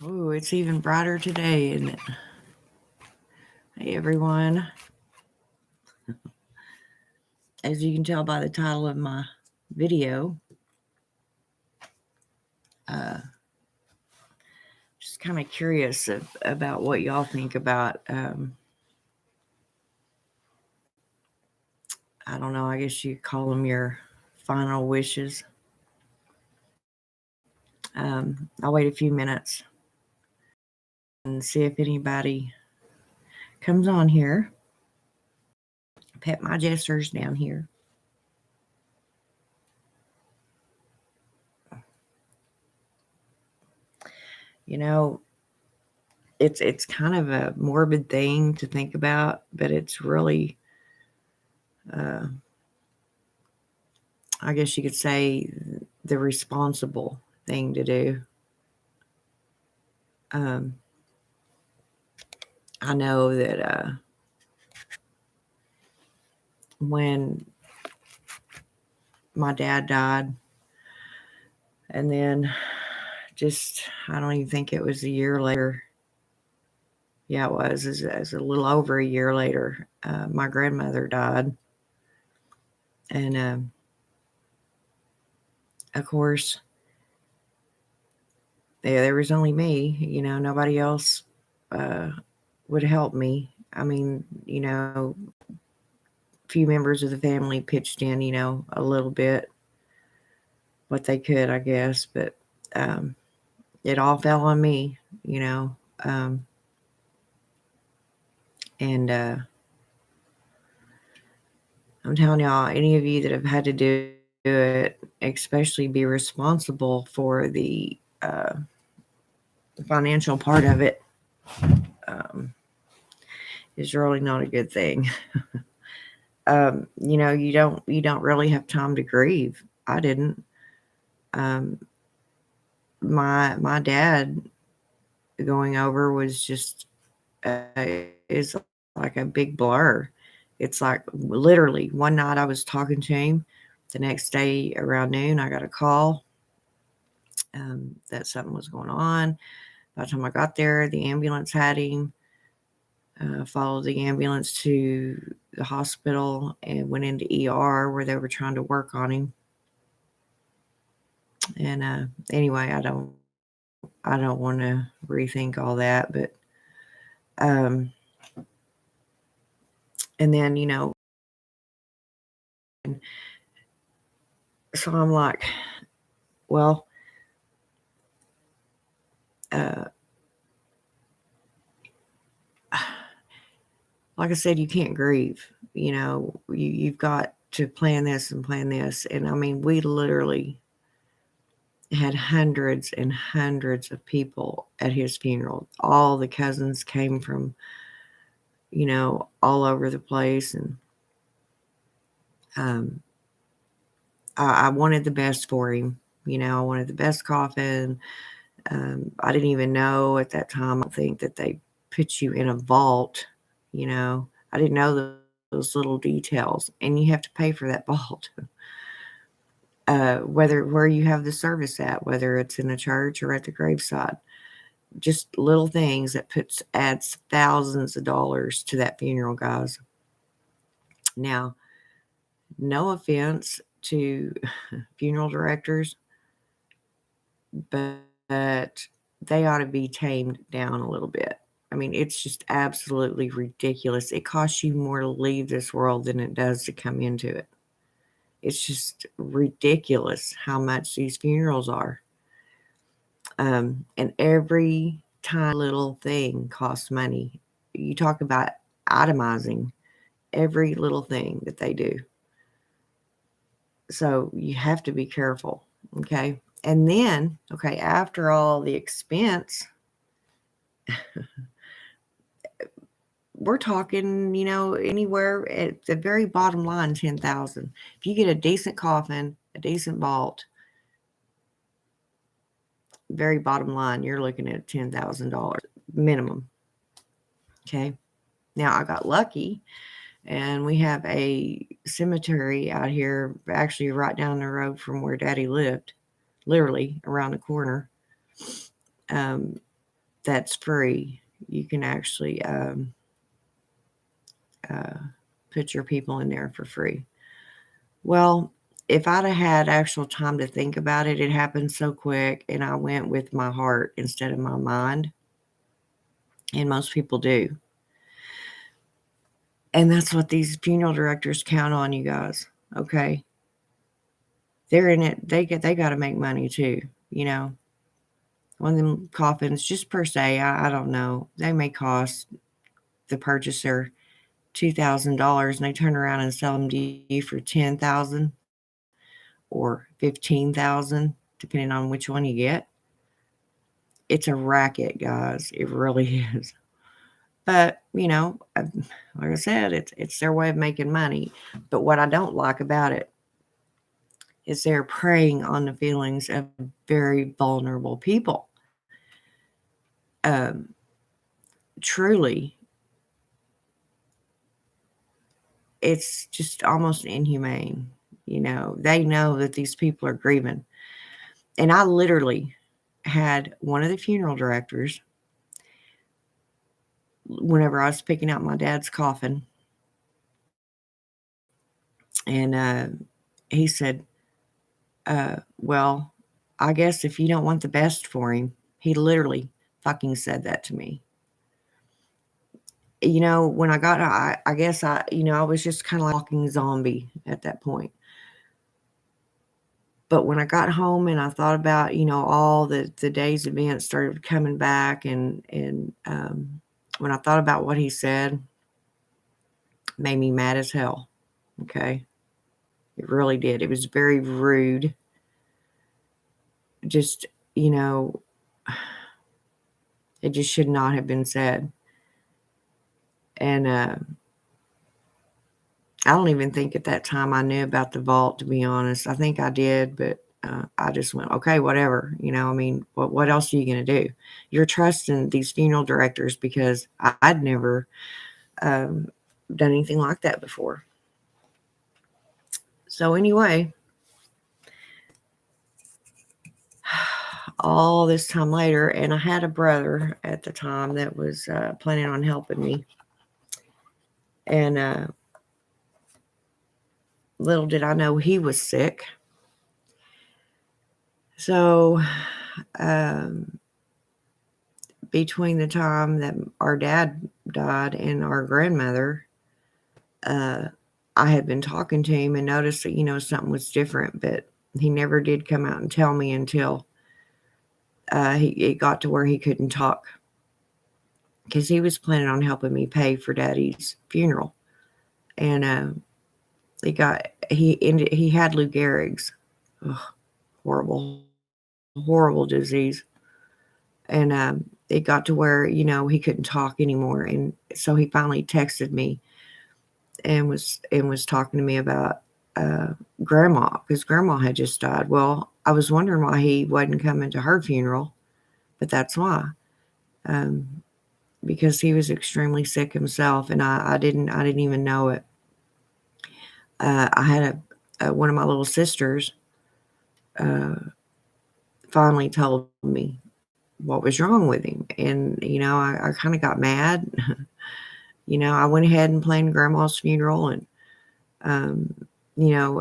Oh, it's even brighter today, isn't it? Hey, everyone. As you can tell by the title of my video, uh, just kind of curious about what y'all think about, I don't know, I guess you call them your final wishes. I'll wait a few minutes and see if anybody comes on here. Pet my jesters down here. You know, it's kind of a morbid thing to think about, but it's really, uh, I guess you could say, the responsible thing to do. Um, I know that when my dad died, and then just, I don't even think it was a year later. Yeah, it was. As a little over a year later, my grandmother died. And of course, there was only me, nobody else uh, would help me. I mean, a few members of the family pitched in, a little bit, what they could, I guess, but um, it all fell on me, um, and I'm telling y'all, any of you that have had to do it, especially be responsible for the financial part of it, um, is really not a good thing. You don't really have time to grieve. I didn't. Um, my dad going over was just is like a big blur. It's like literally one night I was talking to him. The next day around noon, I got a call that something was going on. By the time I got there, the ambulance had him. Followed the ambulance to the hospital and went into ER where they were trying to work on him. And anyway, I don't want to rethink all that, but um, and then so I'm like, well, uh, like I said, you can't grieve. You've got to plan this and plan this, and I mean, we literally had hundreds and hundreds of people at his funeral. All the cousins came from, all over the place, and um, I wanted the best for him. I wanted the best coffin. I didn't even know at that time, I think, that they put you in a vault. I didn't know those little details, and you have to pay for that vault. Where you have the service at, whether it's in a church or at the graveside, just little things that adds thousands of dollars to that funeral, guys. Now, no offense to funeral directors, but they ought to be tamed down a little bit. I mean, it's just absolutely ridiculous. It costs you more to leave this world than it does to come into it. It's just ridiculous how much these funerals are. And every tiny little thing costs money. You talk about itemizing every little thing that they do. So you have to be careful. Okay. And then, okay, after all the expense, we're talking, anywhere at the very bottom line, 10,000. If you get a decent coffin, a decent vault, very bottom line, you're looking at $10,000 minimum. Okay. Now I got lucky, and we have a cemetery out here, actually right down the road from where Daddy lived, literally around the corner. Um, that's free. You can actually uh, put your people in there for free. Well, if I'd have had actual time to think about it, it happened so quick, and I went with my heart instead of my mind, and most people do. And that's what these funeral directors count on, you guys. Okay, they're in it. They got to make money too. You know, one of them coffins, just per se, I don't know. They may cost the purchaser $2,000, and they turn around and sell them to you for 10,000 or 15,000, depending on which one you get. It's a racket, guys. It really is. But like I said, it's their way of making money. But what I don't like about it is they're preying on the feelings of very vulnerable people. Um, Truly, it's just almost inhumane. They know that these people are grieving. And I literally had one of the funeral directors, whenever I was picking out my dad's coffin, and he said, well, I guess if you don't want the best for him, he literally fucking said that to me. When I got, I guess I was just kind of like a walking zombie at that point. But when I got home and I thought about, all the day's events started coming back, and when I thought about what he said, it made me mad as hell. Okay, it really did. It was very rude. Just you know, it just should not have been said. And I don't even think at that time I knew about the vault, to be honest. I think I did, but I just went, okay, whatever. I mean, what else are you going to do? You're trusting these funeral directors because I'd never done anything like that before. So anyway, all this time later, and I had a brother at the time that was planning on helping me. And little did I know he was sick. So between the time that our dad died and our grandmother, I had been talking to him and noticed that, something was different, but he never did come out and tell me until it got to where he couldn't talk, because he was planning on helping me pay for Daddy's funeral. And he had Lou Gehrig's. Ugh, horrible disease. And it got to where, he couldn't talk anymore. And so he finally texted me and was talking to me about grandma, because grandma had just died. Well, I was wondering why he wasn't coming to her funeral, but that's why. Because he was extremely sick himself, and I didn't even know it. I had one of my little sisters finally told me what was wrong with him, and I kind of got mad. I went ahead and planned grandma's funeral, and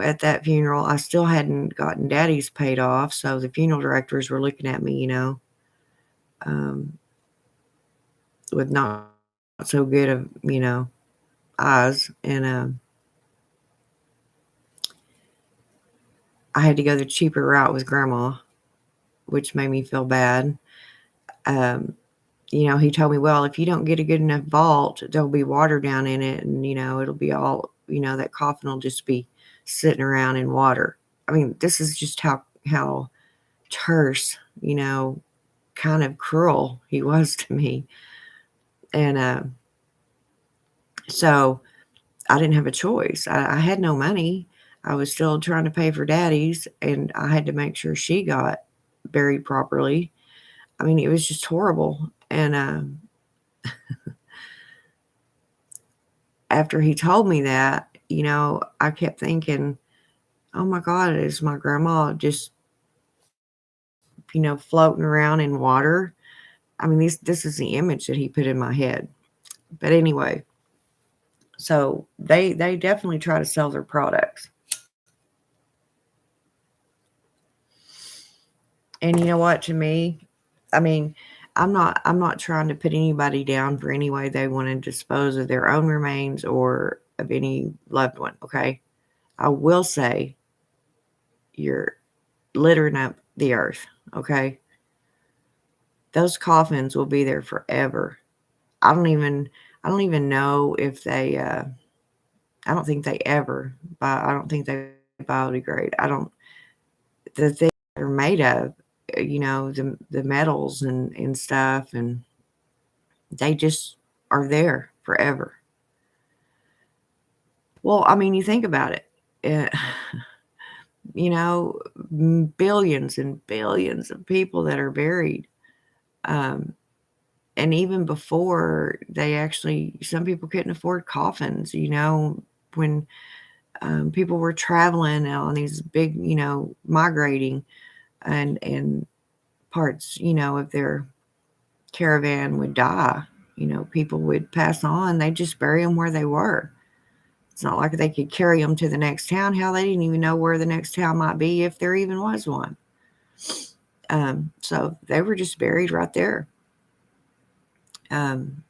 at that funeral, I still hadn't gotten Daddy's paid off, so the funeral directors were looking at me, with not so good of eyes, and I had to go the cheaper route with grandma, which made me feel bad. He told me, well, if you don't get a good enough vault, there'll be water down in it, and it'll be all, that coffin will just be sitting around in water. I mean, this is just how terse, kind of cruel he was to me. And so I didn't have a choice. I had no money. I was still trying to pay for Daddy's, and I had to make sure she got buried properly. I mean, it was just horrible. And after he told me that, I kept thinking, oh my God, is my grandma just, floating around in water? I mean, this is the image that he put in my head. But anyway, so they definitely try to sell their products. And you know what, to me, I mean, I'm not trying to put anybody down for any way they want to dispose of their own remains or of any loved one, okay? I will say you're littering up the earth, okay? Those coffins will be there forever. I don't even I don't even know if they I don't think they ever I don't think they biodegrade. I don't the things they're made of, the metals and stuff, and they just are there forever. Well, I mean, you think about it. Uh, you know, billions and billions of people that are buried. Um, and even before they actually, some people couldn't afford coffins, when people were traveling on these big, migrating and parts, of their caravan would die. People would pass on. They just bury them where they were. It's not like they could carry them to the next town. Hell, they didn't even know where the next town might be if there even was one. So they were just buried right there. Um,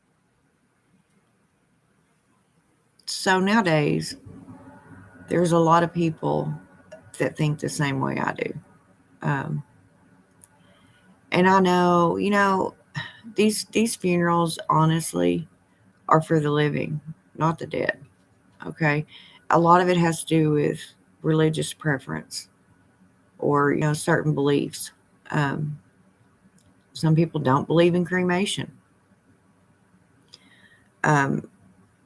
so nowadays, there's a lot of people that think the same way I do. Um, and I know, these funerals, honestly, are for the living, not the dead. Okay, a lot of it has to do with religious preference or certain beliefs. Um, some people don't believe in cremation. Um,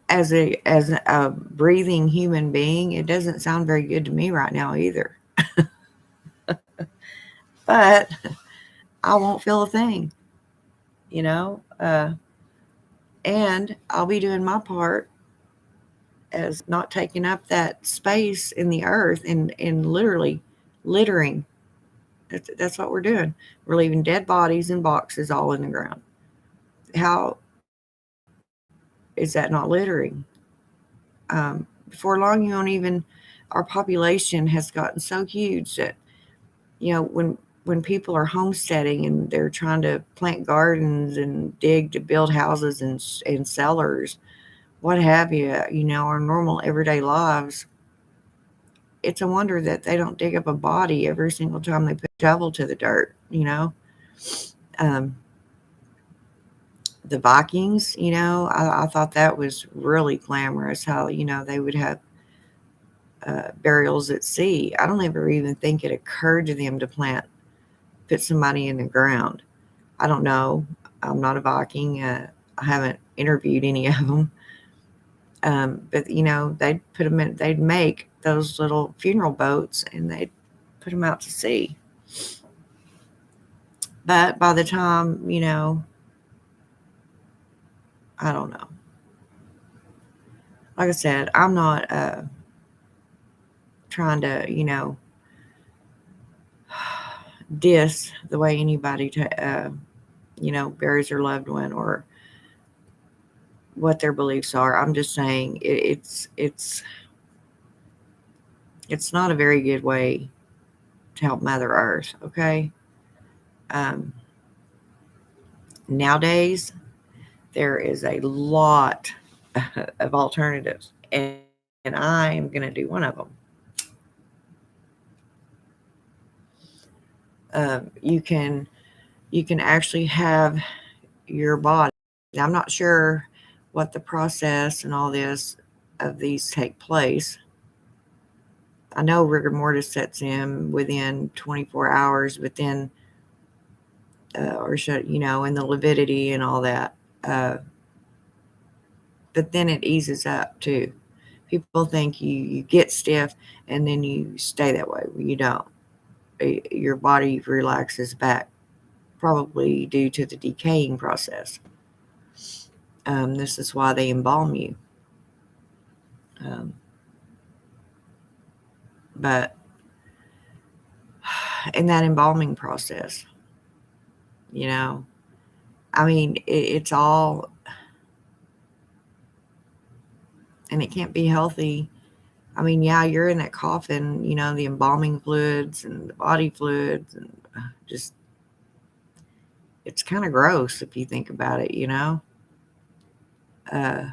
as a breathing human being, it doesn't sound very good to me right now either. But I won't feel a thing, you know. And I'll be doing my part as not taking up that space in the earth and literally littering. That's what we're doing. We're leaving dead bodies in boxes all in the ground. How is that not littering? Before long, our population has gotten so huge that, when people are homesteading and they're trying to plant gardens and dig to build houses and cellars, what have you, our normal everyday lives, it's a wonder that they don't dig up a body every single time they put a shovel to the dirt. Um, the Vikings, I thought that was really glamorous how, they would have burials at sea. I don't ever even think it occurred to them to put somebody in the ground. I don't know. I'm not a Viking. I haven't interviewed any of them. But they'd make those little funeral boats and they'd put them out to sea. But by the time, I don't know. Like I said, I'm not trying to, diss the way anybody, buries their loved one or what their beliefs are. I'm just saying it's not a very good way to help Mother Earth. Okay. Um, Nowadays, there is a lot of alternatives, and I am going to do one of them. You can actually have your body. Now, I'm not sure what the process and all this of these take place. I know rigor mortis sets in within 24 hours, but then, or should, in the lividity and all that. But then it eases up too. People think you get stiff and then you stay that way. Well, you don't. Your body relaxes back, probably due to the decaying process. This is why they embalm you. Um, but in that embalming process, you know, I mean, it's all, and it can't be healthy. I mean, yeah, you're in that coffin, the embalming fluids and the body fluids, and just, it's kind of gross if you think about it. Uh,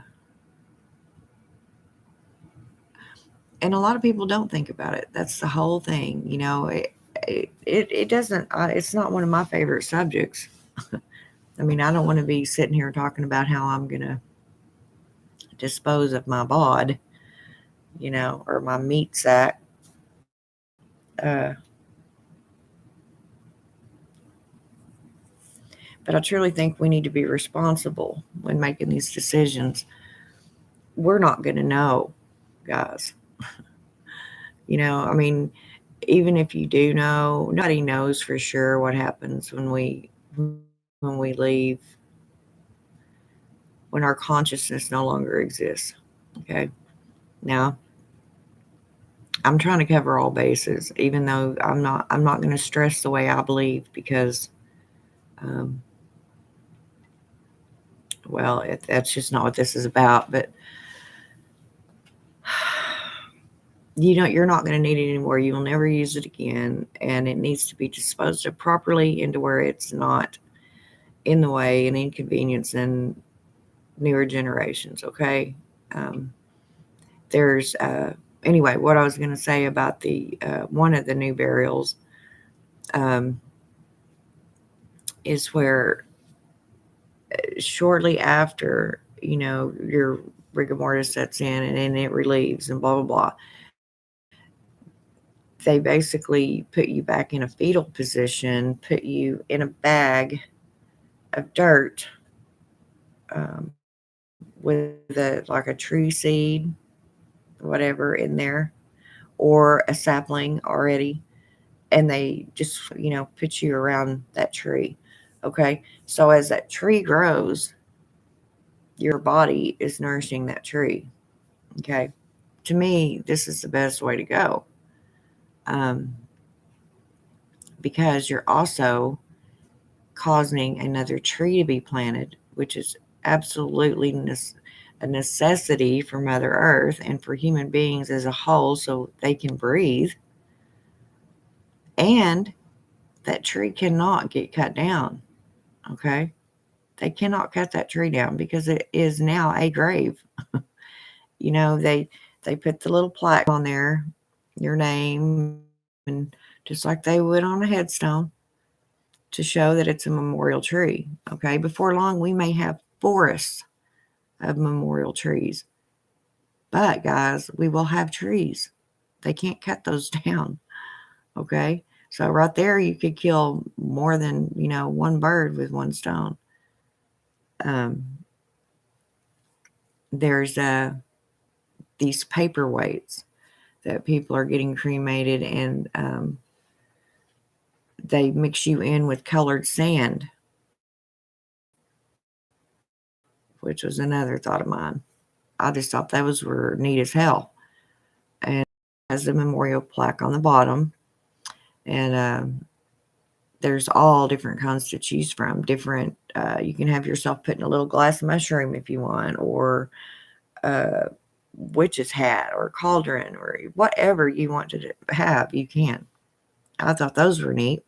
and a lot of people don't think about it. That's the whole thing. It doesn't, it's not one of my favorite subjects. I mean, I don't want to be sitting here talking about how I'm going to dispose of my bod, or my meat sack. Uh, but I truly think we need to be responsible when making these decisions. We're not going to know, guys. I mean, even if you do know, nobody knows for sure what happens when we leave, when our consciousness no longer exists. Okay. Now, I'm trying to cover all bases, even though I'm not going to stress the way I believe, because um, well, that's just not what this is about. But you're not going to need it anymore. You will never use it again, and it needs to be disposed of properly into where it's not in the way and inconvenience in newer generations. Okay. um, there's Anyway, what I was going to say about the one of the new burials, um, is where shortly after, your rigor mortis sets in, and then it relieves and blah blah blah, they basically put you back in a fetal position, put you in a bag of dirt, with like a tree seed, whatever, in there, or a sapling already, and they just put you around that tree. Okay, so as that tree grows, your body is nourishing that tree. Okay, to me, this is the best way to go, um, because you're also causing another tree to be planted, which is absolutely a necessity for Mother Earth and for human beings as a whole, so they can breathe. And that tree cannot get cut down. Okay, they cannot cut that tree down because it is now a grave. They put the little plaque on there, your name, and just like they would on a headstone, to show that it's a memorial tree. Okay, before long, we may have forests of memorial trees. But guys, we will have trees. They can't cut those down. Okay, so right there, you could kill more than one bird with one stone. Um, there's these paperweights that people are getting cremated, and they mix you in with colored sand, which was another thought of mine. I just thought those were neat as hell. And has a memorial plaque on the bottom, and there's all different kinds to choose from. Different, you can have yourself put in a little glass mushroom if you want, or a witch's hat, or cauldron, or whatever you want to have, you can. I thought those were neat.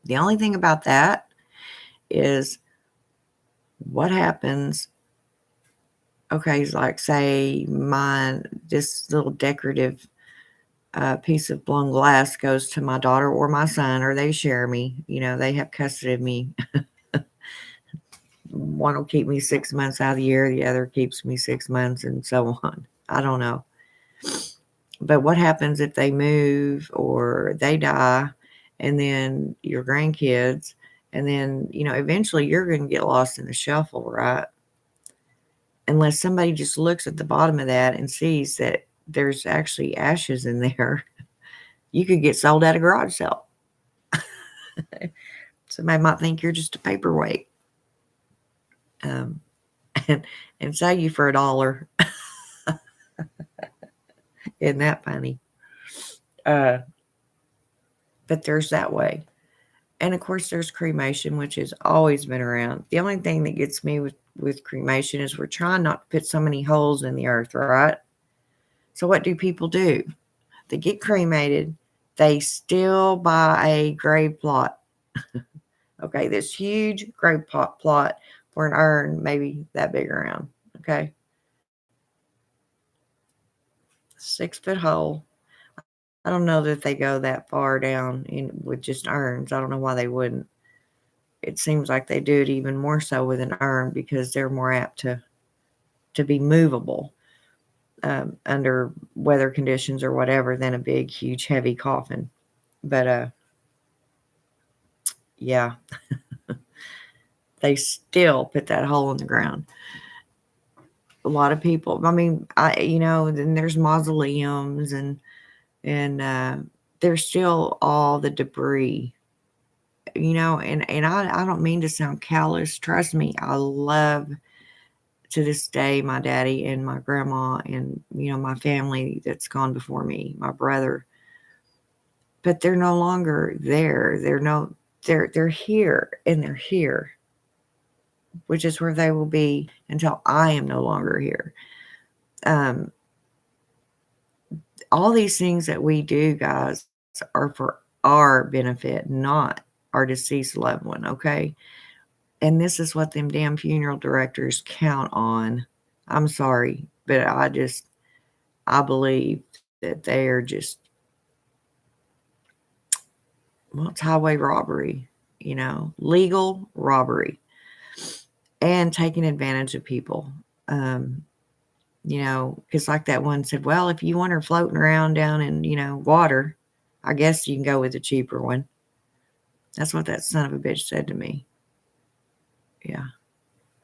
The only thing about that is, what happens, okay, like say this little decorative piece of blown glass goes to my daughter or my son, or they share me, they have custody of me. One will keep me 6 months out of the year, the other keeps me 6 months, and so on. I don't know. But what happens if they move or they die, and then your grandkids, and then, eventually you're going to get lost in the shuffle, right? Unless somebody just looks at the bottom of that and sees that there's actually ashes in there, you could get sold at a garage sale. Somebody might think you're just a paperweight, um, and, and sell you for $1. Isn't that funny? Uh, but there's that way. And of course, there's cremation, which has always been around. The only thing that gets me with cremation is we're trying not to put so many holes in the earth, right? So what do people do? They get cremated. They still buy a grave plot. Okay, this huge grave plot for an urn, maybe that big around. Okay, 6 foot hole. I don't know that they go that far down in with just urns. I don't know why they wouldn't. It seems like they do it even more so with an urn because they're more apt to be movable under weather conditions or whatever than a big, huge, heavy coffin. But yeah, they still put that hole in the ground. A lot of people. I mean, then there's mausoleums and there's still all the debris. And I don't mean to sound callous. Trust me, I love to this day my daddy and my grandma and my family that's gone before me, my brother. But they're no longer there. They're here and they're here, which is where they will be until I am no longer here. Um, all these things that we do, guys, are for our benefit, not our deceased loved one, okay? And this is what them damn funeral directors count on. I'm sorry, but I believe that they are just, well, it's highway robbery, legal robbery and taking advantage of people. Um, because like that one said, well, if you want her floating around down in, water, I guess you can go with the cheaper one. That's what that son of a bitch said to me. Yeah.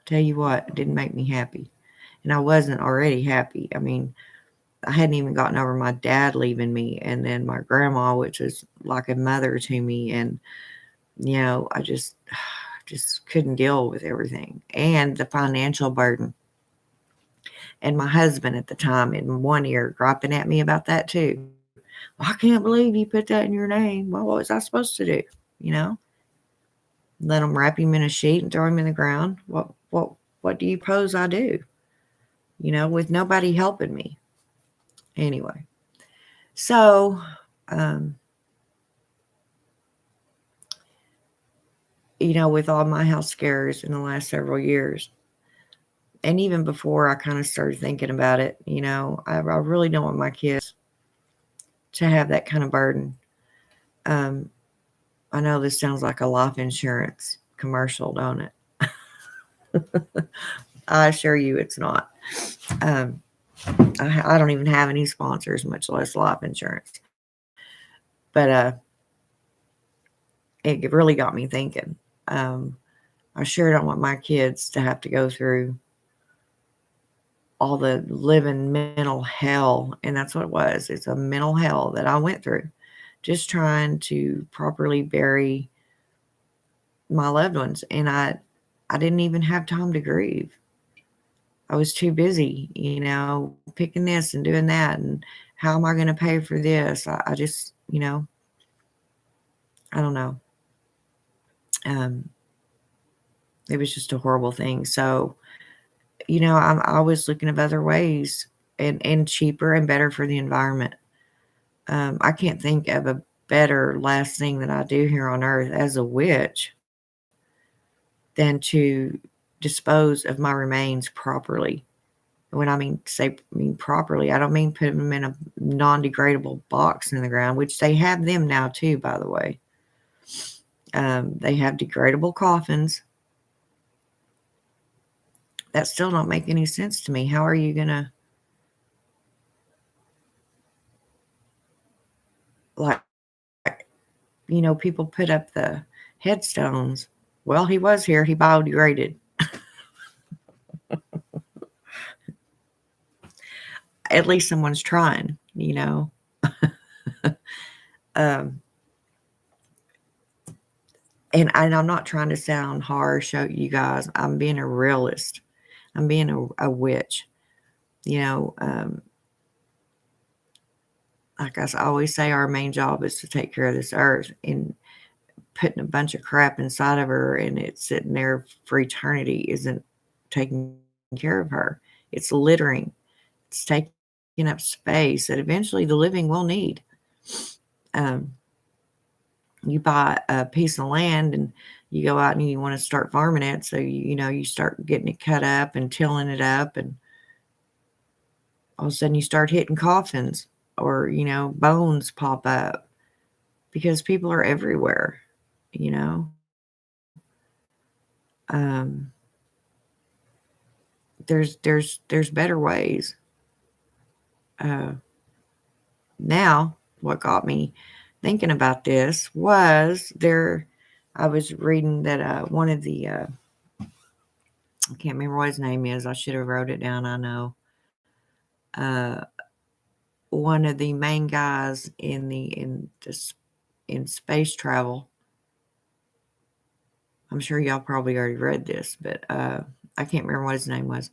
Tell you what, it didn't make me happy. And I wasn't already happy. I mean, I hadn't even gotten over my dad leaving me and then my grandma, which is like a mother to me. And, I just couldn't deal with everything and the financial burden. And my husband at the time in one ear griping at me about that too. I can't believe you put that in your name. Well, what was I supposed to do? You know, let them wrap him in a sheet and throw him in the ground. What do you pose I do? With nobody helping me. Anyway, so um, with all my health scares in the last several years, and even before I kind of started thinking about it, I really don't want my kids to have that kind of burden. Um, I know this sounds like a life insurance commercial, don't it? I assure you it's not. Um, I don't even have any sponsors, much less life insurance. But it really got me thinking. I sure don't want my kids to have to go through all the living mental hell. And that's what it was. It's a mental hell that I went through just trying to properly bury my loved ones. And I didn't even have time to grieve. I was too busy, picking this and doing that. And how am I going to pay for this? I just, I don't know. Um, it was just a horrible thing. So, I'm always looking at other ways and cheaper and better for the environment. I can't think of a better last thing that I do here on earth as a witch than to dispose of my remains properly. When I mean properly, I don't mean put them in a non-degradable box in the ground, which they have them now too, by the way. They have degradable coffins. That still don't make any sense to me. How are you gonna like people put up the headstones? Well, he was here. He biodegraded. At least someone's trying. um, and I'm not trying to sound harsh, you guys. I'm being a realist. I'm being a witch. Like I always say, our main job is to take care of this earth. And putting a bunch of crap inside of her and it's sitting there for eternity isn't taking care of her. It's littering. It's taking up space that eventually the living will need. Um, you buy a piece of land and you go out and you want to start farming it. So, you start getting it cut up and tilling it up. And all of a sudden you start hitting coffins or, bones pop up because people are everywhere, you know. Um, there's better ways. Uh, Now, what got me thinking about this was I was reading that one of the, I can't remember what his name is. I should have wrote it down. I know. Uh, One of the main guys in space travel. I'm sure y'all probably already read this, but I can't remember what his name was.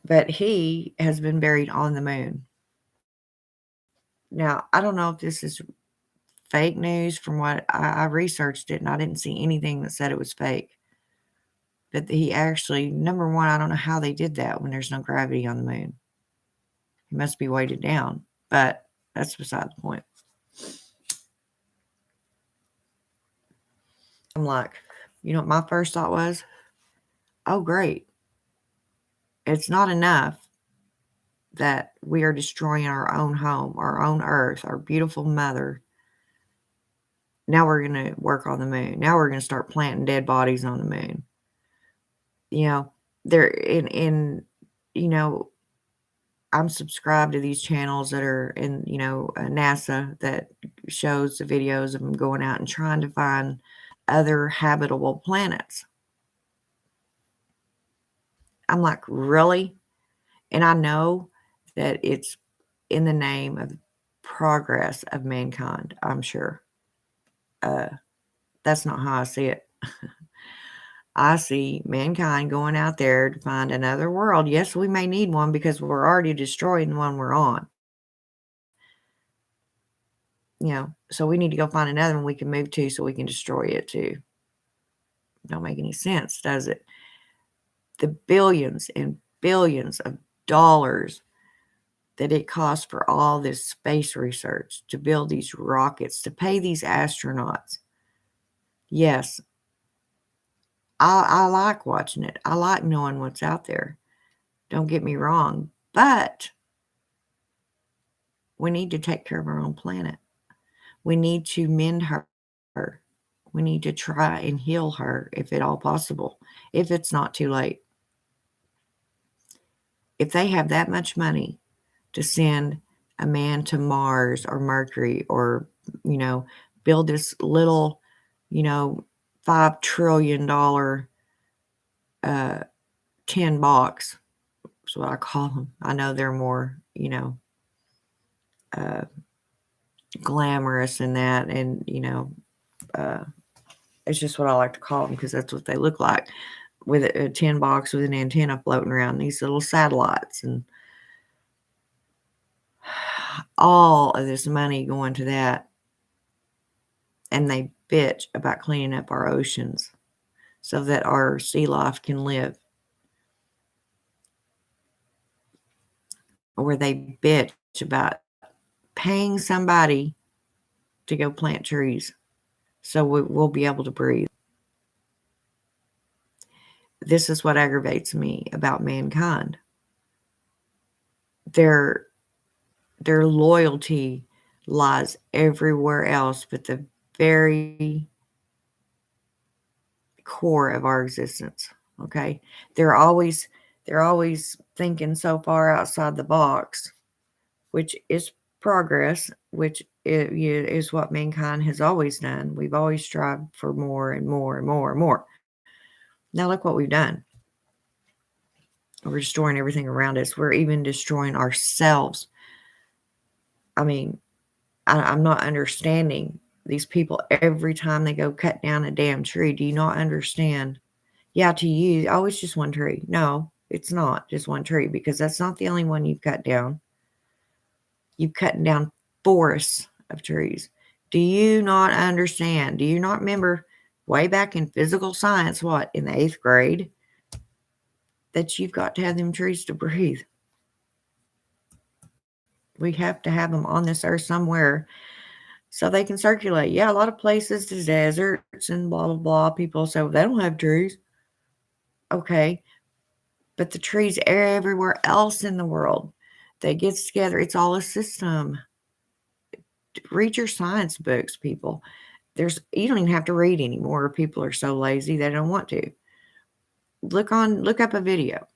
But he has been buried on the moon. Now, I don't know if this is fake news. From what I researched it and I didn't see anything that said it was fake. But he actually, number one, I don't know how they did that when there's no gravity on the moon. He must be weighted down, but that's beside the point. I'm like, what my first thought was? Oh, great. It's not enough that we are destroying our own home, our own earth, our beautiful mother. Now we're going to work on the moon. Now we're going to start planting dead bodies on the moon. They're I'm subscribed to these channels that are in, NASA that shows the videos of them going out and trying to find other habitable planets. I'm like, really? And I know that it's in the name of progress of mankind, I'm sure. That's not how I see it. I see mankind going out there to find another world. Yes, we may need one because we're already destroying the one we're on. So we need to go find another one we can move to so we can destroy it too. Don't make any sense, does it? The billions and billions of dollars that it costs for all this space research, to build these rockets, to pay these astronauts. Yes, I like watching it. I like knowing what's out there. Don't get me wrong. But we need to take care of our own planet. We need to mend her. We need to try and heal her if at all possible, if it's not too late. If they have that much money to send a man to Mars or Mercury or, build this little, $5 trillion tin box, is what I call them. I know they're more, uh, glamorous than that. And, it's just what I like to call them because that's what they look like, with a tin box with an antenna floating around, these little satellites, and all of this money going to that. And they bitch about cleaning up our oceans so that our sea life can live. Or they bitch about paying somebody to go plant trees so we'll be able to breathe. This is what aggravates me about mankind. Their loyalty lies everywhere else but the very core of our existence. Okay? They're always thinking so far outside the box, which is progress, which is what mankind has always done. We've always strived for more and more and more and more. Now look what we've done. We're destroying everything around us. We're even destroying ourselves. I mean, I'm not understanding these people every time they go cut down a damn tree. Do you not understand? Yeah, to you, oh, it's just one tree. No, it's not just one tree because that's not the only one you've cut down. You've cut down forests of trees. Do you not understand? Do you not remember way back in physical science, what, in the 8th grade, that you've got to have them trees to breathe? We have to have them on this earth somewhere so they can circulate. Yeah, a lot of places, the deserts and blah, blah, blah, people say, well, they don't have trees. Okay, but the trees everywhere else in the world, they get together. It's all a system. Read your science books, people. You don't even have to read anymore. People are so lazy they don't want to. Look up a video.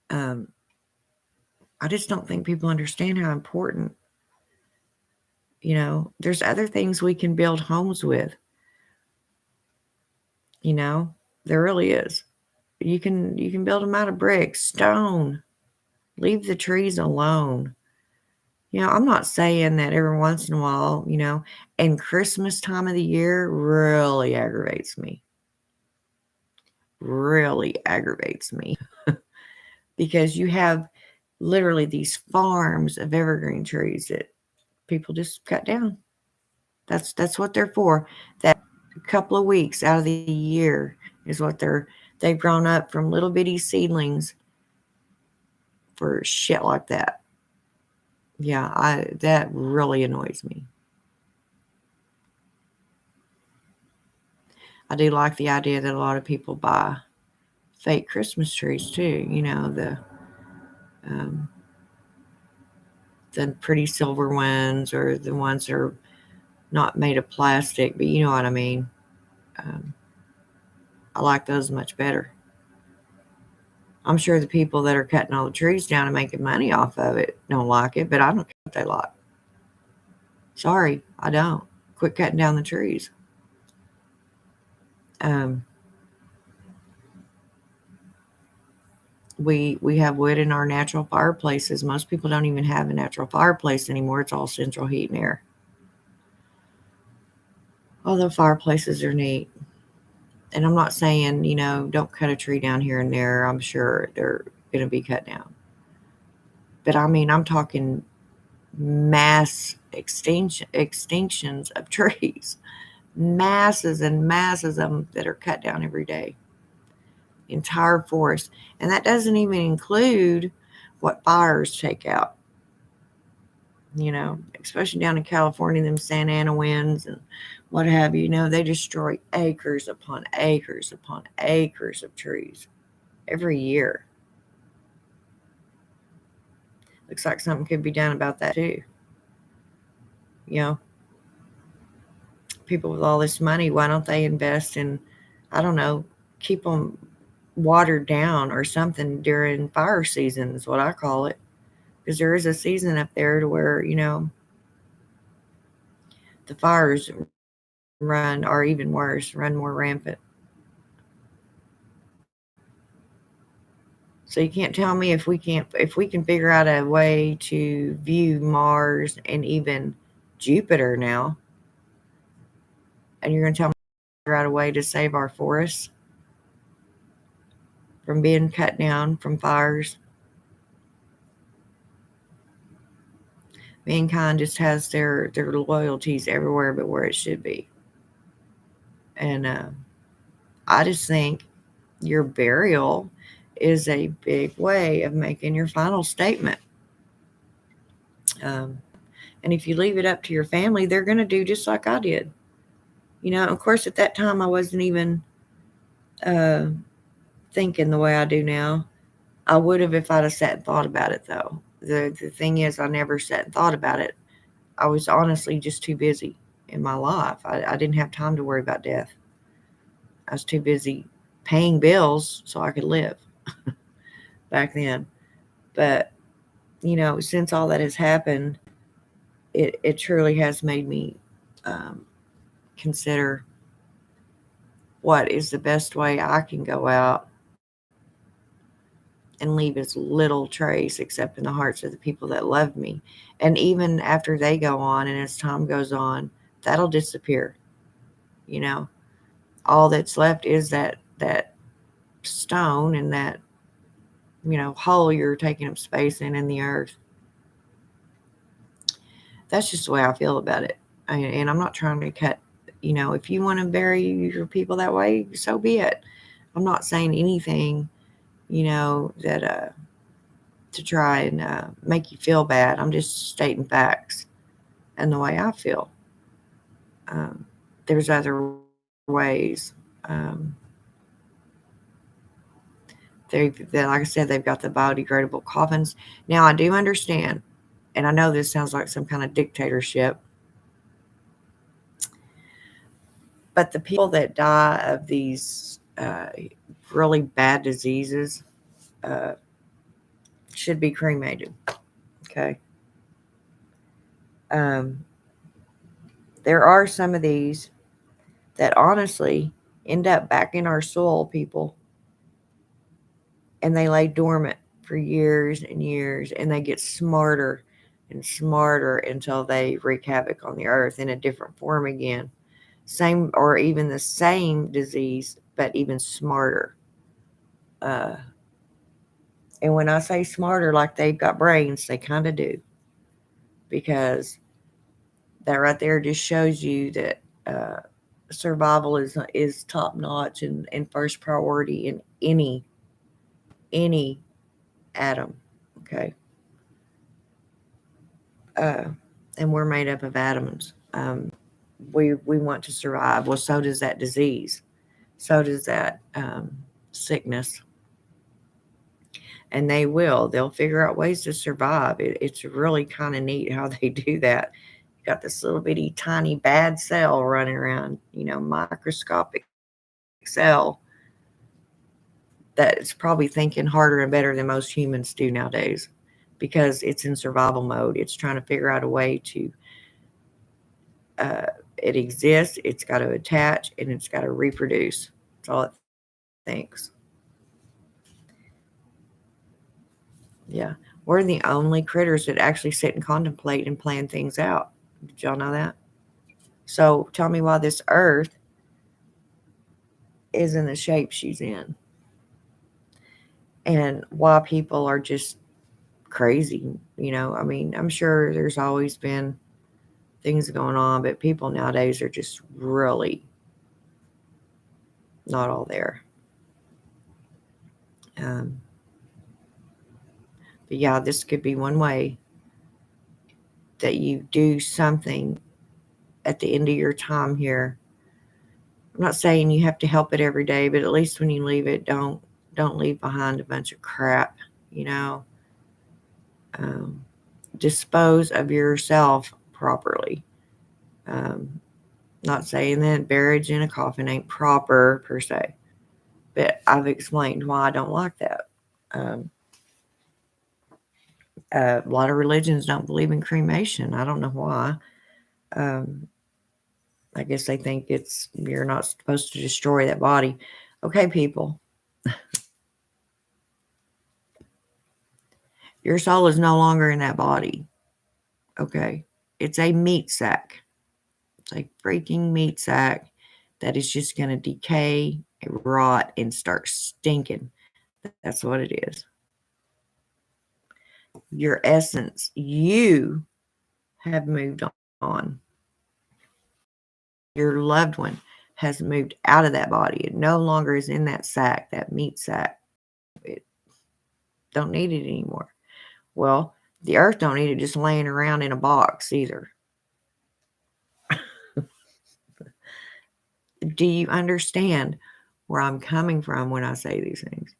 Um, I just don't think people understand how important, there's other things we can build homes with, you know, there really is. You can build them out of bricks, stone. Leave the trees alone. I'm not saying that every once in a while, and Christmas time of the year really aggravates me. Really aggravates me because you have literally these farms of evergreen trees that people just cut down. That's what they're for. That couple of weeks out of the year is what they've grown up from little bitty seedlings for shit like that. Yeah, that really annoys me. I do like the idea that a lot of people buy fake Christmas trees too. Um, the pretty silver ones or the ones that are not made of plastic, but you know what I mean. Um, I like those much better. I'm sure the people that are cutting all the trees down and making money off of it don't like it, but I don't care what they like. Sorry, I don't. Quit cutting down the trees. Um, we have wood in our natural fireplaces. Most people don't even have a natural fireplace anymore. It's all central heat and air. Although fireplaces are neat. And I'm not saying, don't cut a tree down here and there. I'm sure they're going to be cut down. But I mean, I'm talking mass extinctions of trees. Masses and masses of them that are cut down every day. Entire forest. And that doesn't even include what fires take out. Especially down in California, them Santa Ana winds and what have you, they destroy acres upon acres upon acres of trees every year. Looks like something could be done about that too. People with all this money, why don't they invest in, I don't know, keep them watered down or something during fire season is what I call it. Because there is a season up there to where, the fires or even worse, run more rampant. So you can't tell me if we can figure out a way to view Mars and even Jupiter now, and you're going to tell me to figure out a way to save our forests from being cut down from fires. Mankind just has their loyalties everywhere but where it should be. And I just think your burial is a big way of making your final statement. And if you leave it up to your family, they're going to do just like I did. Of course, at that time, I wasn't even thinking the way I do now. I would have if I'd have sat and thought about it, though. The thing is, I never sat and thought about it. I was honestly just too busy in my life. I didn't have time to worry about death. I was too busy paying bills so I could live back then. But, since all that has happened, it truly has made me consider what is the best way I can go out and leave as little trace except in the hearts of the people that love me. And even after they go on and as time goes on, that'll disappear. All that's left is that stone and that, hole you're taking up space in the earth. That's just the way I feel about it. And I'm not trying to cut, if you want to bury your people that way, so be it. I'm not saying anything, that to try and make you feel bad. I'm just stating facts and the way I feel. Um, there's other ways. Um, like I said, they've got the biodegradable coffins. Now, I do understand, and I know this sounds like some kind of dictatorship, but the people that die of these really bad diseases uh, should be cremated. Okay. Um, there are some of these that honestly end up back in our soil, people, and they lay dormant for years and years, and they get smarter and smarter until they wreak havoc on the earth in a different form again. Same or even the same disease, but even smarter. Uh, and when I say smarter, like they've got brains, they kind of do, because that right there just shows you that survival is top notch and first priority in any atom. Okay. uh, and we're made up of atoms. We want to survive. Well, so does that disease. So does that sickness. And they will. They'll figure out ways to survive. It's really kind of neat how they do that. You got this little bitty tiny bad cell running around, microscopic cell that's probably thinking harder and better than most humans do nowadays, because it's in survival mode. It's trying to figure out a way to uh, it exists, it's got to attach, and it's got to reproduce. That's all it thinks. Yeah. We're the only critters that actually sit and contemplate and plan things out. Did y'all know that? So tell me why this earth is in the shape she's in, and why people are just crazy. I mean, I'm sure there's always been things going on, but people nowadays are just really not all there. Um, but yeah, this could be one way that you do something at the end of your time here. I'm not saying you have to help it every day, but at least when you leave it, don't leave behind a bunch of crap. You know, um, dispose of yourself properly. Um, not saying that buried in a coffin ain't proper per se, but I've explained why I don't like that. Um, a lot of religions don't believe in cremation. I don't know why. Um, I guess they think you're not supposed to destroy that body. Okay, people, your soul is no longer in that body. Okay, it's a meat sack. It's a freaking meat sack that is just going to decay, rot, and start stinking. That's what it is. Your essence, you have moved on. Your loved one has moved out of that body. It no longer is in that sack, that meat sack. It don't need it anymore. Well, the earth don't need it just laying around in a box either. Do you understand where I'm coming from when I say these things?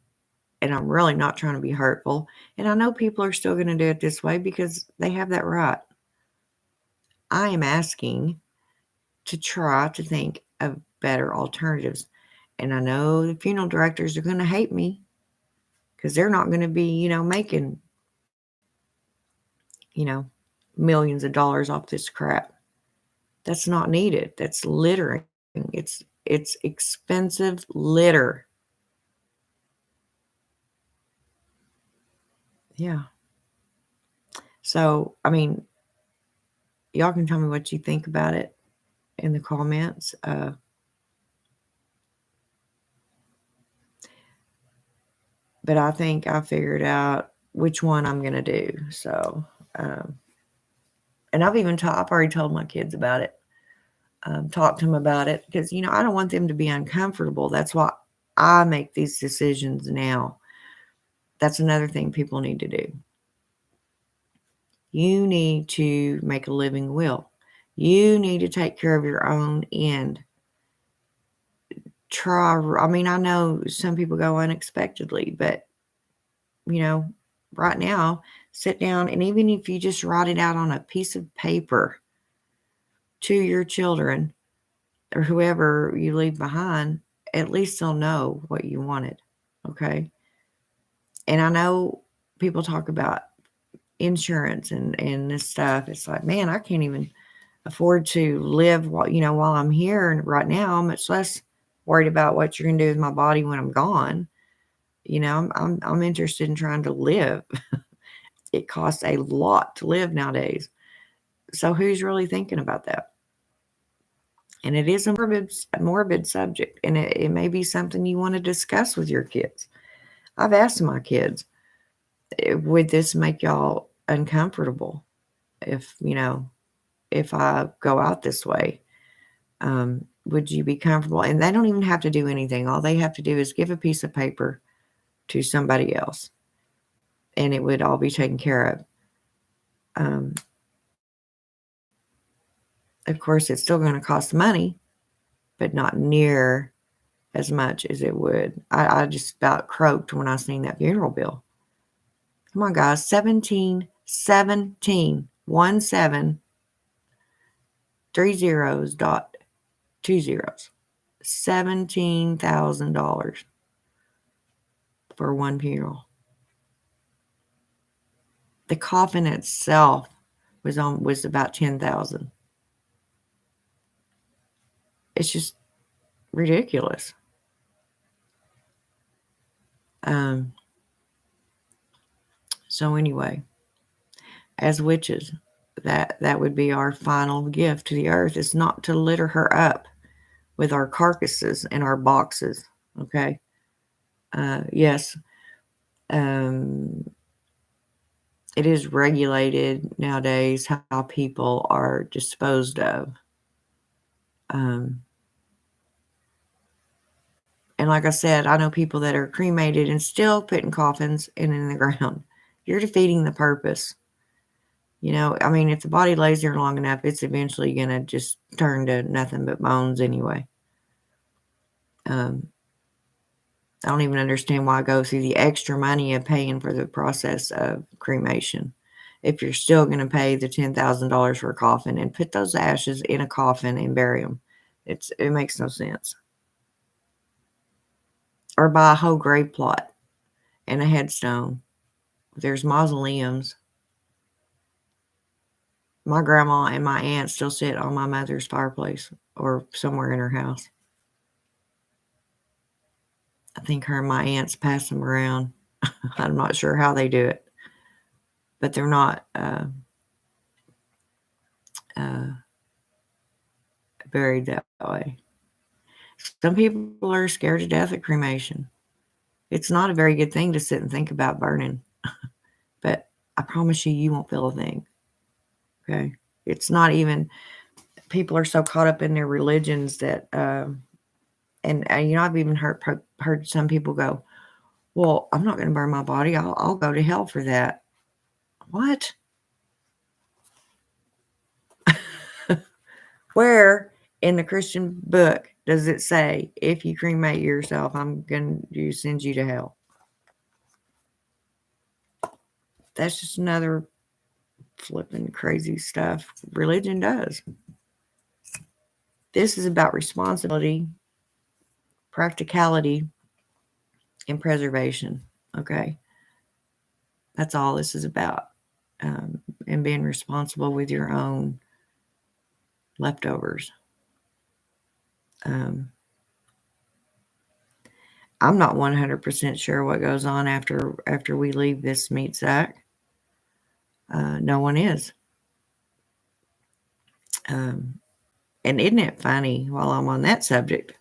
And I'm really not trying to be hurtful. And I know people are still going to do it this way because they have that right. I am asking to try to think of better alternatives. And I know the funeral directors are going to hate me because they're not going to be, making, you know, millions of dollars off this crap. That's not needed. That's littering. It's expensive litter. Yeah. So, I mean, y'all can tell me what you think about it in the comments. But I think I figured out which one I'm going to do. So, um, And I've already told my kids about it, talked to them about it because, I don't want them to be uncomfortable. That's why I make these decisions now. That's another thing people need to do. You need to make a living will. You need to take care of your own end. I know some people go unexpectedly, but, right now, sit down and even if you just write it out on a piece of paper to your children or whoever you leave behind, at least they'll know what you wanted. Okay. And I know people talk about insurance and this stuff. It's like, man, I can't even afford to live while I'm here and right now, much less worried about what you're gonna do with my body when I'm gone. I'm interested in trying to live. It costs a lot to live nowadays. So who's really thinking about that? And it is a morbid subject, and it may be something you want to discuss with your kids. I've asked my kids, would this make y'all uncomfortable if I go out this way? Would you be comfortable? And they don't even have to do anything. All they have to do is give a piece of paper to somebody else, and it would all be taken care of. Of course, it's still going to cost money, but not near as much as it would. I just about croaked when I seen that funeral bill. Come on, guys, 17, 3 zeros dot 2 zeros. $17,000 for one funeral. The coffin itself was about 10,000. It's just ridiculous. So anyway, as witches, that would be our final gift to the earth, is not to litter her up with our carcasses and our boxes. Okay. Yes. It is regulated nowadays how people are disposed of. And like I said, I know people that are cremated and still put in coffins and in the ground. You're defeating the purpose. If the body lays there long enough, it's eventually going to just turn to nothing but bones anyway. I don't even understand why I go through the extra money of paying for the process of cremation if you're still going to pay the $10,000 for a coffin and put those ashes in a coffin and bury them. It makes no sense. Or buy a whole grave plot and a headstone. There's mausoleums. My grandma and my aunt still sit on my mother's fireplace or somewhere in her house. I think her and my aunts pass them around. I'm not sure how they do it, but they're not buried that way. Some people are scared to death of cremation. It's not a very good thing to sit and think about burning, but I promise you won't feel a thing. Okay. It's not even, people are so caught up in their religions that, and I've even heard some people go, well, I'm not going to burn my body. I'll go to hell for that. What? Where in the Christian book does it say, if you cremate yourself, I'm going to send you to hell? That's just another flipping crazy stuff religion does. This is about responsibility, practicality, and preservation. Okay. That's all this is about. And being responsible with your own leftovers. I'm not 100% sure what goes on after we leave this meat sack. No one is. And isn't it funny, while I'm on that subject,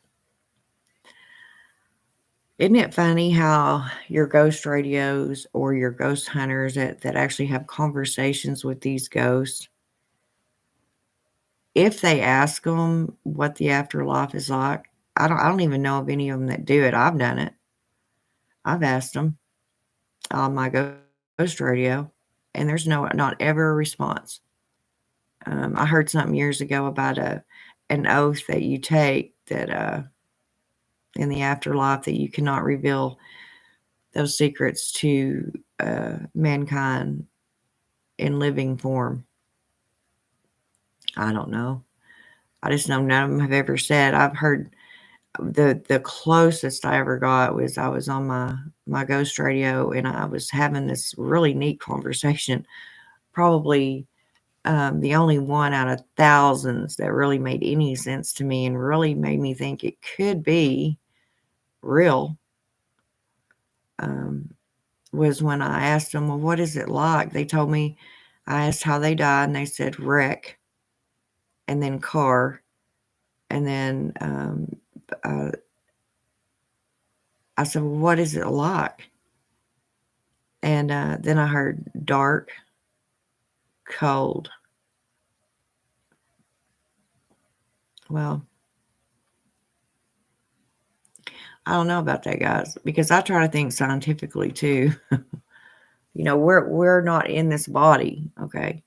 isn't it funny how your ghost radios or your ghost hunters that actually have conversations with these ghosts if they ask them what the afterlife is like, I don't even know of any of them that do it. I've done it. I've asked them on my ghost radio, and there's not ever a response. I heard something years ago about an oath that you take that in the afterlife that you cannot reveal those secrets to mankind in living form. I don't know. I just know none of them have ever said. I've heard the closest I ever got was I was on my ghost radio and I was having this really neat conversation. Probably the only one out of thousands that really made any sense to me and really made me think it could be real. Um, was when I asked them, well, what is it like? They told me, I asked how they died, and they said wreck, and then car, and then uh, I said, well, what is it like? And then I heard dark, cold. Well, I don't know about that, guys, because I try to think scientifically too. We're not in this body, okay?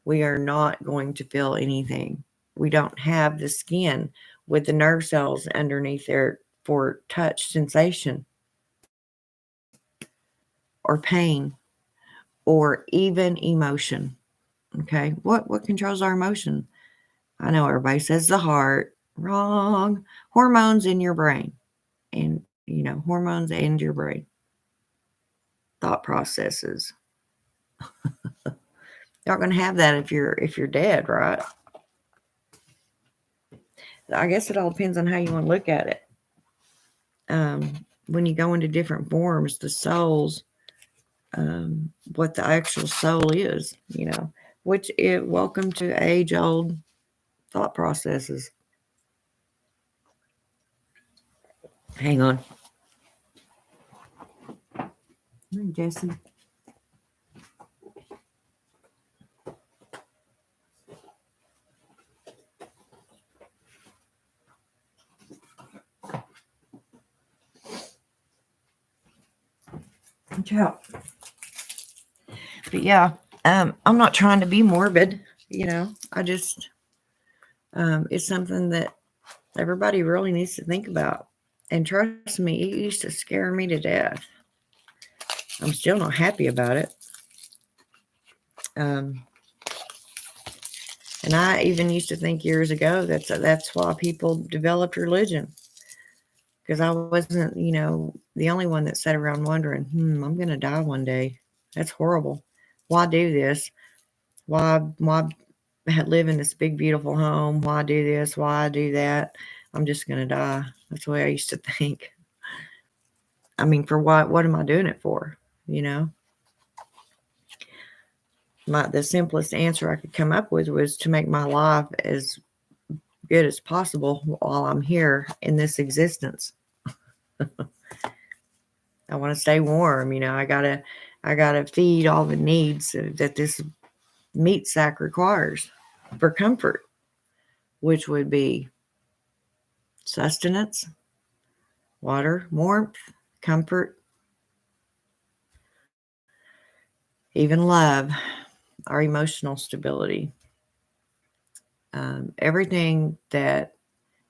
We are not going to feel anything. We don't have the skin with the nerve cells underneath there for touch sensation or pain or even emotion. Okay. What controls our emotion? I know everybody says the heart. Wrong. Hormones in your brain. And hormones and your brain. Thought processes. You're not gonna have that if you're dead, right? I guess it all depends on how you want to look at it. When you go into different forms, the souls, what the actual soul is, which welcome to age-old thought processes. Hang on. Hey, Jesse. Ciao. But yeah, I'm not trying to be morbid, I just, it's something that everybody really needs to think about. And trust me, it used to scare me to death. I'm still not happy about it. And I even used to think years ago that's why people developed religion. Because I wasn't, the only one that sat around wondering, I'm going to die one day. That's horrible. Why do this? Why live in this big, beautiful home? Why do this? Why do that? I'm just going to die. That's the way I used to think. I mean, for what? What am I doing it for? The simplest answer I could come up with was to make my life as good as possible while I'm here in this existence. I want to stay warm. I gotta feed all the needs that this meat sack requires for comfort, which would be sustenance, water, warmth, comfort, even love, our emotional stability. Everything that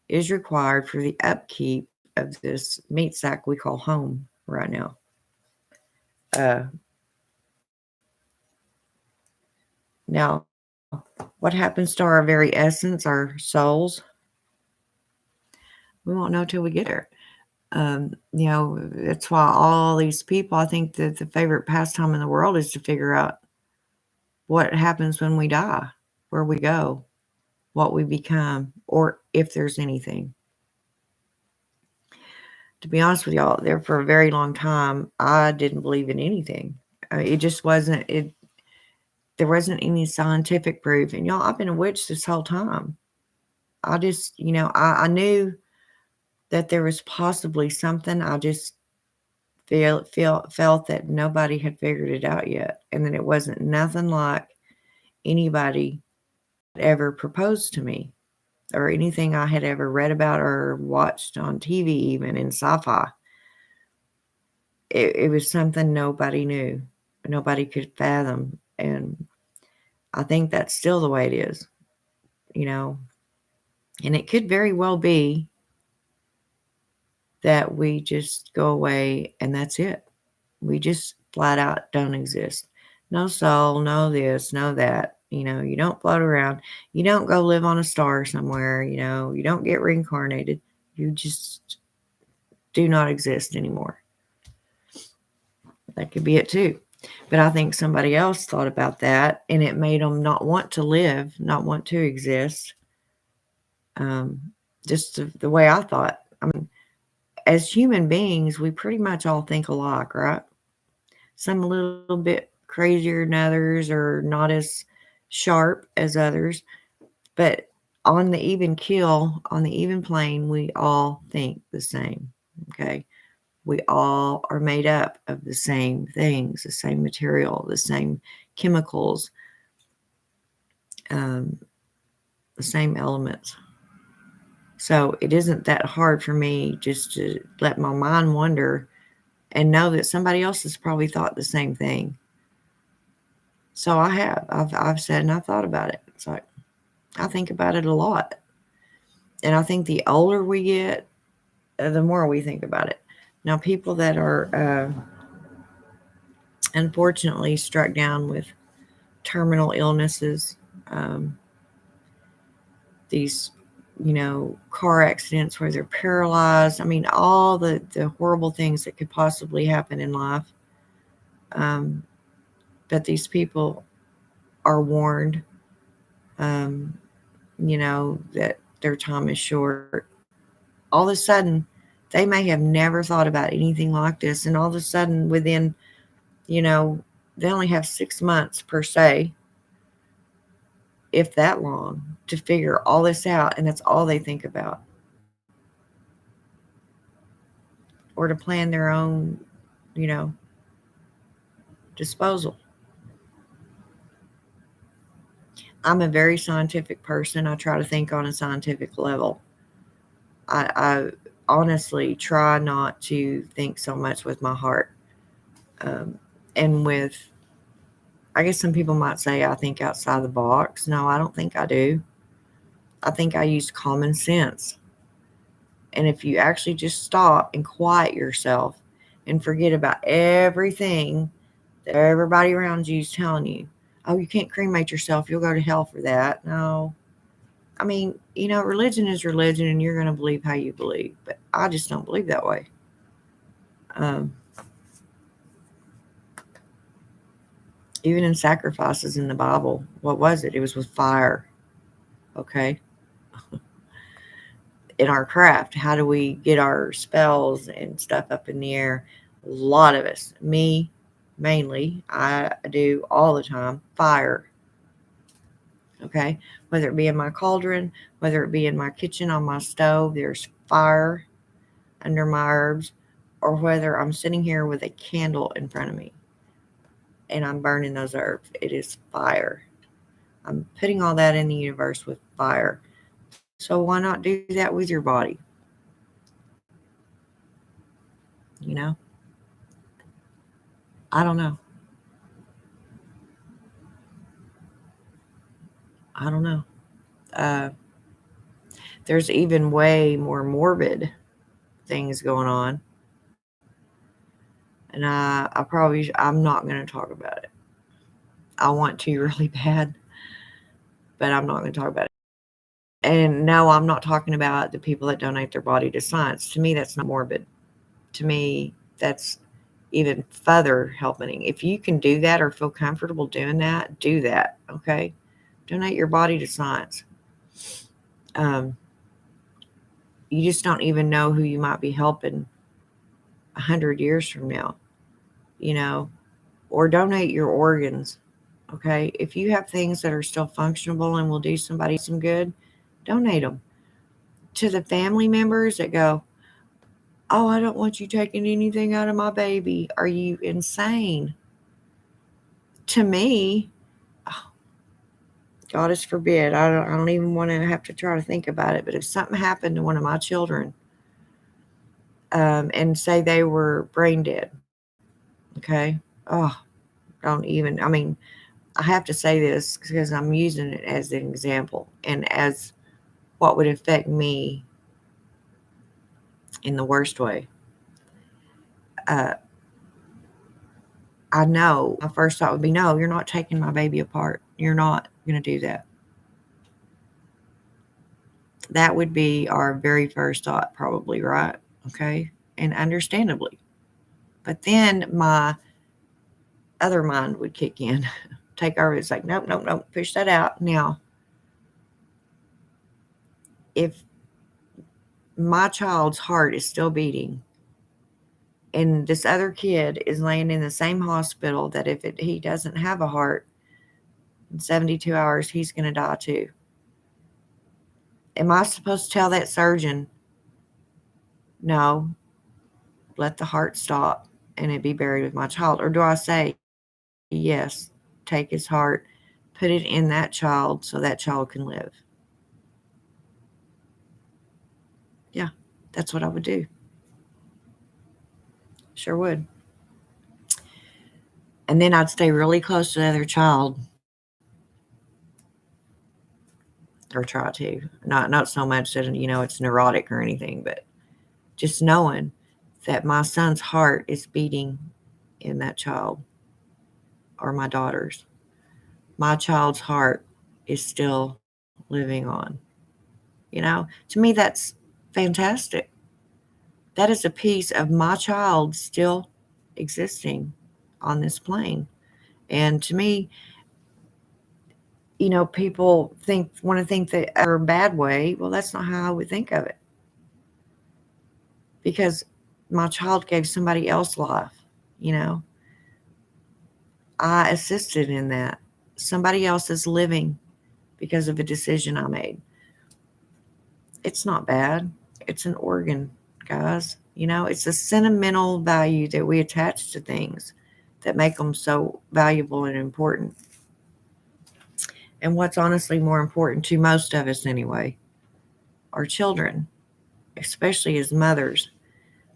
is required for the upkeep of this meat sack we call home right now. Now, what happens to our very essence, our souls? We won't know till we get there. That's why all these people, I think that the favorite pastime in the world is to figure out what happens when we die, where we go, what we become, or if there's anything. To be honest with y'all, there for a very long time, I didn't believe in anything. It just wasn't, there wasn't any scientific proof. And y'all, I've been a witch this whole time. I just, I knew that there was possibly something. I just felt that nobody had figured it out yet, and that it wasn't nothing like anybody ever proposed to me or anything I had ever read about or watched on TV, even in sci-fi. It was something nobody knew, nobody could fathom, and I think that's still the way it is, you know. And it could very well be that we just go away and that's it. We just flat out don't exist. No soul, no this, no that. You know, you don't float around. You don't go live on a star somewhere. You know, you don't get reincarnated. You just do not exist anymore. That could be it too. But I think somebody else thought about that and it made them not want to live, not want to exist. Um, just the way I thought. I mean, as human beings, we pretty much all think alike, right? Some a little bit crazier than others or not as sharp as others. But on the even keel, on the even plane, we all think the same. Okay. We all are made up of the same things, the same material, the same chemicals, um, the same elements. So it isn't that hard for me just to let my mind wander and know that somebody else has probably thought the same thing. So I have. I've said and I've thought about it. It's like I think about it a lot. And I think the older we get, the more we think about it. Now, people that are unfortunately struck down with terminal illnesses, um, these, car accidents where they're paralyzed. I mean, all the horrible things that could possibly happen in life. Um, but these people are warned, um, that their time is short. All of a sudden, they may have never thought about anything like this. And all of a sudden, within, you know, they only have 6 months per se, if that long, to figure all this out. And that's all they think about. Or to plan their own, you know, disposal. I'm a very scientific person. I try to think on a scientific level. I honestly try not to think so much with my heart. Um, and with, I guess some people might say I think outside the box. No, I don't think I do. I think I use common sense. And if you actually just stop and quiet yourself and forget about everything that everybody around you is telling you, oh, you can't cremate yourself, you'll go to hell for that. No. I mean, religion is religion and you're going to believe how you believe, but I just don't believe that way. Um, even in sacrifices in the Bible, what was it? It was with fire. Okay. In our craft, how do we get our spells and stuff up in the air? A lot of us, me mainly, I do all the time, fire. Okay. Whether it be in my cauldron, whether it be in my kitchen on my stove, there's fire under my herbs, or whether I'm sitting here with a candle in front of me and I'm burning those herbs, it is fire. I'm putting all that in the universe with fire. So why not do that with your body? You know? I don't know. I don't know. Uh, there's even way more morbid things going on. And I'm not going to talk about it. I want to really bad, but I'm not going to talk about it. And no, I'm not talking about the people that donate their body to science. To me, that's not morbid. To me, that's even further helping. If you can do that or feel comfortable doing that, do that. Okay. Donate your body to science. Um, you just don't even know who you might be helping 100 years from now, you know, or donate your organs. Okay. If you have things that are still functionable and will do somebody some good, donate them to the family members that go, oh, I don't want you taking anything out of my baby. Are you insane? To me, God is forbid. I don't even want to have to try to think about it. But if something happened to one of my children, and say they were brain dead, okay? Oh, don't even. I mean, I have to say this because I'm using it as an example and as what would affect me in the worst way. Uh, I know my first thought would be, no, you're not taking my baby apart. You're not going to do that. That would be our very first thought, probably, right? Okay. And understandably. But then my other mind would kick in, take over. It's like, nope, nope, nope, push that out. Now, if my child's heart is still beating and this other kid is laying in the same hospital that if he doesn't have a heart in 72 hours, he's going to die too. Am I supposed to tell that surgeon, no, let the heart stop and it be buried with my child? Or do I say, yes, take his heart, put it in that child so that child can live? Yeah, that's what I would do. Sure would. And then I'd stay really close to the other child, or try to. Not so much that it's neurotic or anything, but just knowing that my son's heart is beating in that child or my daughter's. My child's heart is still living on. To me, that's fantastic. That is a piece of my child still existing on this plane. And to me, people want to think that a bad way. Well, that's not how I would think of it, because my child gave somebody else life. You know, I assisted in that. Somebody else is living because of a decision I made. It's not bad. It's an organ, guys. It's a sentimental value that we attach to things that make them so valuable and important. And what's honestly more important to most of us, anyway, are children, especially as mothers.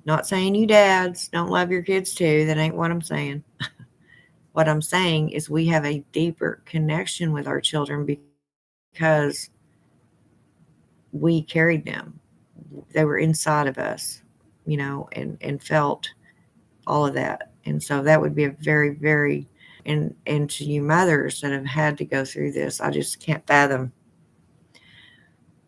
Not saying you dads don't love your kids too. That ain't what I'm saying. What I'm saying is we have a deeper connection with our children because we carried them. They were inside of us, and felt all of that. And so that would be a very, very, and to you mothers that have had to go through this, I just can't fathom.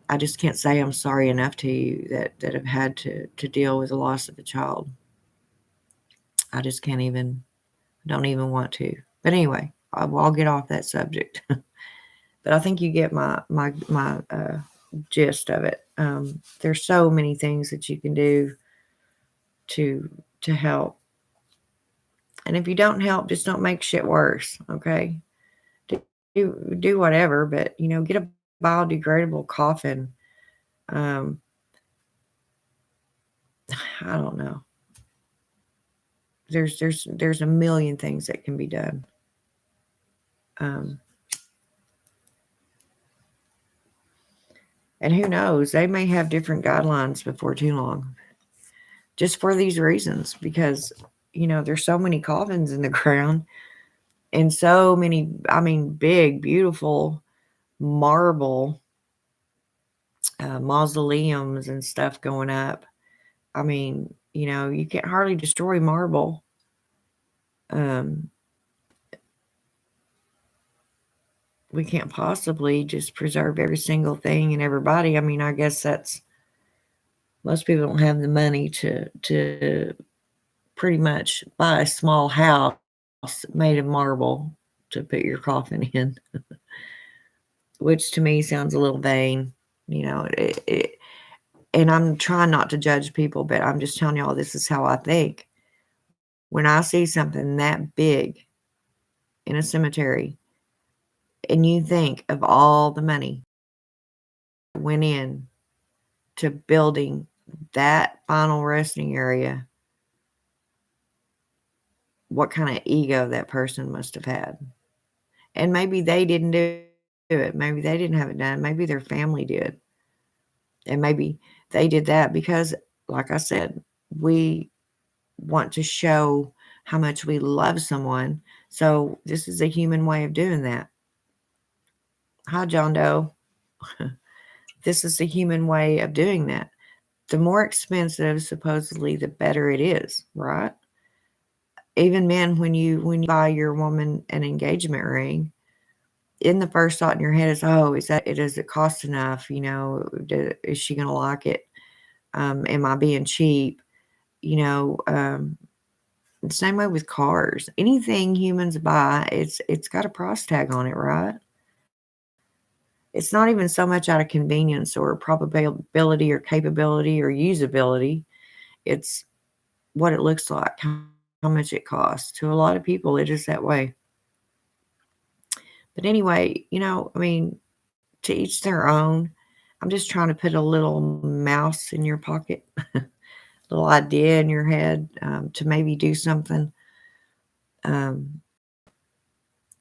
I just can't say I'm sorry enough to you that have had to deal with the loss of a child. I just can't even, don't even want to. But anyway, I'll get off that subject. But I think you get my gist of it. There's so many things that you can do to to help. And if you don't help, just don't make shit worse, okay? Do whatever, but get a biodegradable coffin. Um, I don't know. There's a million things that can be done. Um, and who knows? They may have different guidelines before too long, just for these reasons, because there's so many coffins in the ground and so many. I mean, big, beautiful marble mausoleums and stuff going up. I mean, you can't hardly destroy marble. Um, we can't possibly just preserve every single thing and everybody. I mean, I guess that's, most people don't have the money to pretty much buy a small house made of marble to put your coffin in, which to me sounds a little vain. And I'm trying not to judge people, but I'm just telling y'all this is how I think. When I see something that big in a cemetery, and you think of all the money that went in to building that final resting area, what kind of ego that person must have had. And maybe they didn't do it it. Maybe they didn't have it done. Maybe their family did. And maybe they did that because, like I said, we want to show how much we love someone. So this is a human way of doing that. Hi, John Doe. This is the human way of doing that. The more expensive, supposedly, the better it is, right? Even men, when you buy your woman an engagement ring, in the first thought in your head is, oh, does it cost enough? Is she gonna like it? Am I being cheap? You know, same way with cars. Anything humans buy, it's got a price tag on it, right? It's not even so much out of convenience or probability or capability or usability. It's what it looks like, how much it costs. To a lot of people, it is that way. But anyway, I mean, to each their own. I'm just trying to put a little mouse in your pocket, little idea in your head, to maybe do something um,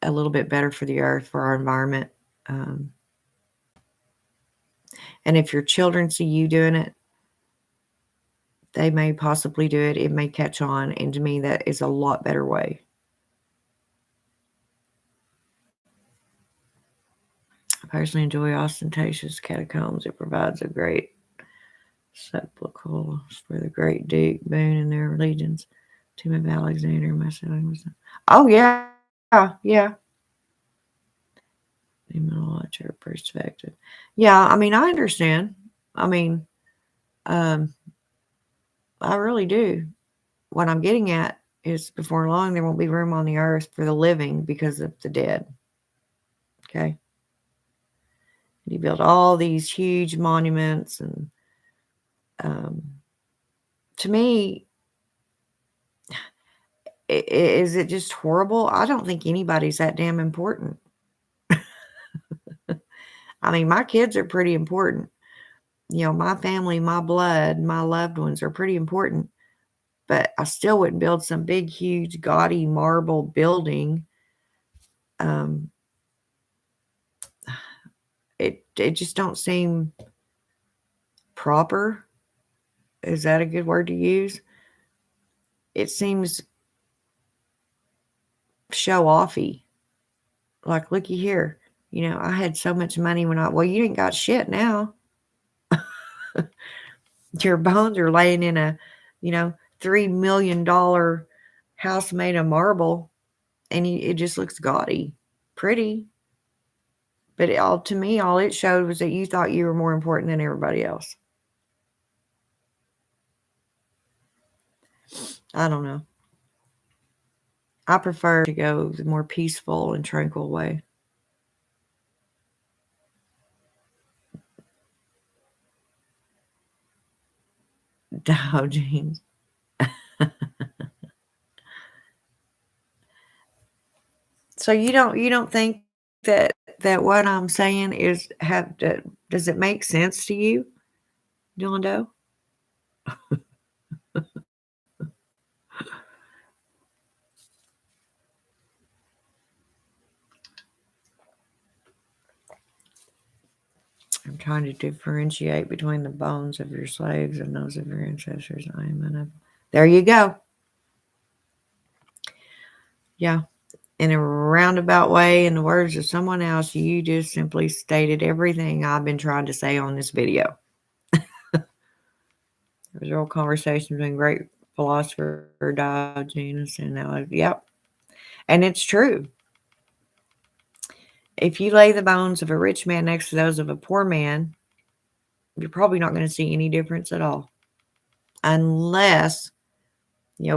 a little bit better for the earth, for our environment. Um, and if your children see you doing it, they may possibly do it. It may catch on. And to me, that is a lot better way. I personally enjoy ostentatious catacombs. It provides a great sepulchre for the great Duke, Boone, and their legions. Tomb of Alexander, Macedonia. Oh, yeah. Immunology perspective. Yeah, I mean, I understand. I mean, um, I really do. What I'm getting at is before long, there won't be room on the earth for the living because of the dead. Okay. You build all these huge monuments, and um, to me, is it just horrible? I don't think anybody's that damn important. I mean, my kids are pretty important. My family, my blood, my loved ones are pretty important. But I still wouldn't build some big, huge, gaudy marble building. Um, it just don't seem proper. Is that a good word to use? It seems show offy. Like, looky here. I had so much money well, you ain't got shit now. Your bones are laying in a, $3 million house made of marble, and it just looks gaudy. Pretty. But to me, all it showed was that you thought you were more important than everybody else. I don't know. I prefer to go the more peaceful and tranquil way. Dow jeans. So you don't think that what I'm saying does it make sense to you, Dylan Doe? I'm trying to differentiate between the bones of your slaves and those of your ancestors. I am in a. There you go. Yeah. In a roundabout way, in the words of someone else, you just simply stated everything I've been trying to say on this video. There was a real conversation between great philosopher Diogenes and yep. And it's true. If you lay the bones of a rich man next to those of a poor man, you're probably not going to see any difference at all. Unless,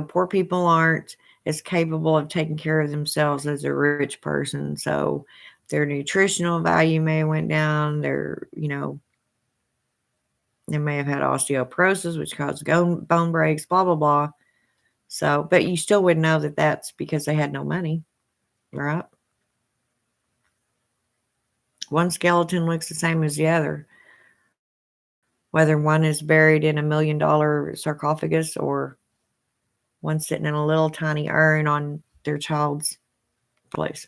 poor people aren't as capable of taking care of themselves as a rich person. So their nutritional value may have went down. They may have had osteoporosis, which caused bone breaks, blah, blah, blah. So, but you still wouldn't know that that's because they had no money, right? One skeleton looks the same as the other, whether one is buried in $1 million sarcophagus or one sitting in a little tiny urn on their child's place.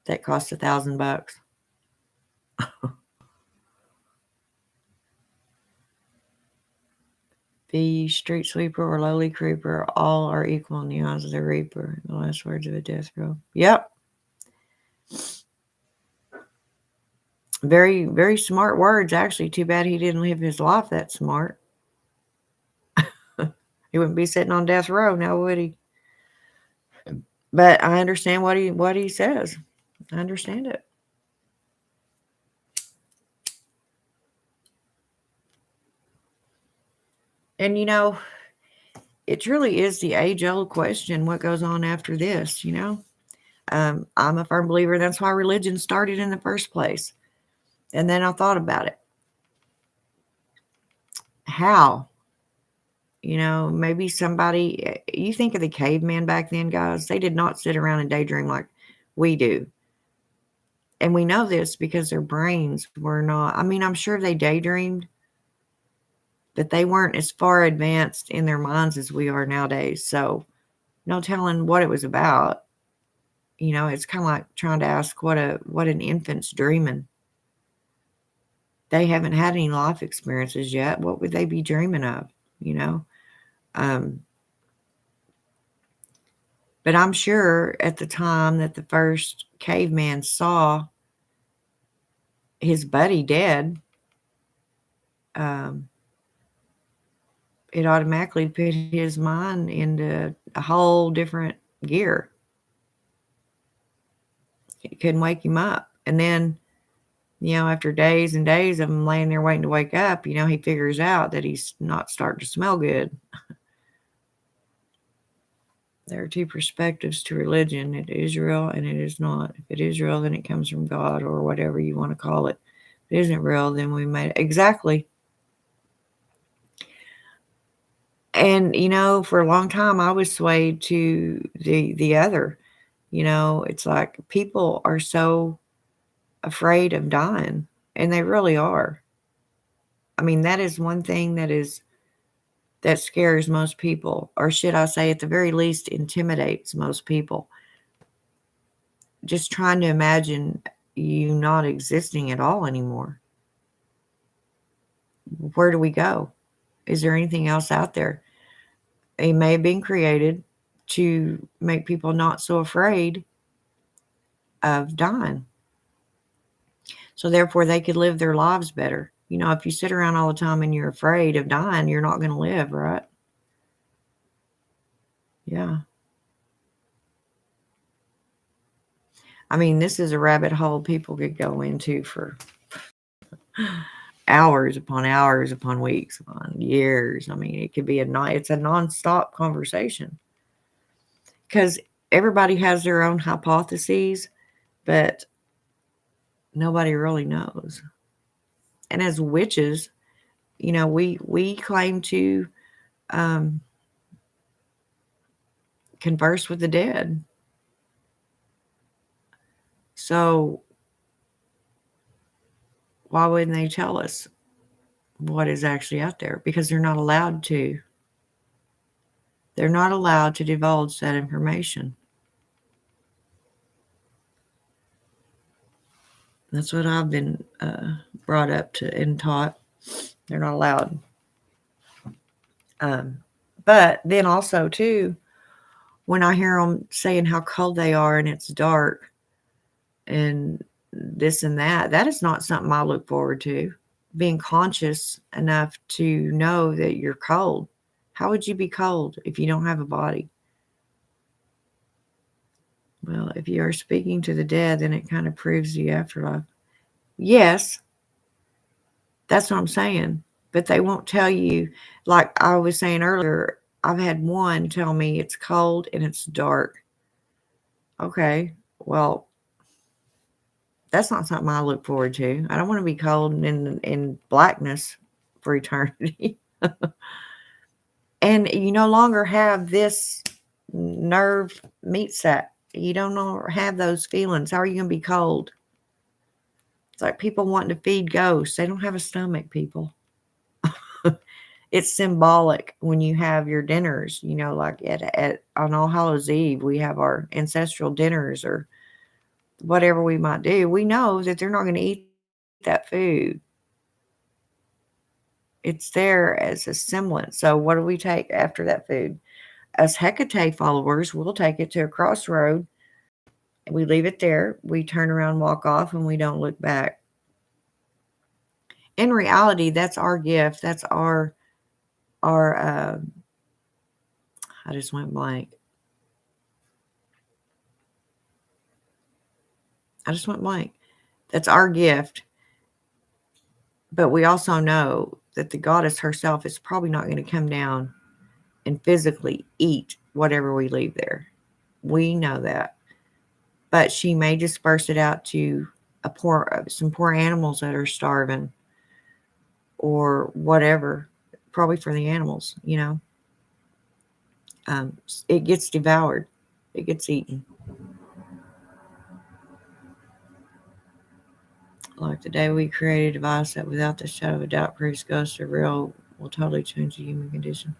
that cost $1,000. The street sweeper or lowly creeper, all are equal in the eyes of the reaper. The last words of a death row. Yep. Very, very smart words, actually. Too bad he didn't live his life that smart. He wouldn't be sitting on death row now, would he? But I understand what he says. I understand it. And it truly is the age-old question: what goes on after this? I'm a firm believer that's why religion started in the first place. And then I thought about it. How? Maybe somebody, you think of the caveman back then, guys, they did not sit around and daydream like we do. And we know this because their brains were not, I mean, I'm sure they daydreamed, but they weren't as far advanced in their minds as we are nowadays. So, no telling what it was about. It's kind of like trying to ask what an infant's dreaming. They haven't had any life experiences yet. What would they be dreaming of? Um, but I'm sure at the time that the first caveman saw his buddy dead, it automatically put his mind into a whole different gear. It couldn't wake him up. And then, after days and days of him laying there waiting to wake up, he figures out that he's not starting to smell good. There are two perspectives to religion. It is real and it is not. If it is real, then it comes from God or whatever you want to call it. If it isn't real, then we made it. Exactly. And, for a long time, I was swayed to the other. It's like people are so afraid of dying, and they really are. I mean, that is one thing that scares most people, or should I say, at the very least, intimidates most people. Just trying to imagine you not existing at all anymore. Where do we go? Is there anything else out there? It may have been created to make people not so afraid of dying. So therefore they could live their lives better. If you sit around all the time and you're afraid of dying, you're not going to live, right? Yeah. I mean, this is a rabbit hole people could go into for hours upon weeks, upon years. I mean, it could be it's a nonstop conversation because everybody has their own hypotheses, but nobody really knows. And as witches, we claim to converse with the dead. So why wouldn't they tell us what is actually out there? Because they're not allowed to. They're not allowed to divulge that information. That's what I've been brought up to and taught. They're not allowed. But then also, too, when I hear them saying how cold they are and it's dark and this and that is not something I look forward to. Being conscious enough to know that you're cold. How would you be cold if you don't have a body? Well, if you are speaking to the dead, then it kind of proves the afterlife. Yes, that's what I'm saying. But they won't tell you, like I was saying earlier, I've had one tell me it's cold and it's dark. Okay, well, that's not something I look forward to. I don't want to be cold in blackness for eternity. And you no longer have this nerve meat sack. You don't have those feelings. How are you going to be cold? It's like people wanting to feed ghosts. They don't have a stomach, people. It's symbolic when you have your dinners, like on All Hallows Eve, we have our ancestral dinners, or whatever we might do, we know that they're not going to eat that food. It's there as a semblance. So what do we take after that food? Us Hecate followers, we'll take it to a crossroad. We leave it there. We turn around, walk off, and we don't look back. In reality, that's our gift. That's our. I just went blank. I just went blank. That's our gift. But we also know that the goddess herself is probably not going to come down and physically eat whatever we leave there. We know that. But she may disperse it out to some poor animals that are starving or whatever, probably for the animals, um, it gets devoured, it gets eaten. Like the day we created a device that without the shadow of a doubt proves ghosts are real will totally change the human condition.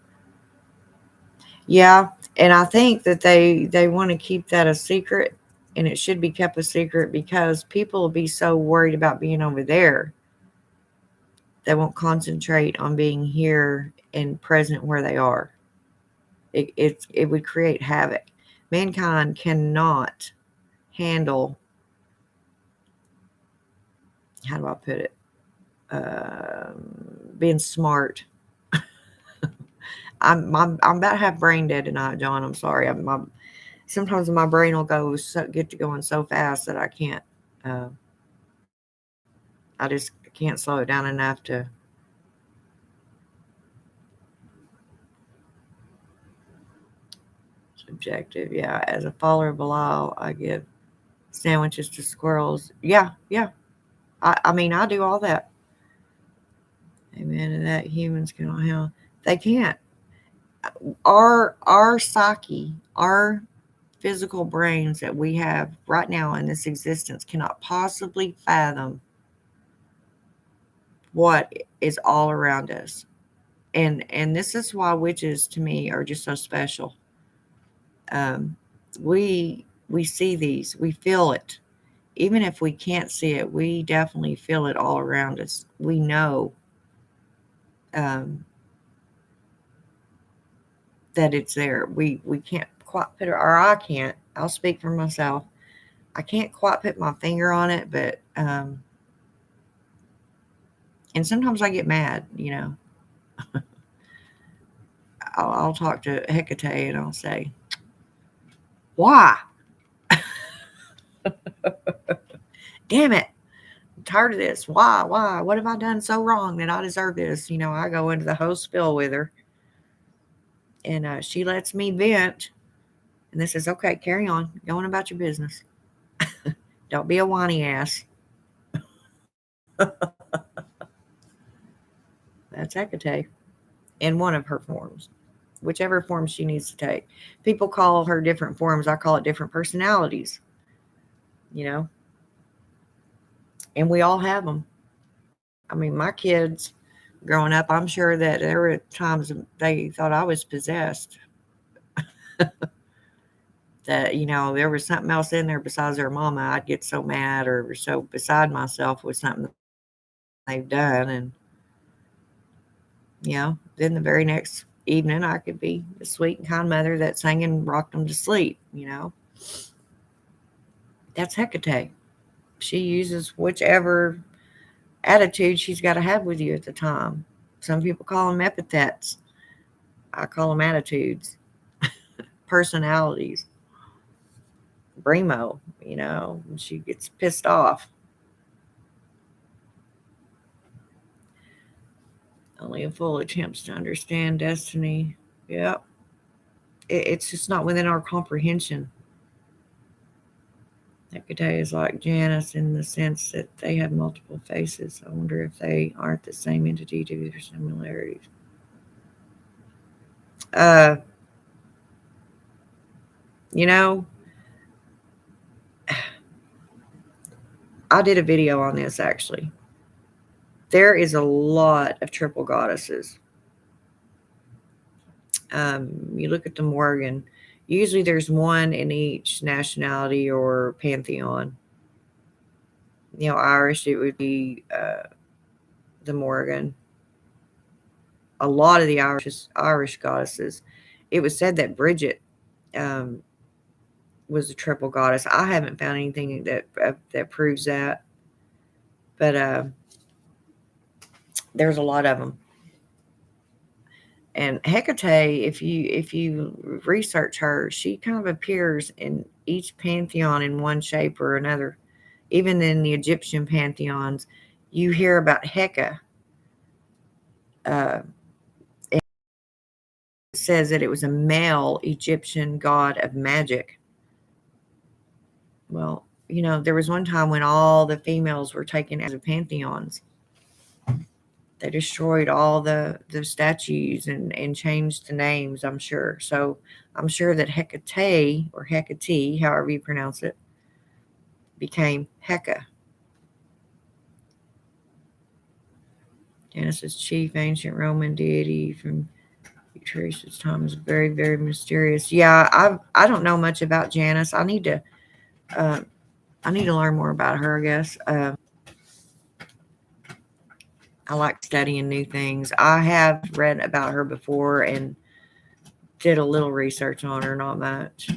Yeah, and I think that they want to keep that a secret, and it should be kept a secret because people will be so worried about being over there they won't concentrate on being here and present where they are. It would create havoc. Mankind cannot handle, how do I put it, being smart. I'm about to have brain dead tonight, John. I'm sorry. Sometimes my brain will get to going so fast that I can't. Uh, I just can't slow it down enough to. Subjective, yeah. As a follower of Belial, I give sandwiches to squirrels. Yeah, yeah. I mean, I do all that. Amen. And that humans cannot handle. They can't. Our psyche, our physical brains that we have right now in this existence cannot possibly fathom what is all around us. And this is why witches to me are just so special. Um, we see these, we feel it. Even if we can't see it, we definitely feel it all around us. We know um, that it's there. We can't quite put it, or I can't. I'll speak for myself. I can't quite put my finger on it, but and sometimes I get mad. I'll talk to Hecate and I'll say, "Why? Damn it! I'm tired of this. Why? Why? What have I done so wrong that I deserve this?" I go into the whole spill with her, and she lets me vent. And this is okay. Carry on. Go on about your business. Don't be a whiny ass. That's Hecate in one of her forms, whichever form she needs to take. People call her different forms. I call it different personalities, you know, and we all have them. I mean, my kids growing up, I'm sure that there were times they thought I was possessed, that, there was something else in there besides their mama. I'd get so mad or so beside myself with something they've done. And, then the very next evening, I could be a sweet and kind mother that sang and rocked them to sleep. That's Hecate. She uses whichever attitude she's got to have with you at the time. Some people call them epithets. I call them attitudes, personalities. Bremo, when she gets pissed off. Only a fool attempts to understand destiny. Yep. It's just not within our comprehension. Hecate is like Janus in the sense that they have multiple faces. I wonder if they aren't the same entity due to their similarities. Uh, you know, I did a video on this actually. There is a lot of triple goddesses. You look at the Morgan, usually there's one in each nationality or pantheon. Irish, it would be the Morgan. A lot of the Irish goddesses. It was said that Bridget um, was a triple goddess. I haven't found anything that proves that, but there's a lot of them. And Hecate, if you research her, she kind of appears in each pantheon in one shape or another. Even in the Egyptian pantheons, you hear about Heka. Uh, it says that it was a male Egyptian god of magic. Well, there was one time when all the females were taken out of pantheons. They destroyed all the statues and changed the names, I'm sure. So I'm sure that Hecate, or Hecate, however you pronounce it, became Heka. Genesis chief ancient Roman deity from Trace's time is very, very mysterious. Yeah, I don't know much about Janus. Uh, I need to learn more about her, I guess. I like studying new things. I have read about her before and did a little research on her, not much.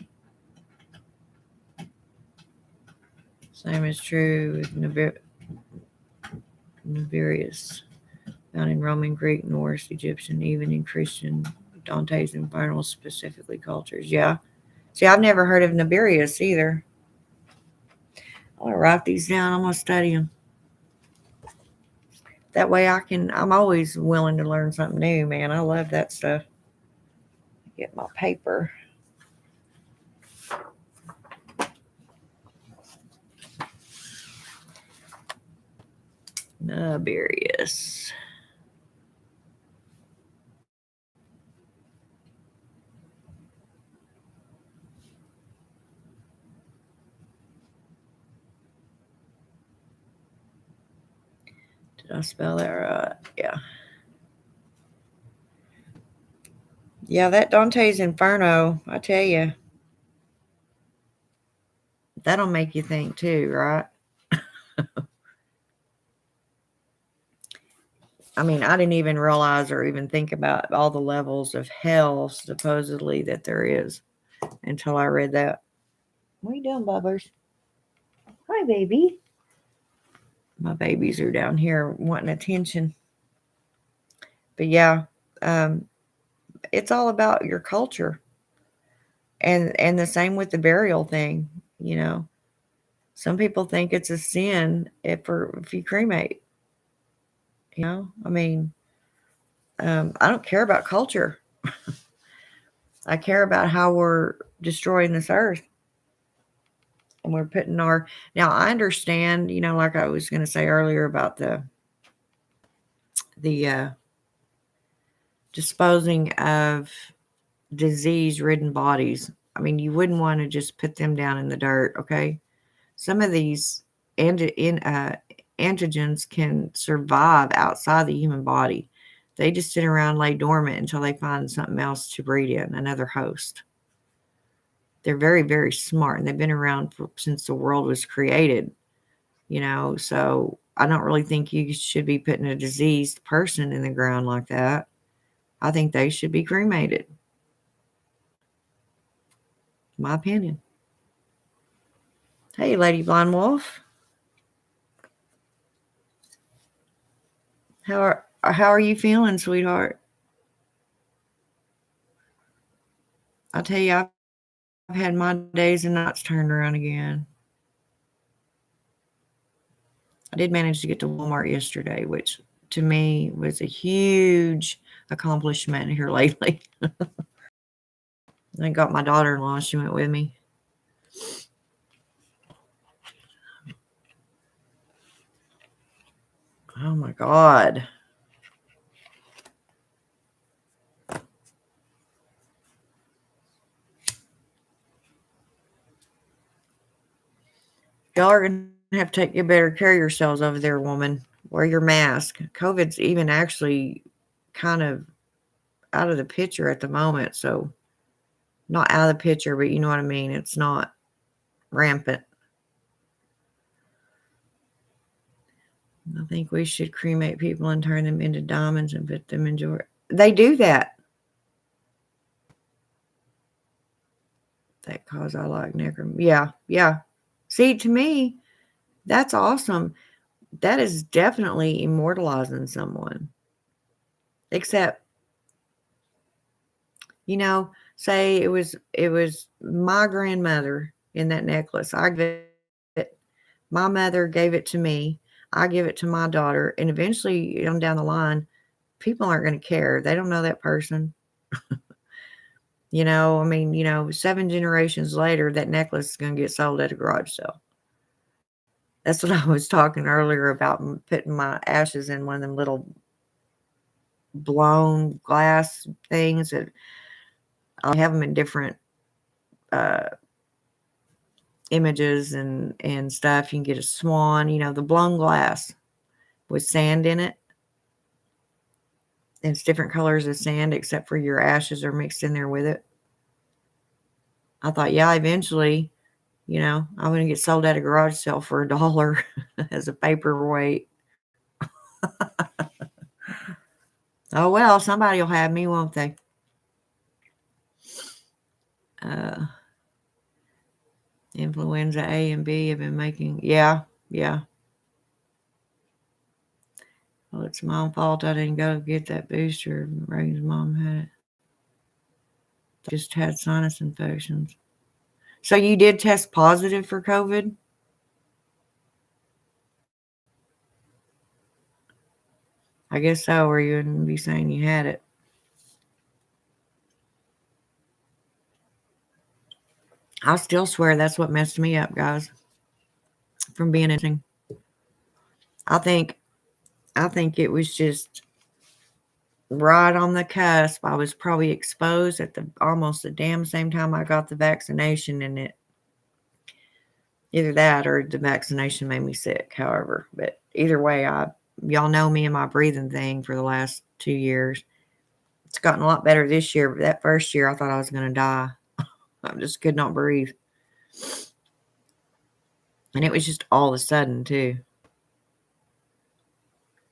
Same is true with Navirius, found in Roman, Greek, Norse, Egyptian, even in Christian Dante's Inferno, specifically cultures. Yeah. See, I've never heard of Nabirius either. I'm gonna write these down. I'm gonna study them. That way I'm always willing to learn something new, man. I love that stuff. Get my paper. Nabirius. Did I spell that right? Yeah. Yeah, that Dante's Inferno, I tell you, that'll make you think too, right? I mean, I didn't even realize or even think about all the levels of hell supposedly that there is until I read that. What are you doing, Bubbers? Hi, baby. My babies are down here wanting attention. But yeah, um, it's all about your culture, and the same with the burial thing. You know, some people think it's a sin if you cremate. I mean, I don't care about culture. I care about how we're destroying this earth and we're putting our. Now I understand, like I was going to say earlier about the disposing of disease-ridden bodies. I mean, you wouldn't want to just put them down in the dirt, okay? Some of these antigens can survive outside the human body. They just sit around, lay dormant until they find something else to breed in, another host. They're very, very smart, and they've been around since the world was created, so I don't really think you should be putting a diseased person in the ground like that. I think they should be cremated. My opinion. Hey, Lady Blind Wolf. How are you feeling, sweetheart? I tell you, I've had my days and nights turned around again. I did manage to get to Walmart yesterday, which to me was a huge accomplishment here lately. I got my daughter-in-law. She went with me. Oh my God. Y'all are going to have to take better care of yourselves over there, woman. Wear your mask. COVID's even actually kind of out of the picture at the moment. So, not out of the picture, but you know what I mean. It's not rampant. I think we should cremate people and turn them into diamonds and put them in jewelry. They do that. That cause I like necromancy. Yeah. See, to me, that's awesome. That is definitely immortalizing someone. Except, say it was my grandmother in that necklace. I give it. My mother gave it to me. I give it to my daughter, and eventually, down the line, people aren't going to care. They don't know that person. I mean, 7 generations later, that necklace is going to get sold at a garage sale. That's what I was talking earlier about, putting my ashes in one of them little blown glass things. That I have them in different uh, images and stuff. You can get a swan, the blown glass with sand in it. It's different colors of sand, except for your ashes are mixed in there with it. I thought, yeah, eventually, I'm going to get sold at a garage sale for $1 as a paperweight. Oh, well, somebody will have me, won't they? Influenza A and B have been making, yeah. Well, it's my fault I didn't go get that booster. Reagan's mom had it. Just had sinus infections. So you did test positive for COVID? I guess so, or you wouldn't be saying you had it. I still swear that's what messed me up, guys, from being in. I think it was just right on the cusp. I was probably exposed at almost the damn same time I got the vaccination, and it either that or the vaccination made me sick. However, but either way, y'all know me and my breathing thing for the last 2 years. It's gotten a lot better this year, but that first year I thought I was going to die. I just could not breathe. And it was just all of a sudden, too.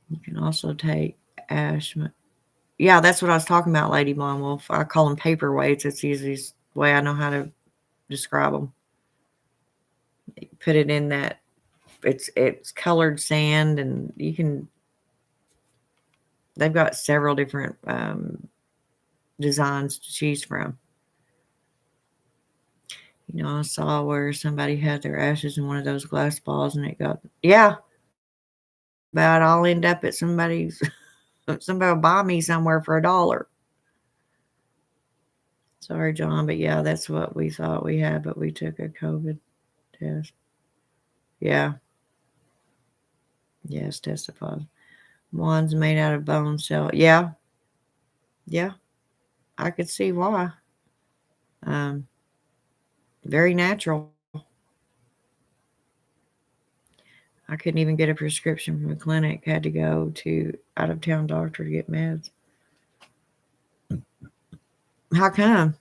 You can also take ash. Yeah, that's what I was talking about, Lady Blonde Wolf. I call them paperweights. It's the easiest way I know how to describe them. You put it in that. It's colored sand, and they've got several different designs to choose from. I saw where somebody had their ashes in one of those glass balls, and it got, yeah, but I'll end up at somebody will buy me somewhere for $1. Sorry, John, but yeah, that's what we thought we had, but we took a COVID test. Yeah. Yes, tested positive. One's made out of bone cell. Yeah. I could see why. Very natural. I couldn't even get a prescription from a clinic. Had to go to out-of-town doctor to get meds. How come?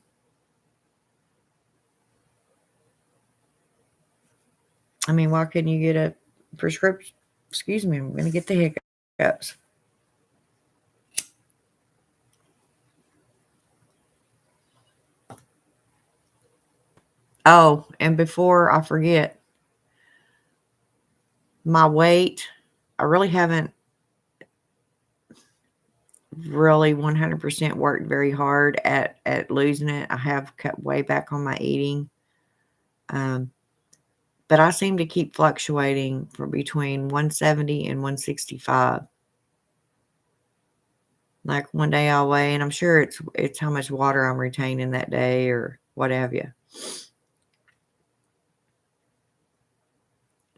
I mean, why couldn't you get a prescription? Excuse me, I'm going to get the hiccups. Oh, and before I forget, my weight, I really haven't really 100% worked very hard at losing it. I have cut way back on my eating. But I seem to keep fluctuating from between 170 and 165. Like one day I'll weigh, and I'm sure it's how much water I'm retaining that day or what have you.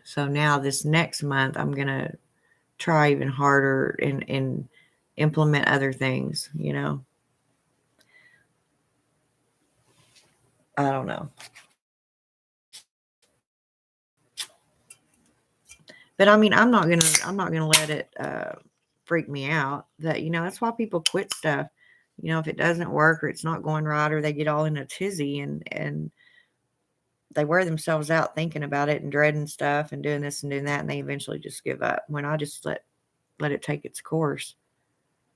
So now this next month, I'm going to try even harder and implement other things, I don't know. But I mean, I'm not gonna let it freak me out. That's why people quit stuff. If it doesn't work or it's not going right or they get all in a tizzy and they wear themselves out thinking about it and dreading stuff and doing this and doing that, and they eventually just give up. When I just let it take its course.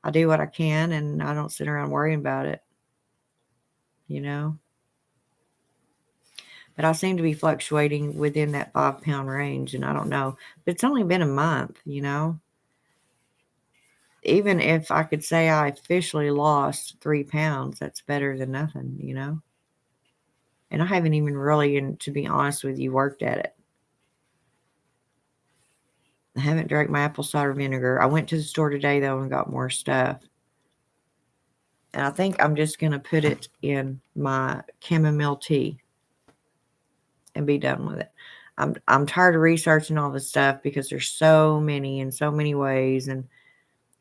I do what I can, and I don't sit around worrying about it, you know? But I seem to be fluctuating within that 5-pound range, and I don't know. But it's only been a month, you know? Even if I could say I officially lost 3 pounds, that's better than nothing, you know? And I haven't even really, and to be honest with you, worked at it. I haven't drank my apple cider vinegar. I went to the store today, though, and got more stuff. And I think I'm just going to put it in my chamomile tea and be done with it. I'm tired of researching all this stuff because there's so many in so many ways, and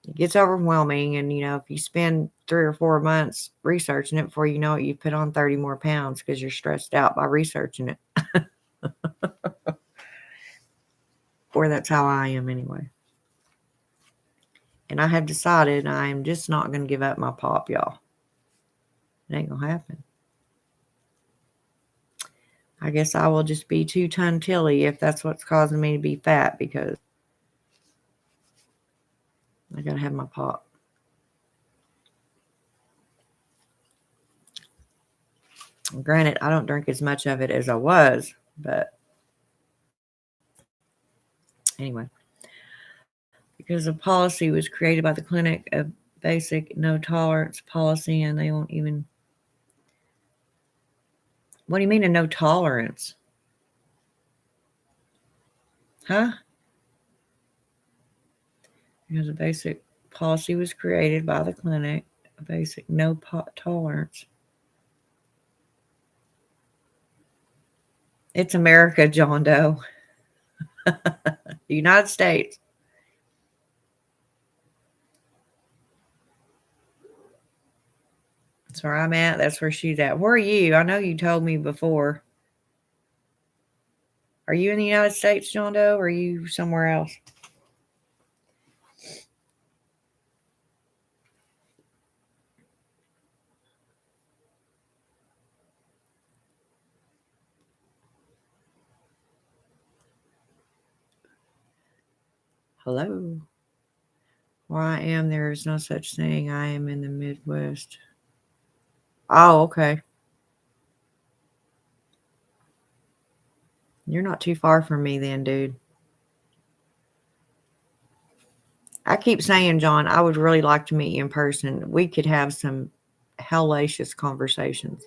it gets overwhelming. And, you know, if you spend 3 or 4 months researching it, before you know it, you put on 30 more pounds because you're stressed out by researching it. Or that's how I am anyway. And I have decided I'm just not going to give up my pop, y'all. It ain't going to happen. I guess I will just be 2-ton Tilly if that's what's causing me to be fat, because I got to have my pop. Granted, I don't drink as much of it as I was, but anyway. Because a policy was created by the clinic, a basic no tolerance policy, and they won't even. What do you mean a no tolerance? Huh? Because a basic policy was created by the clinic, a basic no tolerance. It's America, John Doe. The United States. That's where I'm at. That's where she's at. Where are you? I know you told me before. Are you in the United States, John Doe, or are you somewhere else? Hello. Where I am, there is no such thing. I am in the Midwest. Oh, okay. You're not too far from me then, dude. I keep saying, John, I would really like to meet you in person. We could have some hellacious conversations.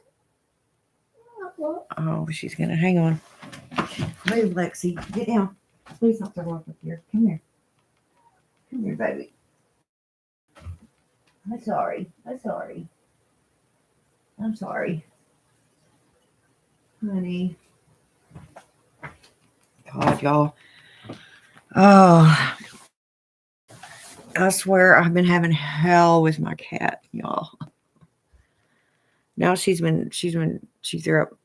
Oh, she's going to hang on. Move, Lexi. Get down. Please don't throw up here. Come here. Come here, baby. I'm sorry. I'm sorry. I'm sorry. Honey. God, y'all. Oh, I swear I've been having hell with my cat, y'all. Now she threw up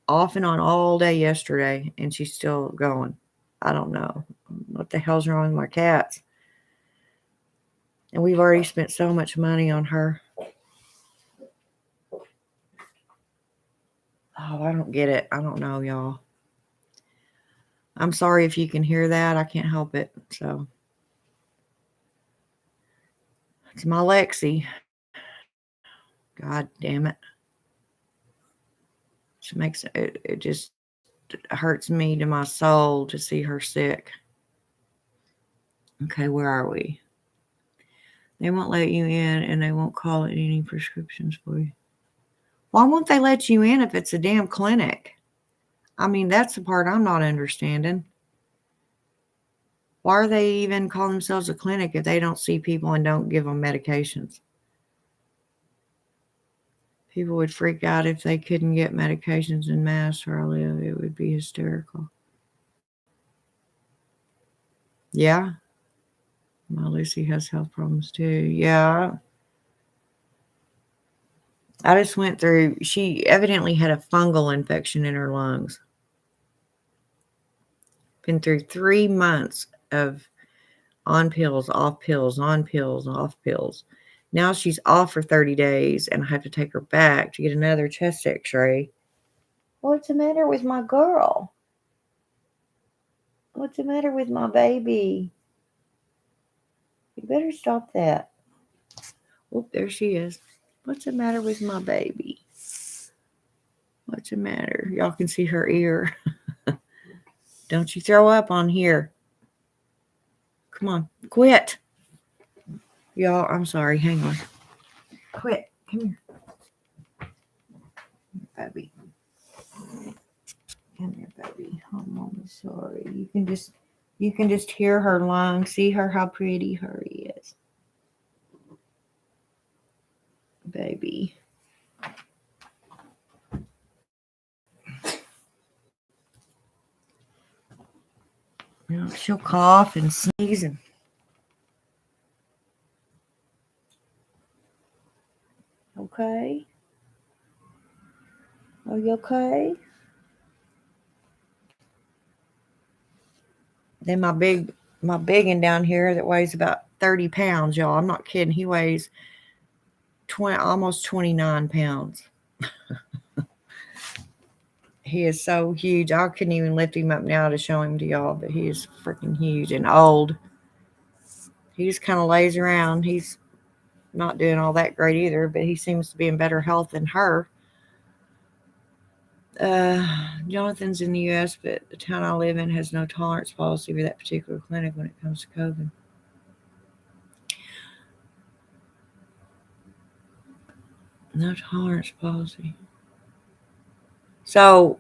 off and on all day yesterday, and she's still going. I don't know what the hell's wrong with my cats. And we've already spent so much money on her. Oh, I don't get it. I don't know, y'all. I'm sorry if you can hear that. I can't help it. So it's my Lexi. God damn it. She makes it just hurts me to my soul to see her sick. Okay, where are we? They won't let you in, and they won't call it any prescriptions for you. Why won't they let you in if it's a damn clinic? I mean, that's the part I'm not understanding. Why are they even calling themselves a clinic if they don't see people and don't give them medications? People would freak out if they couldn't get medications in Mass where I live. It would be hysterical. Yeah. My Lucy has health problems too. Yeah. I just went through, she evidently had a fungal infection in her lungs. Been through 3 months of on pills, off pills, on pills, off pills. Now she's off for 30 days, and I have to take her back to get another chest x-ray. What's the matter with my girl? What's the matter with my baby? You better stop that. Oh, there she is. What's the matter with my baby? What's the matter? Y'all can see her ear. Don't you throw up on here. Come on, quit. Y'all, I'm sorry. Hang on. Quit. Come here, baby. Come here, baby. Oh, I'm sorry. You can just hear her lungs. See her how pretty her is. Baby. You know, she'll cough and sneeze and okay. Are you okay? Then my biggin down here that weighs about 30 pounds, y'all. I'm not kidding. He weighs 20 almost 29 pounds. He is so huge. I couldn't even lift him up now to show him to y'all, but he is freaking huge and old. He just kind of lays around. He's not doing all that great either, but he seems to be in better health than her. Jonathan's in the U.S., but the town I live in has no tolerance policy for that particular clinic when it comes to COVID. No tolerance policy. So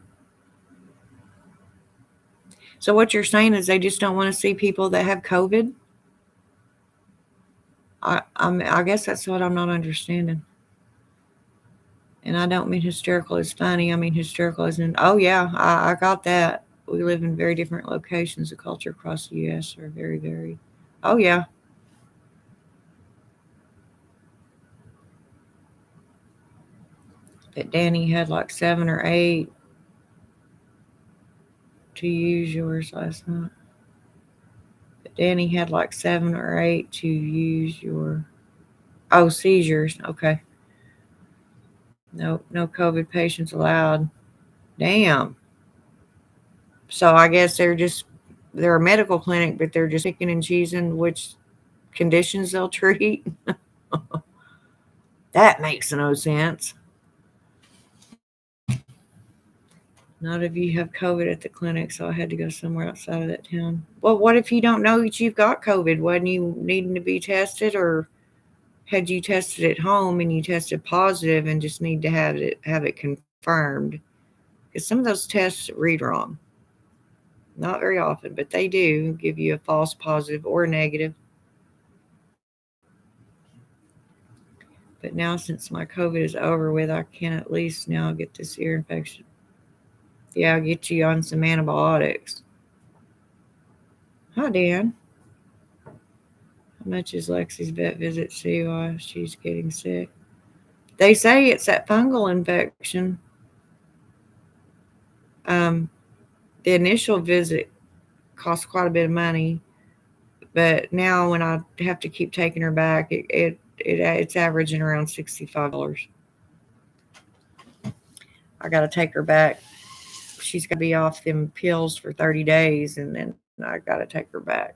what you're saying is they just don't want to see people that have COVID? I guess that's what I'm not understanding. And I don't mean hysterical as funny. I mean hysterical as in, oh yeah, I got that. We live in very different locations. The culture across the U.S. are very, very. Oh yeah. But Danny had like 7 or 8 to use yours last night. But Danny had like 7 or 8 to use your. Oh, seizures. Okay. No COVID patients allowed. Damn. So I guess they're a medical clinic, but they're just picking and choosing which conditions they'll treat. That makes no sense. Not if you have COVID at the clinic, so I had to go somewhere outside of that town. Well, what if you don't know that you've got COVID? Wasn't you needing to be tested, or had you tested at home and you tested positive and just need to have it confirmed? Because some of those tests read wrong. Not very often, but they do give you a false positive or negative. But now, since my COVID is over with, I can at least now get this ear infection. Yeah, I'll get you on some antibiotics. Hi, Dan. How much is Lexi's vet visit? See why she's getting sick. They say it's that fungal infection. Um, the initial visit cost quite a bit of money, but now when I have to keep taking her back, it's averaging around $65. I got to take her back. She's got to be off them pills for 30 days, and then I got to take her back.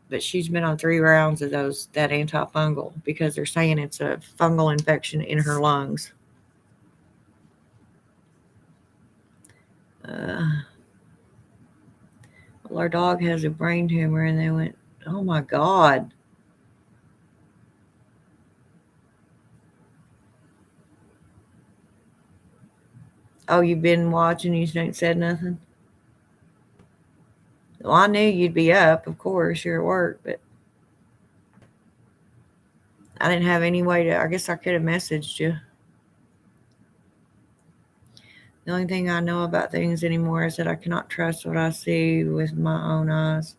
But she's been on 3 rounds of that antifungal because they're saying it's a fungal infection in her lungs. Well, our dog has a brain tumor, and they went, oh my God. Oh, you've been watching, you ain't said nothing? Well, I knew you'd be up, of course, you're at work, but I didn't have any way to, I guess I could have messaged you. The only thing I know about things anymore is that I cannot trust what I see with my own eyes.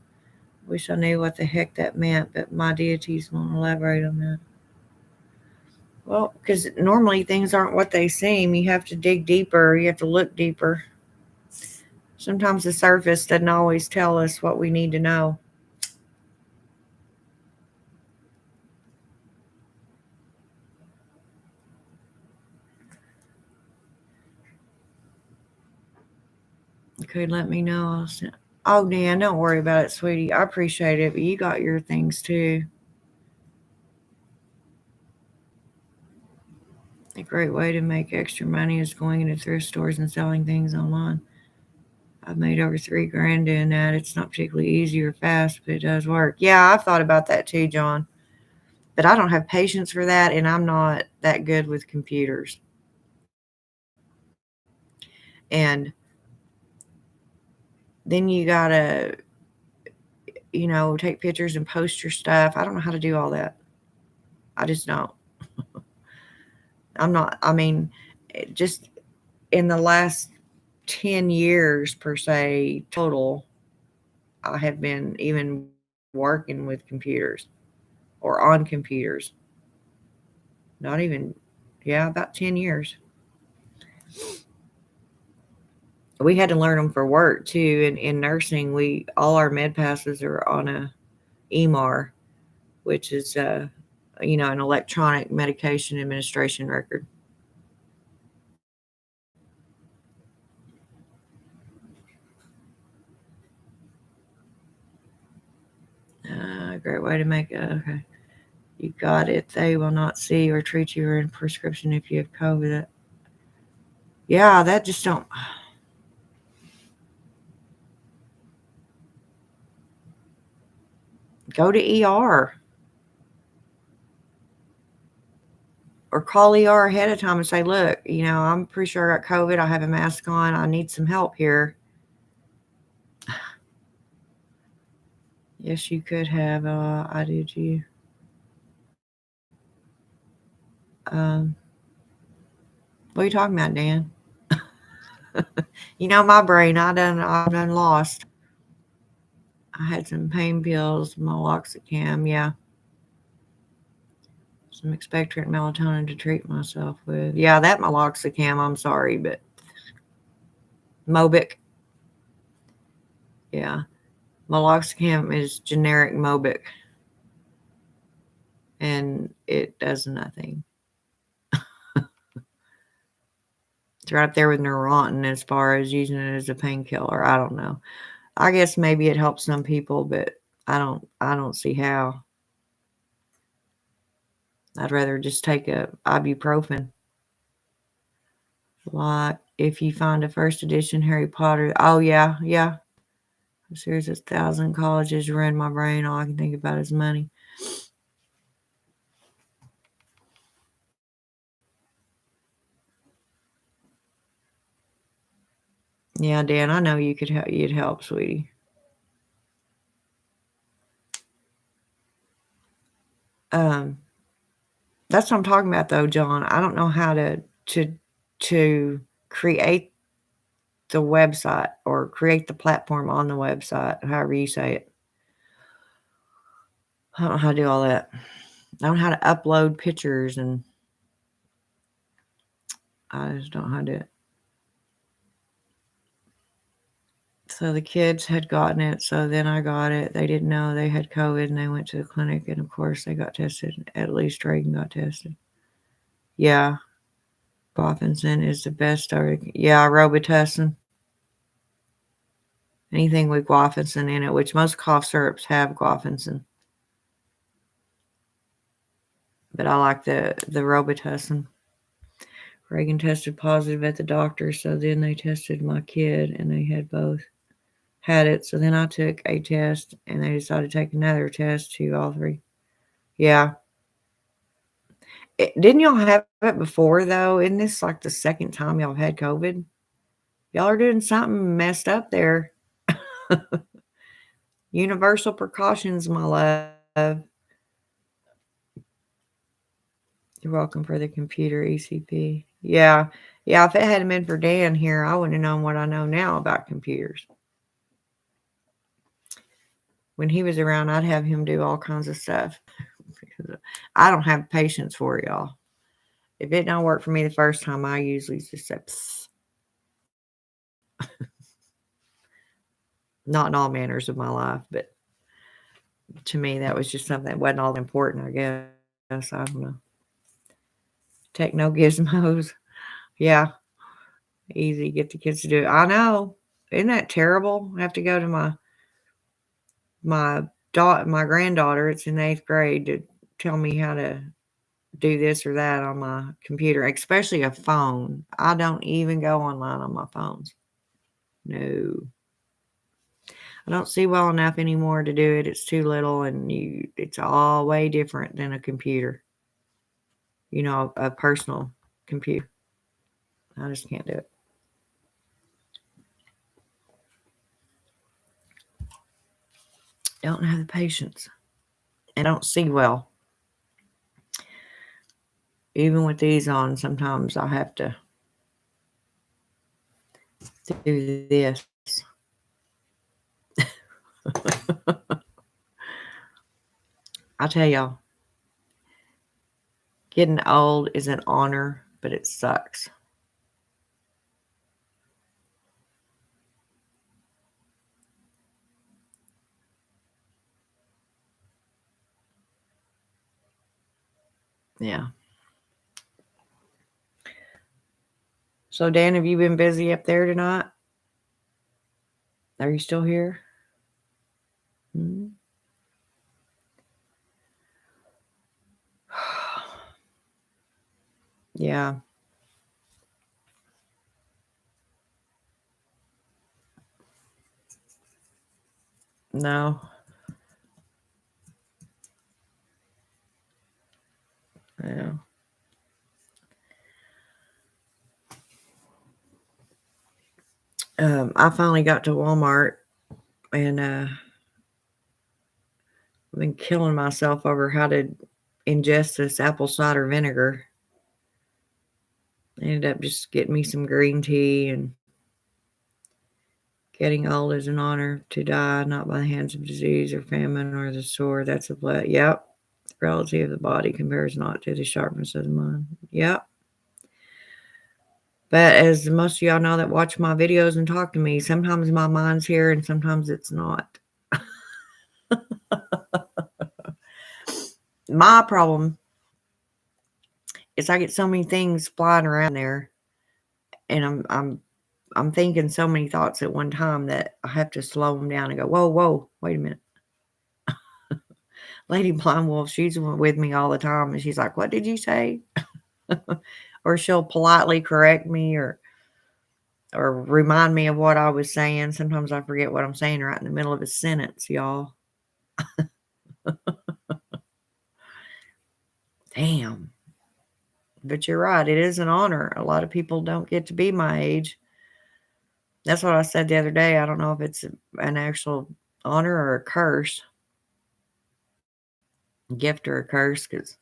Wish I knew what the heck that meant, but my deities won't elaborate on that. Well, because normally things aren't what they seem. You have to dig deeper. You have to look deeper. Sometimes the surface doesn't always tell us what we need to know. you could let me know. Oh, Dan, don't worry about it, sweetie. I appreciate it, but you got your things too. A great way to make extra money is going into thrift stores and selling things online. I've made over 3 grand doing that. It's not particularly easy or fast, but it does work. Yeah, I've thought about that too, John. But I don't have patience for that, and I'm not that good with computers. And then you gotta, take pictures and post your stuff. I don't know how to do all that. I just don't. I'm not. I mean, just in the last 10 years per se total, I have been even working with computers or on computers. Not even, yeah, about 10 years. We had to learn them for work too. In nursing, all our med passes are on a EMR, which is an electronic medication administration record. Great way to make it. Okay, you got it. They will not see or treat you or in prescription if you have COVID. Yeah, that just don't. Go to ER or call ER ahead of time and say, look, I'm pretty sure I got COVID. I have a mask on. I need some help here. Yes, you could have. I did you. Um, what are you talking about, Dan? My brain. I done lost. I had some pain pills, meloxicam. Yeah, some expectorant melatonin to treat myself with. Yeah, that meloxicam. I'm sorry, but Mobic. Yeah, meloxicam is generic Mobic, and it does nothing. It's right up there with Neurontin as far as using it as a painkiller. I don't know. I guess maybe it helps some people, but I don't see how. I'd rather just take a ibuprofen. Like if you find a first edition Harry Potter. Oh yeah, yeah. A series of 1,000 colleges ruin my brain. All I can think about is money. Yeah, Dan, I know you could help. You'd help, sweetie. Um, that's what I'm talking about, though, John. I don't know how to create the website or create the platform on the website, however you say it. I don't know how to do all that. I don't know how to upload pictures, and I just don't know how to do it. So the kids had gotten it, so then I got it. They didn't know they had COVID, and they went to the clinic, and of course they got tested. At least Reagan got tested. Yeah, guaifenesin is the best. Yeah, Robitussin. Anything with guaifenesin in it, which most cough syrups have guaifenesin. But I like the Robitussin. Reagan tested positive at the doctor, so then they tested my kid, and they had it. So then I took a test, and they decided to take another test to all three. Yeah. Didn't y'all have it before, though? Isn't this like the second time y'all had COVID? Y'all are doing something messed up there. Universal precautions, my love. You're welcome for the computer ECP. Yeah. Yeah, if it hadn't been for Dan here, I wouldn't have known what I know now about computers. When he was around, I'd have him do all kinds of stuff. I don't have patience for y'all. If it don't work for me the first time, I usually just say, psst. Not in all manners of my life, but to me, that was just something that wasn't all important, I guess. I don't know. Techno gizmos. Yeah. Easy. Get the kids to do it. I know. Isn't that terrible? I have to go to my granddaughter, it's in 8th grade, to tell me how to do this or that on my computer, especially a phone. I don't even go online on my phones. No. I don't see well enough anymore to do it. It's too little, and it's all way different than a computer. A personal computer. I just can't do it. Don't have the patience. And I don't see well. Even with these on, sometimes I have to do this. I tell y'all, getting old is an honor, but it sucks. Yeah. So, Dan, have you been busy up there tonight? Are you still here? Hmm? Yeah. No. Yeah. I finally got to Walmart, and I've been killing myself over how to ingest this apple cider vinegar. I ended up just getting me some green tea, and getting old is an honor to die, not by the hands of disease or famine or the sword. That's a blood. Yep. The frailty of the body compares not to the sharpness of the mind. Yep. But as most of y'all know that watch my videos and talk to me, sometimes my mind's here and sometimes it's not. My problem is I get so many things flying around there, and I'm thinking so many thoughts at one time that I have to slow them down and go, whoa, wait a minute. Lady Blind Wolf, she's with me all the time, and she's like, "What did you say?" Or she'll politely correct me, or remind me of what I was saying. Sometimes I forget what I'm saying right in the middle of a sentence, y'all. Damn. But you're right, it is an honor. A lot of people don't get to be my age. That's what I said the other day. I don't know if it's an actual honor or a curse, gift or a curse, because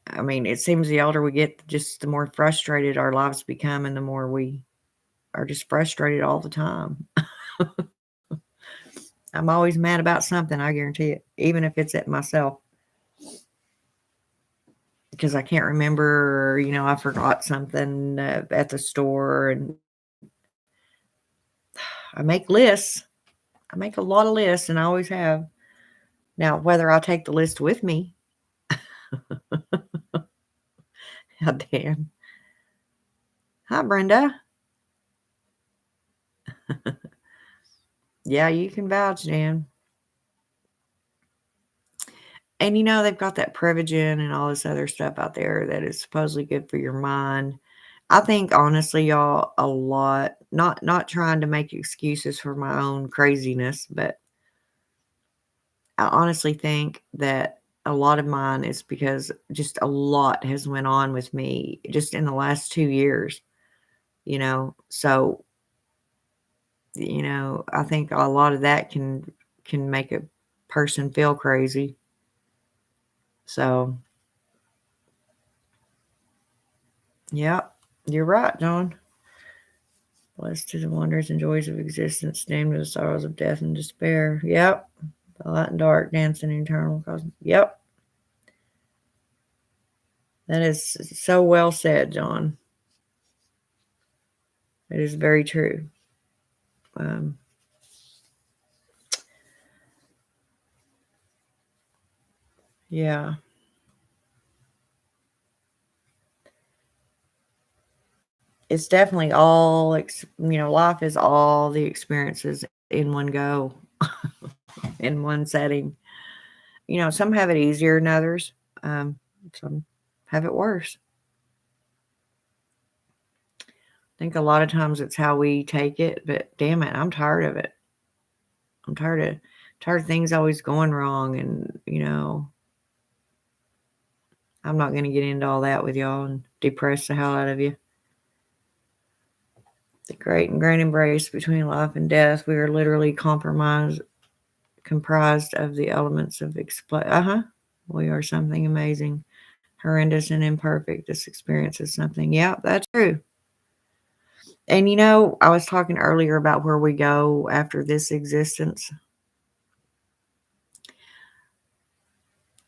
I mean, it seems the older we get, just the more frustrated our lives become, and the more we are just frustrated all the time. I'm always mad about something, I guarantee it, even if it's at myself, because I can't remember, or I forgot something at the store, and I make lists. I make a lot of lists, and I always have. Now, whether I take the list with me, God damn. Hi, Brenda. Yeah, you can vouch, Dan. And they've got that Prevagen and all this other stuff out there that is supposedly good for your mind. I think honestly, y'all, a lot, not trying to make excuses for my own craziness, but I honestly think that a lot of mine is because just a lot has went on with me just in the last 2 years, So, I think a lot of that can make a person feel crazy. So, yeah, you're right, John. Blessed to the wonders and joys of existence, named to the sorrows of death and despair. Yep. The light and dark, dancing in eternal cosmos. Yep. That is so well said, John. It is very true. Um, yeah. It's definitely all life is all the experiences in one go, in one setting. Some have it easier than others. Um, some have it worse. I think a lot of times it's how we take it, but damn it, I'm tired of it. I'm tired of things always going wrong, and I'm not going to get into all that with y'all and depress the hell out of you. The great and great embrace between life and death. We are literally comprised of the elements of We are something amazing, horrendous, and imperfect. This experience is something. Yeah, that's true. And I was talking earlier about where we go after this existence.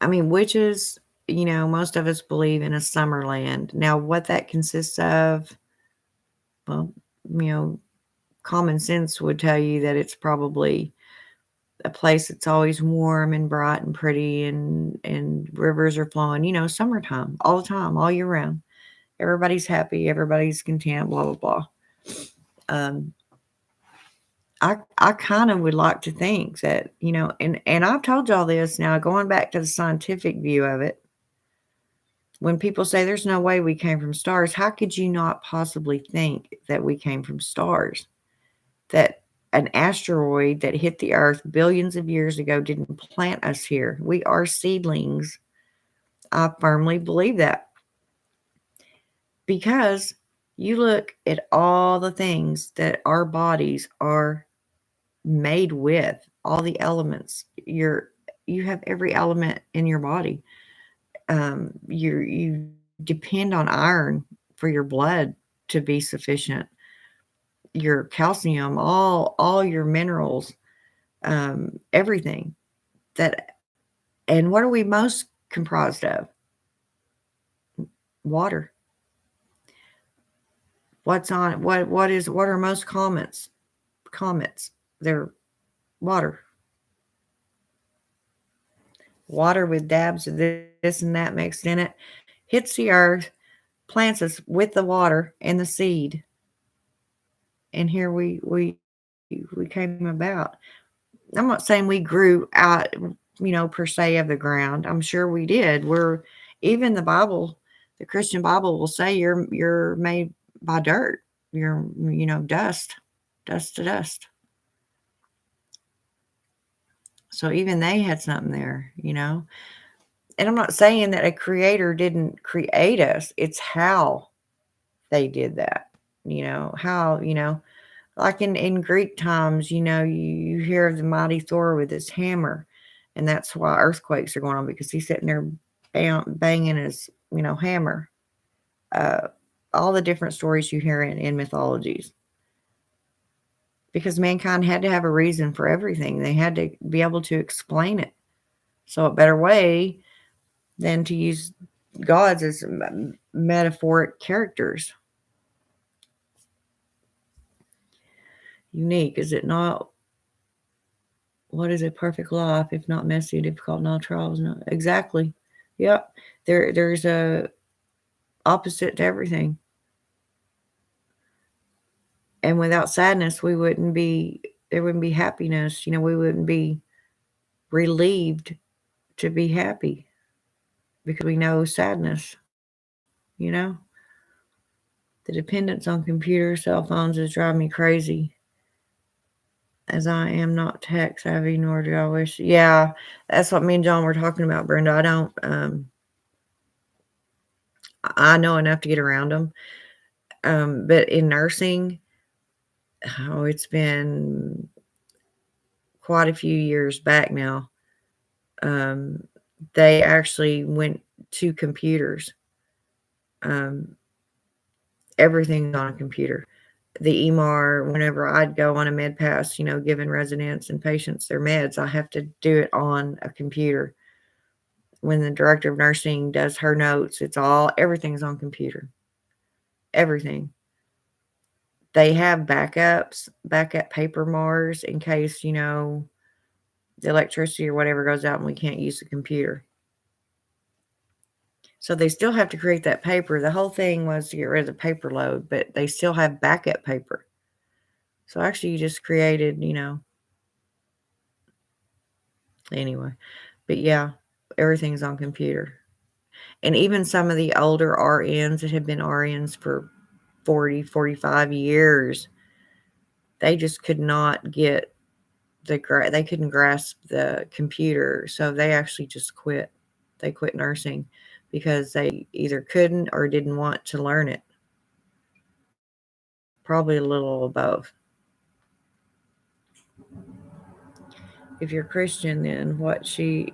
I mean, witches, most of us believe in a summer land. Now, what that consists of, well, you know, common sense would tell you that it's probably a place that's always warm and bright and pretty, and rivers are flowing, summertime, all the time, all year round. Everybody's happy, everybody's content, blah blah blah. Um, I kind of would like to think that, and I've told y'all this now, going back to the scientific view of it. When people say there's no way we came from stars, how could you not possibly think that we came from stars? That an asteroid that hit the earth billions of years ago didn't plant us here. We are seedlings. I firmly believe that, because you look at all the things that our bodies are made with, all the elements. You have every element in your body. You depend on iron for your blood to be sufficient. Your calcium, all your minerals, everything that. And what are we most comprised of? Water. What are most comets? They're water. Water with dabs of this and that mixed in it hits the earth, plants us with the water and the seed, and here we came about. I'm not saying we grew out, per se, of the ground. I'm sure we did. Even the Bible, the Christian Bible, will say you're made by dirt. You're dust to dust. So even they had something there. And I'm not saying that a creator didn't create us. It's how they did that. How, like in Greek times, you hear of the mighty Thor with his hammer, and that's why earthquakes are going on, because he's sitting there banging his, hammer. Uh, all the different stories you hear in mythologies, because mankind had to have a reason for everything. They had to be able to explain it. So a better way than to use gods as metaphoric characters. Unique, is it not? What is a perfect life if not messy, difficult, no trials? No, exactly. Yep. There's a opposite to everything. And without sadness, there wouldn't be happiness. We wouldn't be relieved to be happy, because we know sadness. The dependence on computers, cell phones is driving me crazy, as I am not tech savvy, nor do I wish. Yeah, that's what me and John were talking about, Brenda. I know enough to get around them. But in nursing, it's been quite a few years back now. They actually went to computers. Everything's on a computer. The EMR, whenever I'd go on a med pass, giving residents and patients their meds, I have to do it on a computer. When the director of nursing does her notes, everything's on computer. Everything. They have backup paper Mars in case, the electricity or whatever goes out and we can't use the computer. So they still have to create that paper. The whole thing was to get rid of the paper load, but they still have backup paper. So actually, you just created, anyway. But yeah, everything's on computer. And even some of the older RNs that have been RNs for 40, 45 years, they just could not get they couldn't grasp the computer, so they actually just quit. They quit nursing because they either couldn't or didn't want to learn it. Probably a little of both. If you're Christian, then what she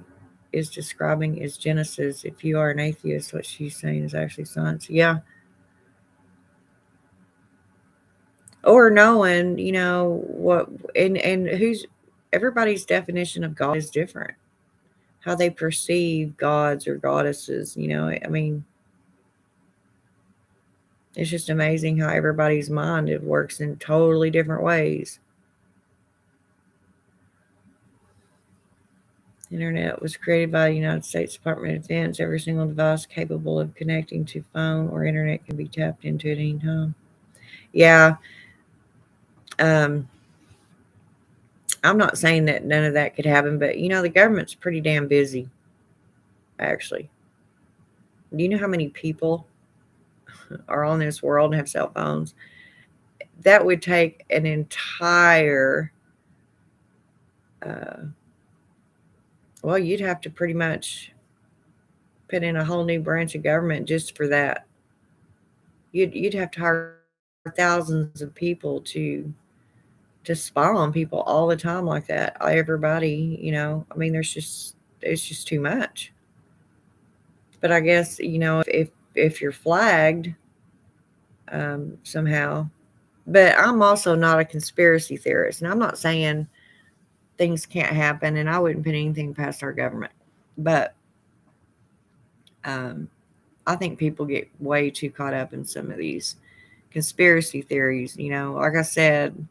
is describing is Genesis. If you are an atheist, what she's saying is actually science. Yeah. Or knowing, what and who's everybody's definition of God is different. How they perceive gods or goddesses, I mean, it's just amazing how everybody's mind it works in totally different ways. The internet was created by the United States Department of Defense. Every single device capable of connecting to phone or internet can be tapped into at any time. Yeah. Um, I'm not saying that none of that could happen, but the government's pretty damn busy, actually. Do you know how many people are on this world and have cell phones? That would take an entire, uh, well, you'd have to pretty much put in a whole new branch of government just for that. You'd have to hire thousands of people to spy on people all the time like that. Everybody, I mean, it's just too much. But I guess if you're flagged somehow. But I'm also not a conspiracy theorist, and I'm not saying things can't happen, and I wouldn't put anything past our government. But um, I think people get way too caught up in some of these conspiracy theories. Like I said,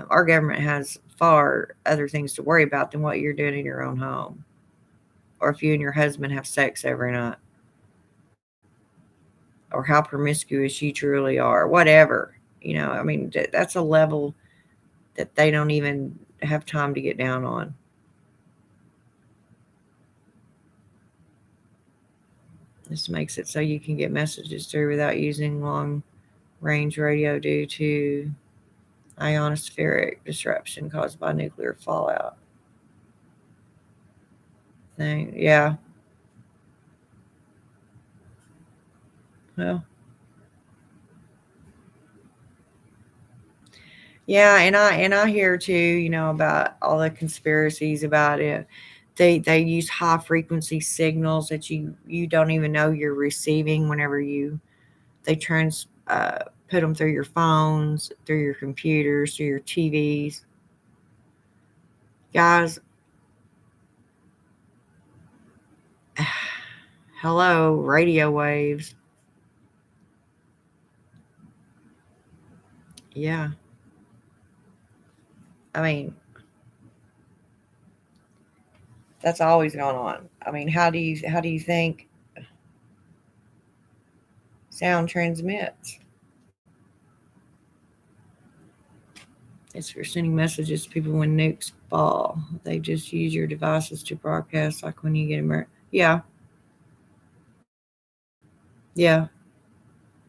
our government has far other things to worry about than what you're doing in your own home, or if you and your husband have sex every night, or how promiscuous you truly are, whatever. I mean, that's a level that they don't even have time to get down on. This makes it so you can get messages through without using long range radio due to ionospheric disruption caused by nuclear fallout. Yeah. Well, yeah, and I hear too, about all the conspiracies about it. They use high frequency signals that you don't even know you're receiving whenever they put them through your phones, through your computers, through your TVs. Guys, hello, radio waves. Yeah. I mean, that's always gone on. I mean, how do you think sound transmits? It's for sending messages to people when nukes fall. They just use your devices to broadcast, like when you get a yeah, yeah,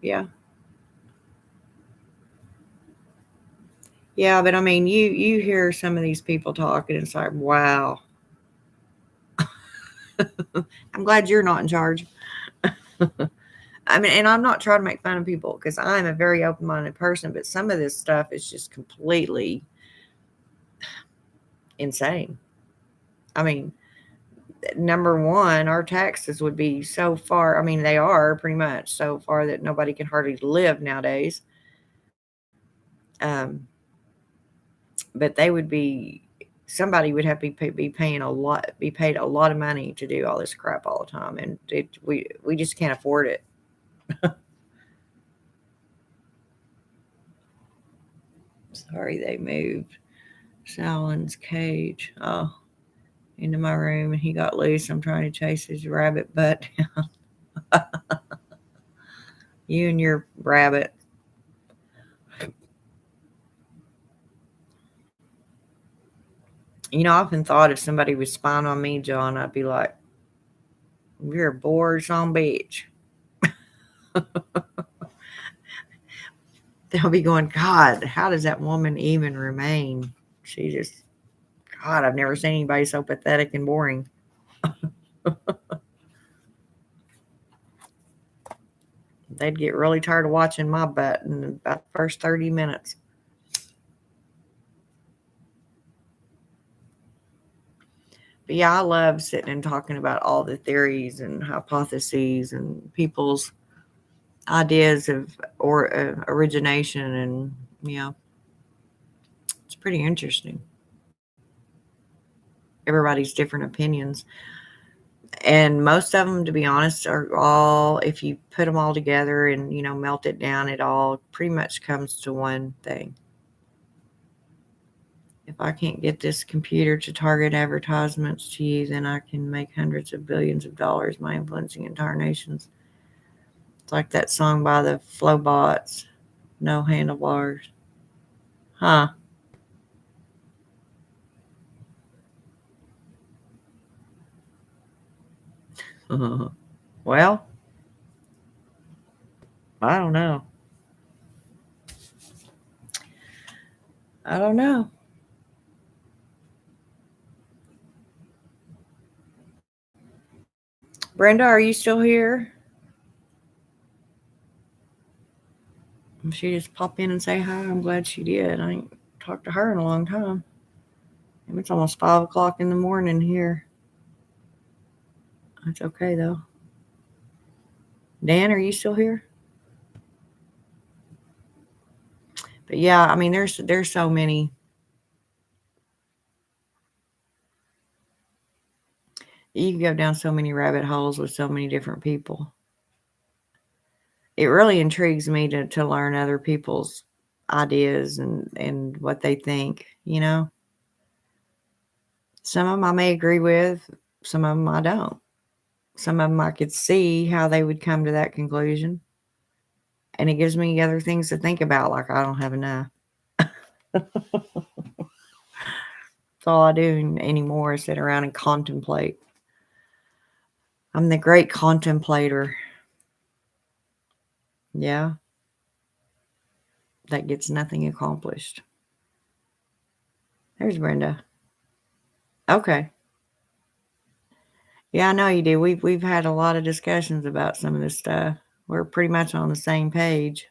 yeah, yeah. But I mean, you hear some of these people talking, it's like, wow. I'm glad you're not in charge. I mean, and I'm not trying to make fun of people because I'm a very open minded person, but some of this stuff is just completely insane. I mean, number one, our taxes would be so far. I mean, they are pretty much so far that nobody can hardly live nowadays. Um, but they would be somebody would have to be paying be paid a lot of money to do all this crap all the time, and we just can't afford it. Sorry, they moved Salon's cage into my room, and he got loose. I'm trying to chase his rabbit butt down. You and your rabbit. You know, I often thought if somebody was spying on me, John, I'd be like, "You're a bored son bitch." They'll be going, "God, how does that woman even remain? She just, God, I've never seen anybody so pathetic and boring." They'd get really tired of watching my butt in about the first 30 minutes. But yeah, I love sitting and talking about all the theories and hypotheses and people's ideas of or origination, and you know, it's pretty interesting. Everybody's different opinions, and most of them, to be honest, are all, if you put them all together and melt it down, it all pretty much comes to one thing. If I can't get this computer to target advertisements to you, then I can make hundreds of billions of dollars by influencing entire nations. It's like that song by the Flowbots, No Handlebars. Huh. Well, I don't know. I don't know. Brenda, are you still here? She just pop in and say hi. I'm glad she did. I ain't talked to her in a long time. It's almost 5 o'clock in the morning here. That's okay though. Dan, are you still here? But yeah, I mean, there's so many. You can go down so many rabbit holes with so many different people. It really intrigues me to learn other people's ideas and what they think. Some of them I may agree with, some of them I don't. Some of them I could see how they would come to that conclusion. And it gives me other things to think about, like I don't have enough. That's all I do anymore is sit around and contemplate. I'm the great contemplator. Yeah, that gets nothing accomplished. There's Brenda. Okay. Yeah, I know you do. We've had a lot of discussions about some of this stuff. We're pretty much on the same page.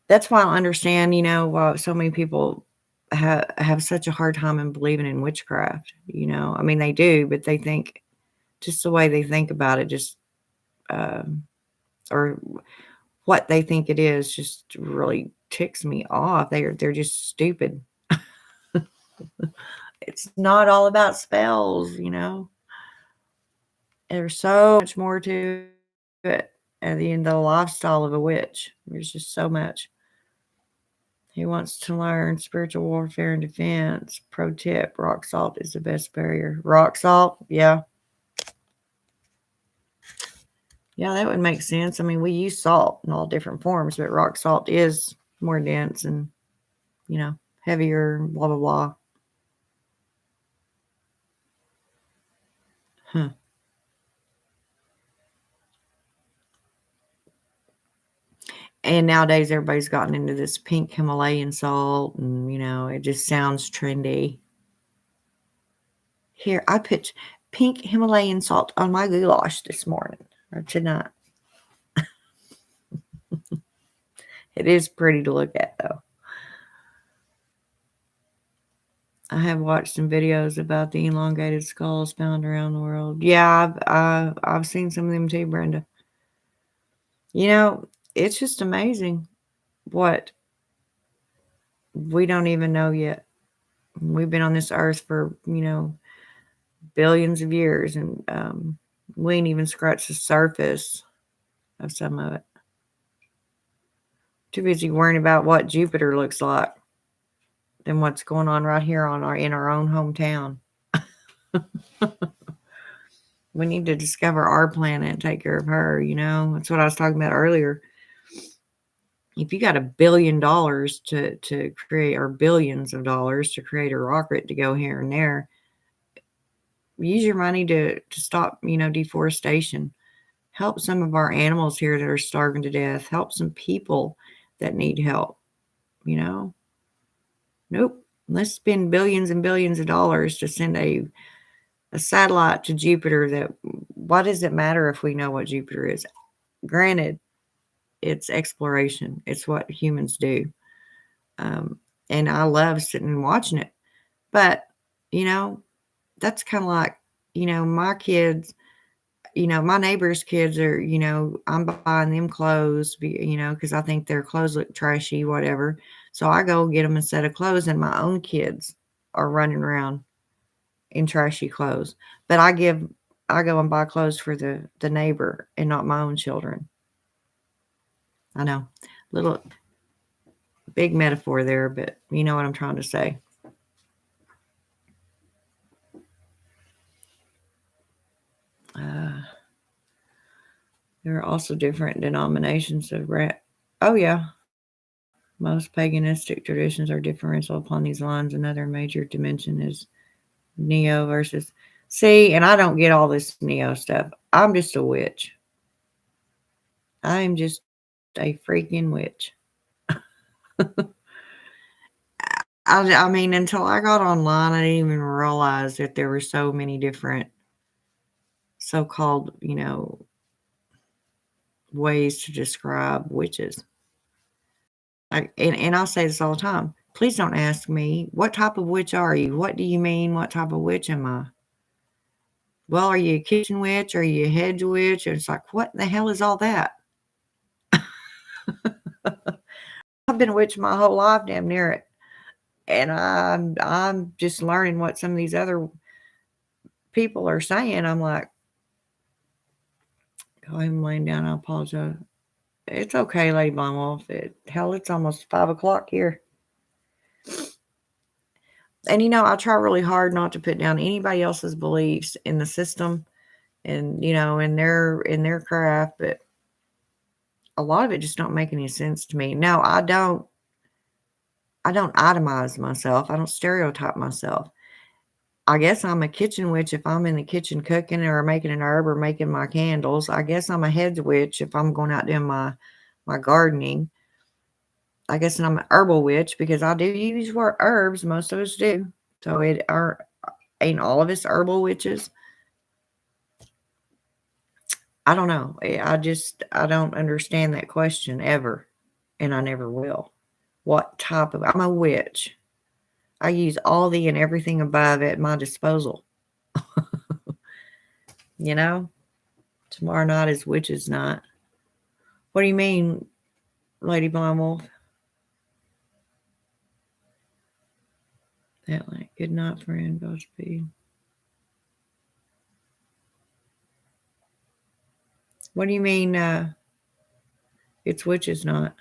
That's why I understand, why so many people have such a hard time in believing in witchcraft. I mean, they do, but they think just the way they think about it, just or what they think it is, just really ticks me off. They're just stupid. It's not all about spells. There's so much more to it. And the lifestyle of a witch. There's just so much. He wants to learn spiritual warfare and defense. Pro tip: rock salt is the best barrier. Rock salt, yeah. Yeah, that would make sense. I mean, we use salt in all different forms, but rock salt is more dense and, you know, heavier, blah, blah, blah. Huh. And nowadays, everybody's gotten into this pink Himalayan salt, and, it just sounds trendy. Here, I put pink Himalayan salt on my goulash this morning or tonight. It is pretty to look at, though. I have watched some videos about the elongated skulls found around the world. Yeah, I've seen some of them too, Brenda. It's just amazing what we don't even know yet. We've been on this earth for billions of years, and we ain't even scratched the surface of some of it. Too busy worrying about what Jupiter looks like than what's going on right here in our own hometown. We need to discover our planet and take care of her, you know? That's what I was talking about earlier. If you got $1 billion to create, or billions of dollars to create a rocket to go here and there, use your money to stop, deforestation. Help some of our animals here that are starving to death. Help some people that need help, you know? Nope. Let's spend billions and billions of dollars to send a satellite to Jupiter. That, why does it matter if we know what Jupiter is? Granted, it's exploration. It's what humans do. Um, and I love sitting and watching it. But, you know, that's kind of like, my kids, my neighbor's kids are, I'm buying them clothes, because I think their clothes look trashy, whatever. So I go get them a set of clothes, and my own kids are running around in trashy clothes. But I go and buy clothes for the neighbor and not my own children. I know, little big metaphor there, but you know what I'm trying to say. There are also different denominations of rat. Oh yeah, most paganistic traditions are differential upon these lines. Another major dimension is Neo versus. See, and I don't get all this Neo stuff. I'm just a witch. I am just a freaking witch. I mean, until I got online, I didn't even realize that there were so many different so-called, ways to describe witches. And I'll say this all the time. Please don't ask me, what type of witch are you? What do you mean? What type of witch am I? Well, are you a kitchen witch? Are you a hedge witch? And it's like, what the hell is all that? I've been a witch my whole life, damn near it. And I'm just learning what some of these other people are saying. I'm like, oh, I'm laying down. I apologize. It's okay, Lady Blind Wolf. Hell, it's almost 5 o'clock here. And I try really hard not to put down anybody else's beliefs in the system, and in their craft, but a lot of it just don't make any sense to me. No, I don't itemize myself. I don't stereotype myself. I guess I'm a kitchen witch if I'm in the kitchen cooking or making an herb or making my candles. I guess I'm a hedge witch if I'm going out doing my gardening. I guess I'm an herbal witch because I do use herbs. Most of us do. So ain't all of us herbal witches. I don't know. I don't understand that question ever, and I never will. What type of? I'm a witch. I use all the and everything above at my disposal. You know, tomorrow night is witches' night. What do you mean, Lady Blind Wolf? That like, good night, friend. Godspeed. What do you mean? It's witches' night.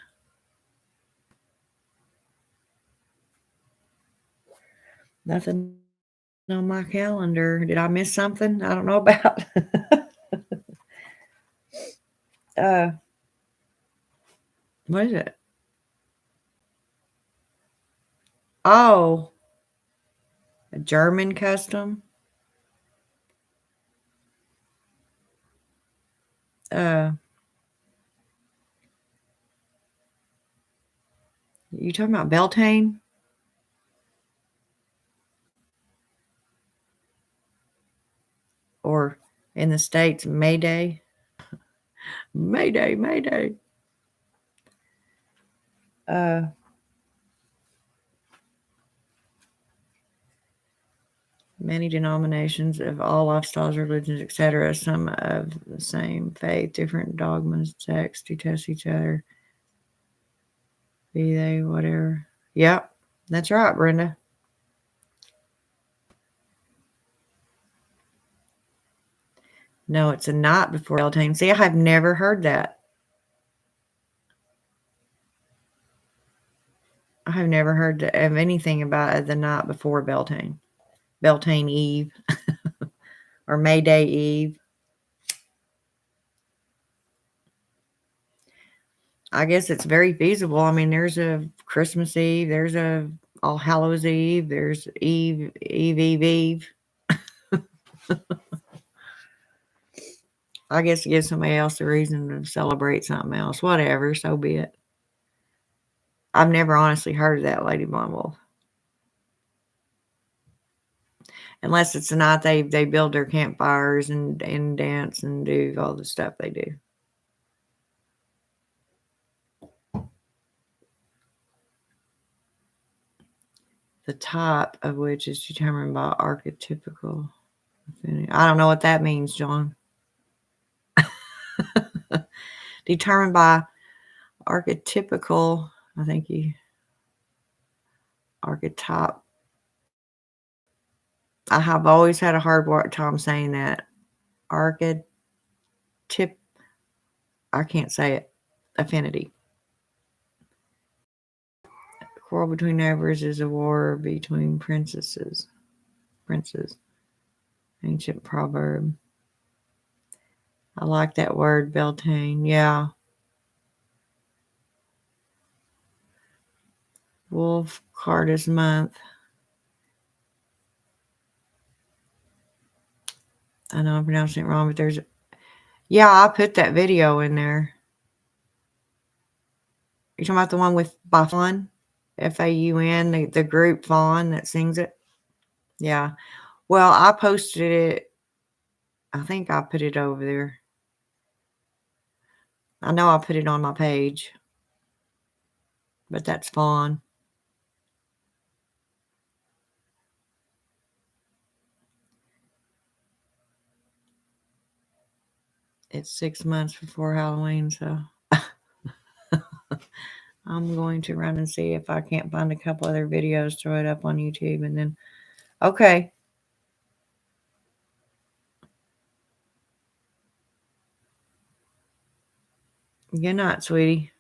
Nothing on my calendar. Did I miss something I don't know about? uh, what is it? Oh, a German custom. Uh, you talking about Beltane? Or in the States, Mayday? Mayday, Mayday. Uh, many denominations of all lifestyles, religions, etc. Some of the same faith, different dogmas, sects, detest each other. Be they whatever. Yep, that's right, Brenda. No, it's a night before Beltane. See, I have never heard that. I have never heard of anything about the night before Beltane. Beltane Eve or Mayday Eve. I guess it's very feasible. I mean, there's a Christmas Eve, there's a All Hallows Eve, there's Eve. I guess to give somebody else a reason to celebrate something else. Whatever, so be it. I've never honestly heard of that, Lady Bumble. Unless it's the night they build their campfires and dance and do all the stuff they do. The type of which is determined by archetypical affinity. I don't know what that means, John. Determined by archetypical, I think you archetype. I have always had a hard time saying that. Archetype. I can't say it. Affinity. A quarrel between neighbors is a war between princesses. Princes. Ancient proverb. I like that word, Beltane. Yeah. Wolf Cardus month. I know I'm pronouncing it wrong, but there's. Yeah, I put that video in there. You talking about the one with by Fawn? Faun, the group Fawn that sings it? Yeah. Well, I posted it. I think I put it over there. I know I put it on my page, but that's Fawn. It's 6 months before Halloween, so I'm going to run and see if I can't find a couple other videos, throw it up on YouTube, and then, okay. Good night, sweetie.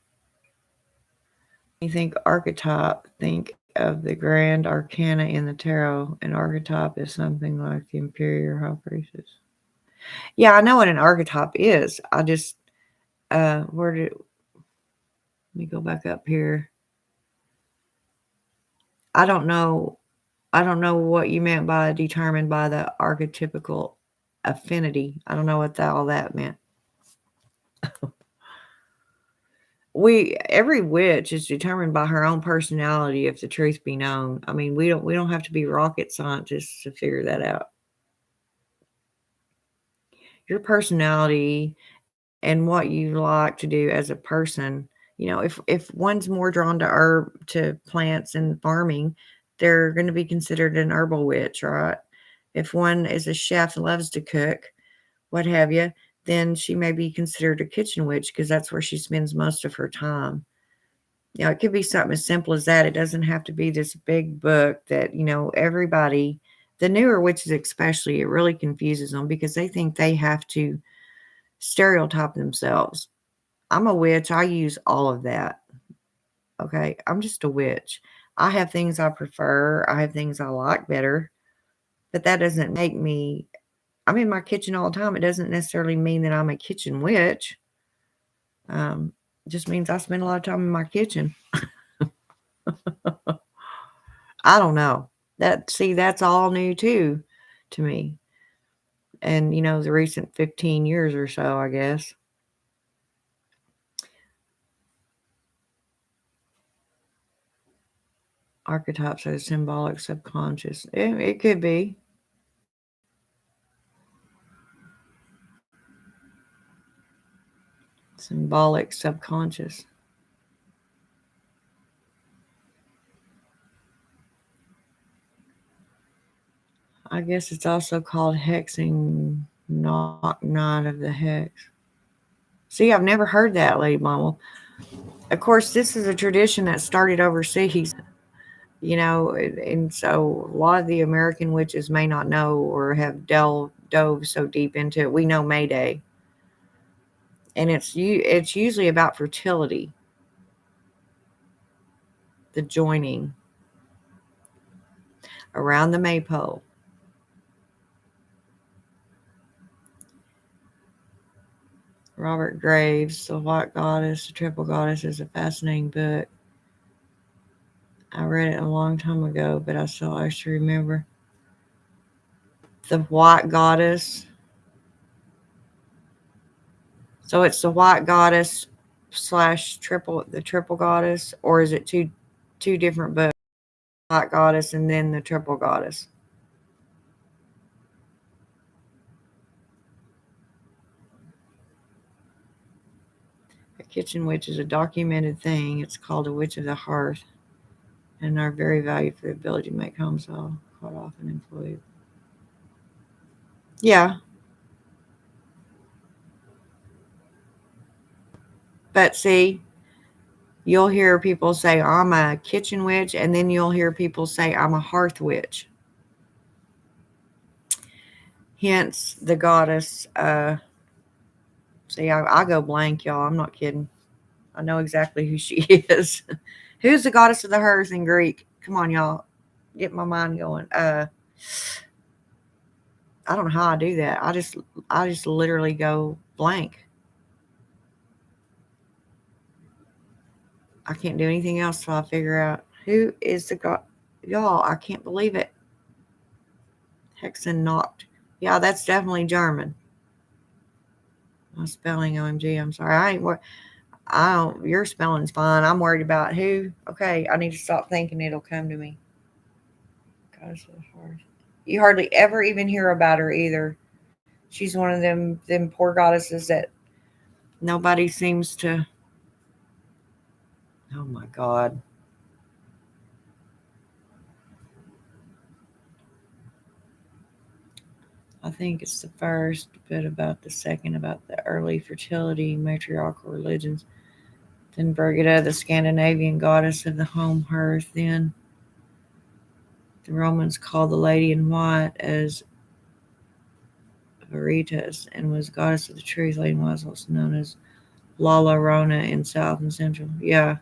You think archetype, think of the grand arcana in the tarot. An archetype is something like the Imperial High Priestess. Yeah, I know what an archetype is. I just, let me go back up here. I don't know. I don't know what you meant by determined by the archetypical affinity. I don't know what all that meant. Every witch is determined by her own personality, if the truth be known. I mean, we don't have to be rocket scientists to figure that out. Your personality and what you like to do as a person, if one's more drawn to plants and farming, they're going to be considered an herbal witch, right? If one is a chef and loves to cook, what have you, then she may be considered a kitchen witch because that's where she spends most of her time. It could be something as simple as that. It doesn't have to be this big book that, everybody, the newer witches especially, it really confuses them because they think they have to stereotype themselves. I'm a witch. I use all of that. Okay. I'm just a witch. I have things I prefer. I have things I like better, but that doesn't make me, I'm in my kitchen all the time. It doesn't necessarily mean that I'm a kitchen witch. It just means I spend a lot of time in my kitchen. I don't know. That's all new too to me. And, the recent 15 years or so, I guess. Archetypes are symbolic subconscious. It could be. Symbolic subconscious. I guess it's also called hexing, knot of the hex. See, I've never heard that, Lady Mama. Of course, this is a tradition that started overseas, and so a lot of the American witches may not know or have dove so deep into it. We know Mayday, and it's usually about fertility, the joining around the maypole. Robert Graves, The White Goddess, The Triple Goddess is a fascinating book. I read it a long time ago, but I still actually remember. The White Goddess. So it's the White Goddess slash triple goddess, or is it two different books? White Goddess and then the Triple Goddess. A kitchen witch is a documented thing. It's called a witch of the hearth, and are very valued for the ability to make homes all quite often employed. Yeah, but see, you'll hear people say I'm a kitchen witch, and then you'll hear people say I'm a hearth witch. Hence the goddess. See, I go blank, y'all. I'm not kidding. I know exactly who she is. Who's the goddess of the hearth in Greek? Come on, y'all. Get my mind going. I don't know how I do that. I just literally go blank. I can't do anything else till I figure out who is the god. Y'all, I can't believe it. Hexennacht. Yeah, that's definitely German. My spelling, OMG. I'm sorry. I don't. Your spelling's fine. I'm worried about who. Okay, I need to stop thinking it'll come to me. Goddess of the hearth. You hardly ever even hear about her either. She's one of them poor goddesses that nobody seems to. Oh my God. I think it's the first, but about the second, about the early fertility matriarchal religions. Then Brigida, the Scandinavian goddess of the home hearth. Then the Romans called the lady in white as Veritas and was goddess of the truth. Lady in white is also known as La Llorona in South and Central. Yeah.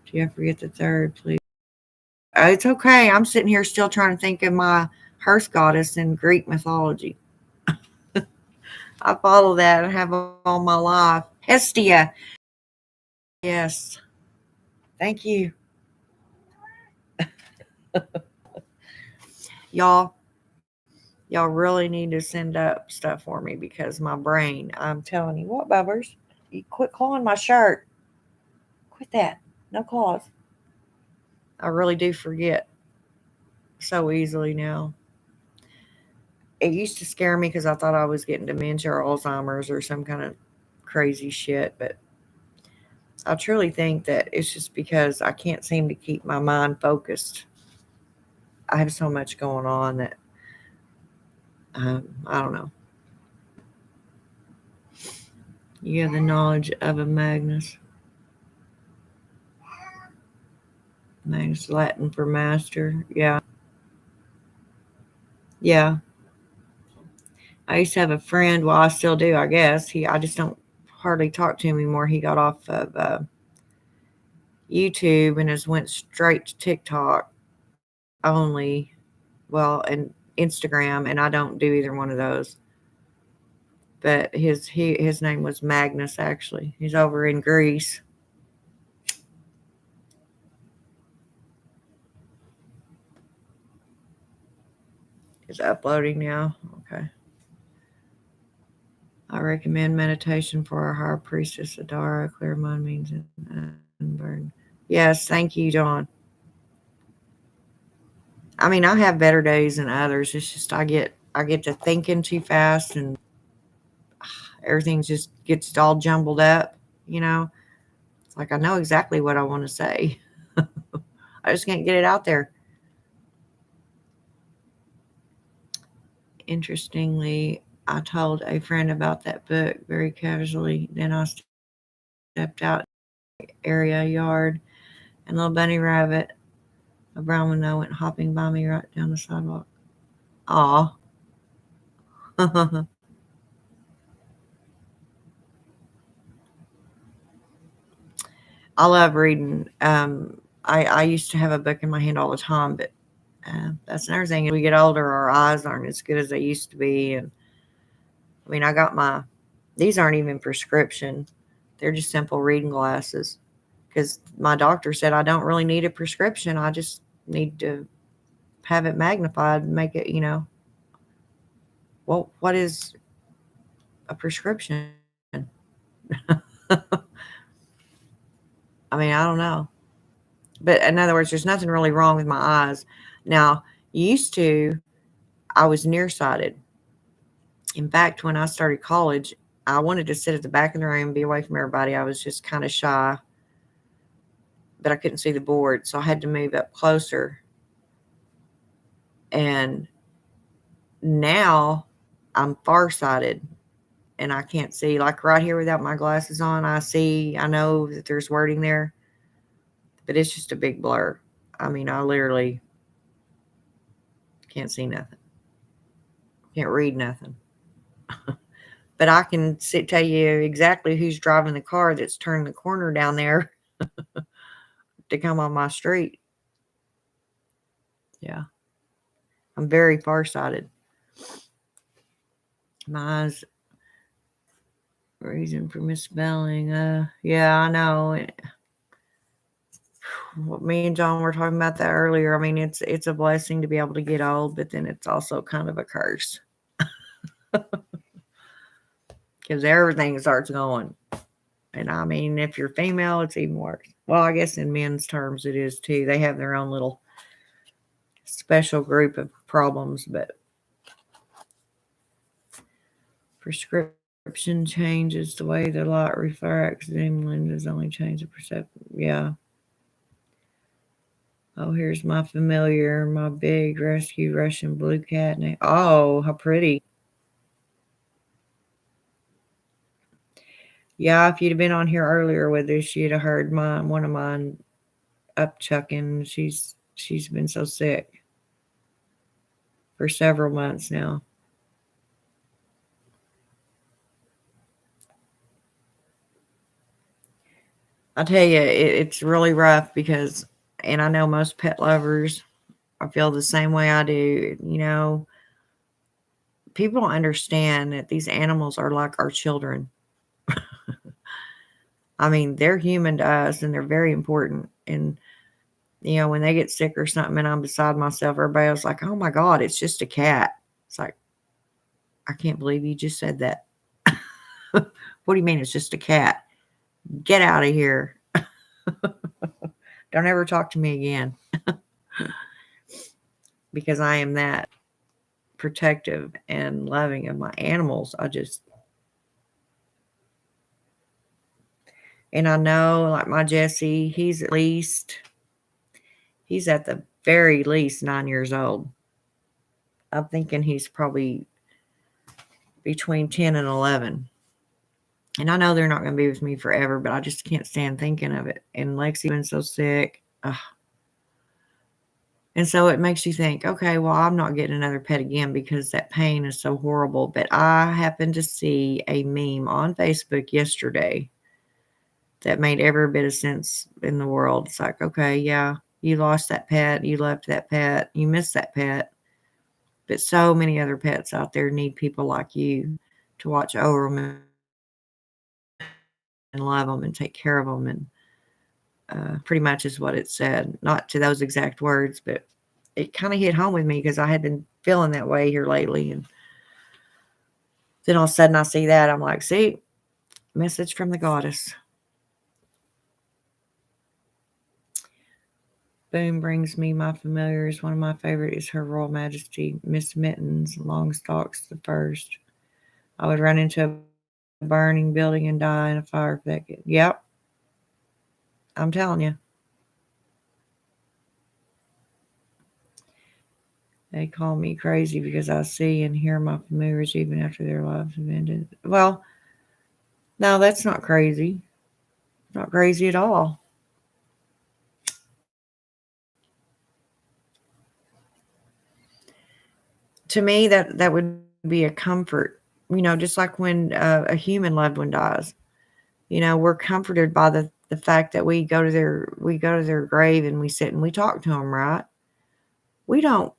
Do you forget the third, please? It's okay. I'm sitting here still trying to think of my hearth goddess in Greek mythology. I follow that and have all my life. Hestia. Yes. Thank you. Y'all, y'all really need to send up stuff for me because my brain, I'm telling you what, Bubbers, you quit clawing my shirt. Quit that. No claws. I really do forget so easily now. It used to scare me because I thought I was getting dementia or Alzheimer's or some kind of crazy shit, but I truly think that it's just because I can't seem to keep my mind focused. I have so much going on that I don't know. You have the knowledge of a Magnus. Magnus Latin for master. Yeah. Yeah. I used to have a friend. Well, I still do, I guess. I just don't hardly talk to him anymore. He got off of YouTube and has went straight to TikTok only. Well, and Instagram, and I don't do either one of those. But his name was Magnus. Actually, he's over in Greece. It's uploading now. Okay. I recommend meditation for our high priestess Adara. Clear mind means unburden. Yes, thank you, John. I mean, I have better days than others. It's just I get to thinking too fast, and everything just gets all jumbled up. You know, it's like I know exactly what I want to say. I just can't get it out there. Interestingly, I told a friend about that book very casually. Then I stepped out area yard, and little bunny rabbit, a brown one, went hopping by me right down the sidewalk. Aw. I love reading. I used to have a book in my hand all the time, but that's another thing. As we get older, our eyes aren't as good as they used to be. And I mean, I got my These aren't even prescription. They're just simple reading glasses. Because my doctor said I don't really need a prescription. I just need to have it magnified and make it, well, what is a prescription? I mean, I don't know. But in other words, there's nothing really wrong with my eyes. Now, used to, I was nearsighted. In fact, when I started college, I wanted to sit at the back of the room, be away from everybody. I was just kind of shy, but I couldn't see the board. So I had to move up closer. And now I'm farsighted and I can't see. Like right here without my glasses on, I know that there's wording there, but it's just a big blur. I mean, I literally can't see nothing, can't read nothing. But I can tell you exactly who's driving the car that's turning the corner down there to come on my street. Yeah, I'm very farsighted. My eyes, reason for misspelling. Yeah, I know. Me and John were talking about that earlier. I mean, it's a blessing to be able to get old, but then it's also kind of a curse because everything starts going. And I mean, if you're female, it's even worse. Well, I guess in men's terms, it is too. They have their own little special group of problems, but prescription changes the way the light refracts. Dim lenses only change the perception. Yeah. Oh, here's my familiar, my big rescue Russian blue cat. Oh, how pretty. Yeah, if you'd have been on here earlier with us, you'd have heard one of mine up chucking. She's been so sick for several months now. I tell you, it's really rough because, and I know most pet lovers, I feel the same way I do. People don't understand that these animals are like our children. I mean, they're human to us and they're very important. And, when they get sick or something and I'm beside myself, everybody else like, oh my God, it's just a cat. It's like, I can't believe you just said that. What do you mean it's just a cat? Get out of here. Don't ever talk to me again. Because I am that protective and loving of my animals. And I know, like my Jesse, he's at the very least 9 years old. I'm thinking he's probably between 10 and 11. And I know they're not going to be with me forever, but I just can't stand thinking of it. And Lexi been so sick. Ugh. And so it makes you think, okay, well, I'm not getting another pet again because that pain is so horrible. But I happened to see a meme on Facebook yesterday that made every bit of sense in the world. It's like, okay, yeah, you lost that pet, you left that pet, you missed that pet. But so many other pets out there need people like you to watch over them and love them and take care of them. And pretty much is what it said. Not to those exact words, but it kind of hit home with me because I had been feeling that way here lately. And then all of a sudden I see that. I'm like, see, message from the goddess. Boom brings me my familiars. One of my favorite is Her Royal Majesty, Miss Mittens, Longstalks the first. I would run into a burning building and die in a fire if that could. Yep. I'm telling you. They call me crazy because I see and hear my familiars even after their lives have ended. Well, no, that's not crazy. Not crazy at all. To me, that would be a comfort. Just like when a human loved one dies. We're comforted by the fact that we go to their grave and we sit and we talk to them, right? We don't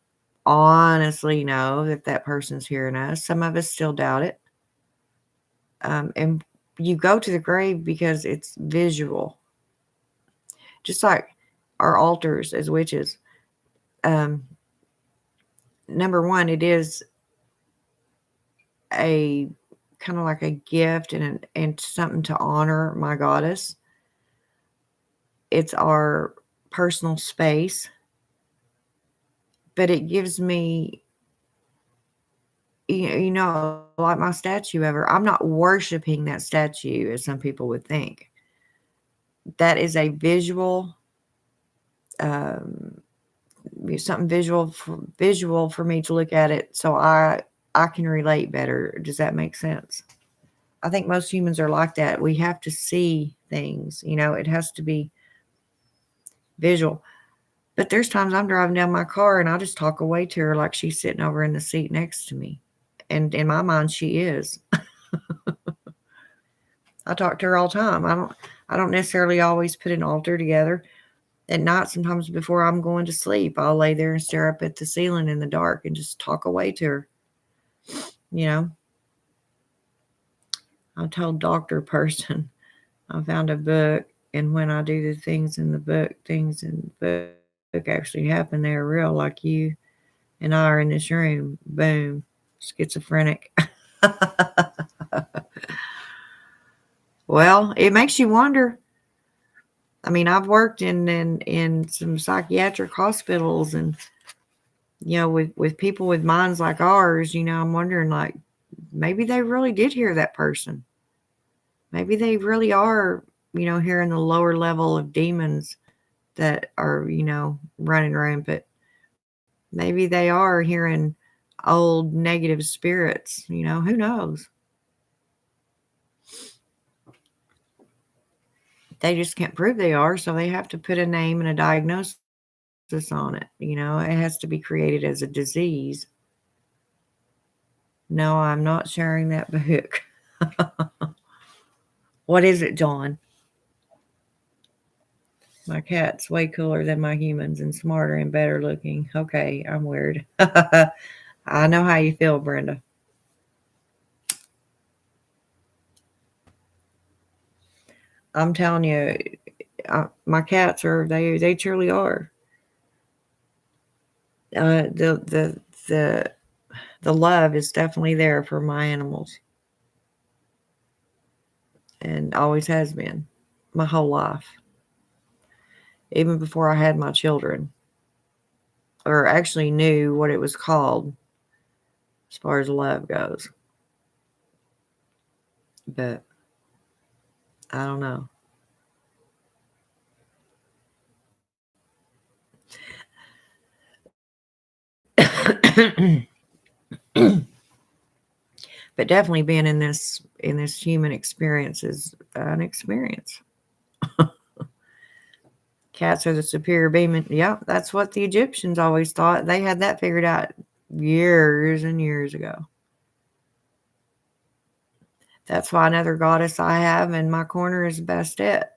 honestly know that that person's hearing us. Some of us still doubt it. And you go to the grave because it's visual, just like our altars as witches. Um, Number one, it is a kind of like a gift and something to honor my goddess. It's our personal space, but it gives me, like my statue ever. I'm not worshiping that statue as some people would think. That is a visual, um, something visual for me to look at it, so I can relate better. Does that make sense? I think most humans are like that. We have to see things. It has to be visual. But there's times I'm driving down my car and I just talk away to her like she's sitting over in the seat next to me. And in my mind, she is. I talk to her all the time. I don't necessarily always put an altar together. At night, sometimes before I'm going to sleep, I'll lay there and stare up at the ceiling in the dark and just talk away to her. You know, I told Dr. Person I found a book, and when I do the things in the book actually happen. They're real, like you and I are in this room. Boom, schizophrenic. Well, it makes you wonder. I mean, I've worked in some psychiatric hospitals, and with people with minds like ours. I'm wondering, like, maybe they really did hear that person. Maybe they really are, hearing the lower level of demons that are, running rampant. Maybe they are hearing old negative spirits. Who knows? They just can't prove they are, so they have to put a name and a diagnosis on it. It has to be created as a disease. No, I'm not sharing that book. What is it, John? My cat's way cooler than my humans and smarter and better looking. Okay, I'm weird. I know how you feel, Brenda. I'm telling you, my cats they truly are. The the love is definitely there for my animals, and always has been, my whole life, even before I had my children, or actually knew what it was called as far as love goes. But I don't know. But definitely being in this human experience is an experience. Cats are the superior being. Yeah, that's what the Egyptians always thought. They had that figured out years and years ago. That's why another goddess I have in my corner is Bastet.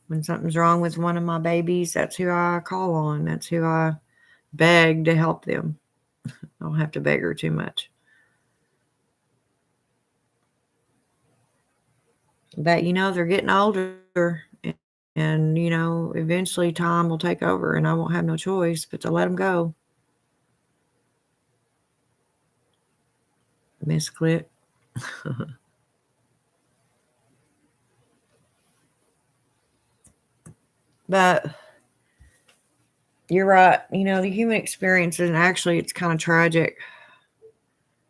When something's wrong with one of my babies, that's who I call on. That's who I beg to help them. I don't have to beg her too much. But they're getting older, and eventually time will take over, and I won't have no choice but to let them go. Miss Clip. But you're right. The human experience, and actually, it's kind of tragic.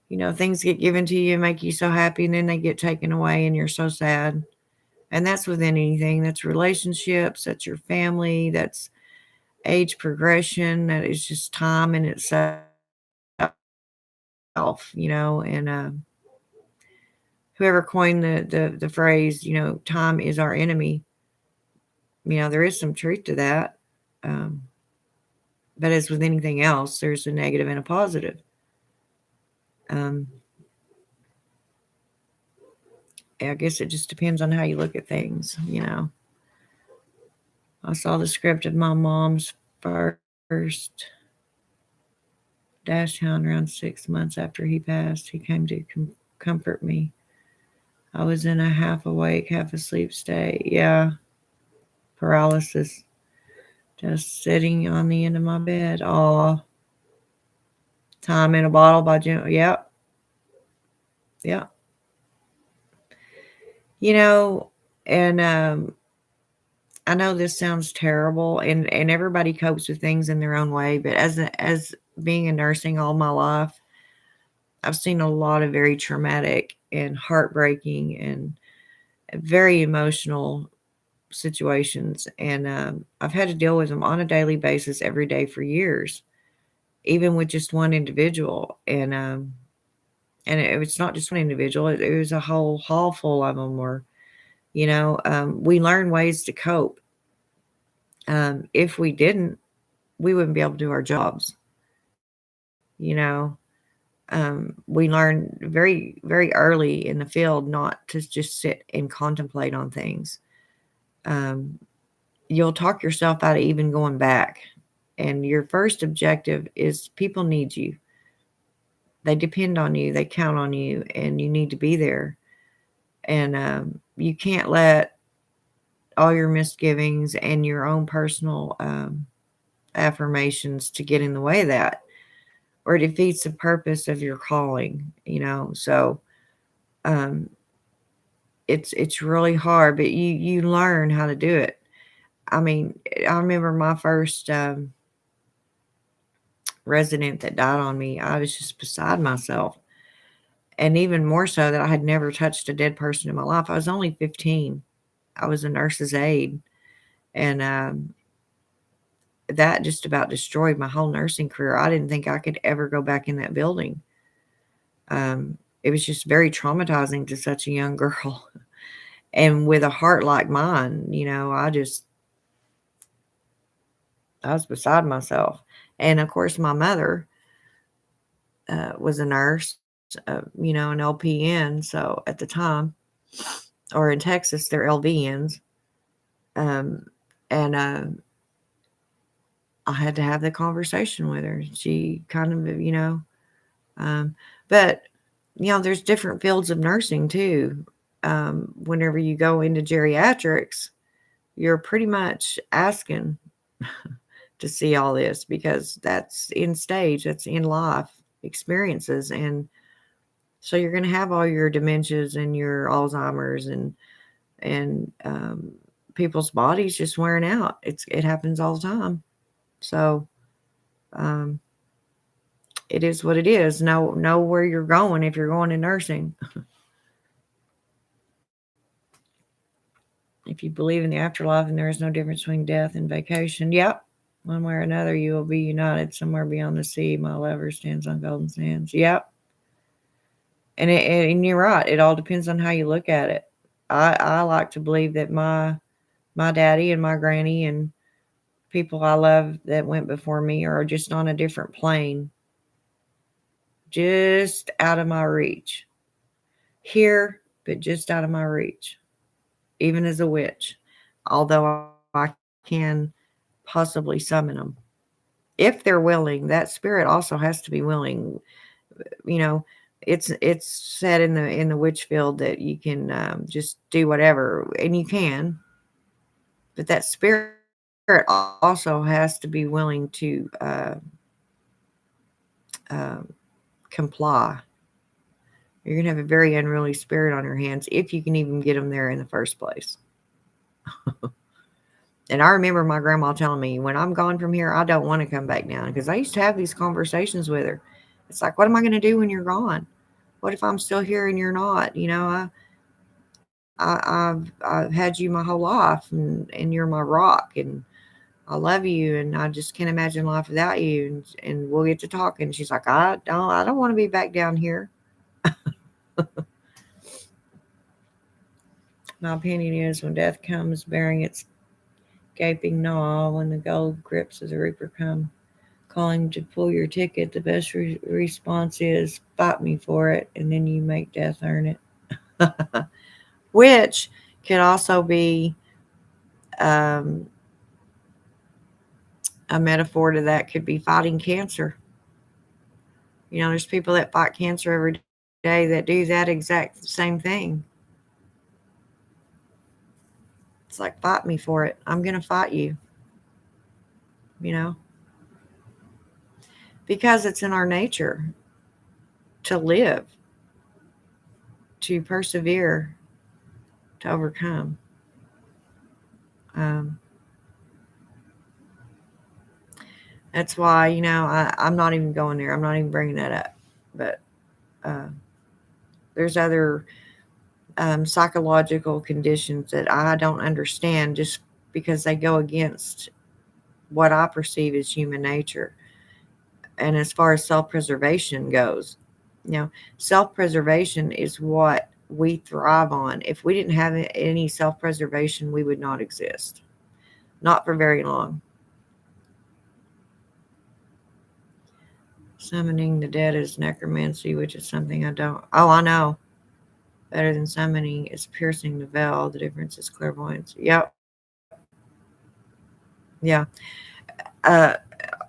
Things get given to you and make you so happy, and then they get taken away, and you're so sad. And that's within anything. That's relationships. That's your family. That's age progression. That is just time in itself. And whoever coined the phrase, time is our enemy. There is some truth to that. Um, but as with anything else, there's a negative and a positive. Um, I guess it just depends on how you look at things. I saw the script of my mom's first Dashhound around 6 months after he passed. He came to comfort me. I was in a half awake, half asleep state. Yeah, paralysis. Just sitting on the end of my bed. Aw. Time in a Bottle by Jim. Yep. Yep. You know, and I know this sounds terrible, and everybody copes with things in their own way. But as being in nursing all my life, I've seen a lot of very traumatic and heartbreaking and very emotional situations, and I've had to deal with them on a daily basis every day for years, even with just one individual. And it's not just one individual; it was a whole hall full of them. Or we learn ways to cope. If we didn't, we wouldn't be able to do our jobs. You know, we learn very, very early in the field not to just sit and contemplate on things. Um, you'll talk yourself out of even going back. And your first objective is people need you. They depend on you, they count on you, and you need to be there. And you can't let all your misgivings and your own personal affirmations to get in the way of that, or it defeats the purpose of your calling. So um, it's really hard, but you learn how to do it. I mean, I remember my first resident that died on me. I was just beside myself, and even more so that I had never touched a dead person in my life. I was only 15. I was a nurse's aide, and that just about destroyed my whole nursing career. I didn't think I could ever go back in that building. It was just very traumatizing to such a young girl. And with a heart like mine, I was beside myself. And of course, my mother was a nurse, an LPN. So at the time, or in Texas, they're LVNs. Um, and I had to have the conversation with her. She kind of, um, but there's different fields of nursing too. Whenever you go into geriatrics, you're pretty much asking to see all this because that's in stage, that's in life experiences. And so you're going to have all your dementias and your Alzheimer's and people's bodies just wearing out. It happens all the time. So um, it is what it is. Know where you're going if you're going to nursing. If you believe in the afterlife and there is no difference between death and vacation, yep, one way or another you will be united somewhere beyond the sea. My lover stands on golden sands. Yep. And you're right. It all depends on how you look at it. I like to believe that my daddy and my granny and people I love that went before me are just on a different plane, just out of my reach. Here, but just out of my reach, even as a witch, although I can possibly summon them. If they're willing, that spirit also has to be willing. You know, it's said in the witch field that you can just do whatever, and you can, but that spirit also has to be willing to uh, comply. You're gonna have a very unruly spirit on your hands if you can even get them there in the first place. And I remember my grandma telling me, when I'm gone from here, I don't want to come back down, because I used to have these conversations with her. It's like, what am I going to do when you're gone? What if I'm still here and you're not? I've had you my whole life, and you're my rock, and I love you, and I just can't imagine life without you. And we'll get to talking. She's like, I don't want to be back down here. My opinion is, when death comes bearing its gaping gnaw, when the gold grips of the reaper come, calling to pull your ticket, the best response is, fight me for it, and then you make death earn it. Which could also be um, a metaphor to that, could be fighting cancer. There's people that fight cancer every day that do that exact same thing. It's like, fight me for it. I'm going to fight you, you know, because it's in our nature to live, to persevere, to overcome. Um, that's why, I'm not even going there. I'm not even bringing that up. But uh, there's other psychological conditions that I don't understand just because they go against what I perceive as human nature. And as far as self preservation goes, you know, self preservation is what we thrive on. If we didn't have any self preservation, we would not exist. Not for very long. Summoning the dead is necromancy, which is something I don't. Oh, I know. Better than summoning is piercing the veil. The difference is clairvoyance. Yep. Yeah. Uh,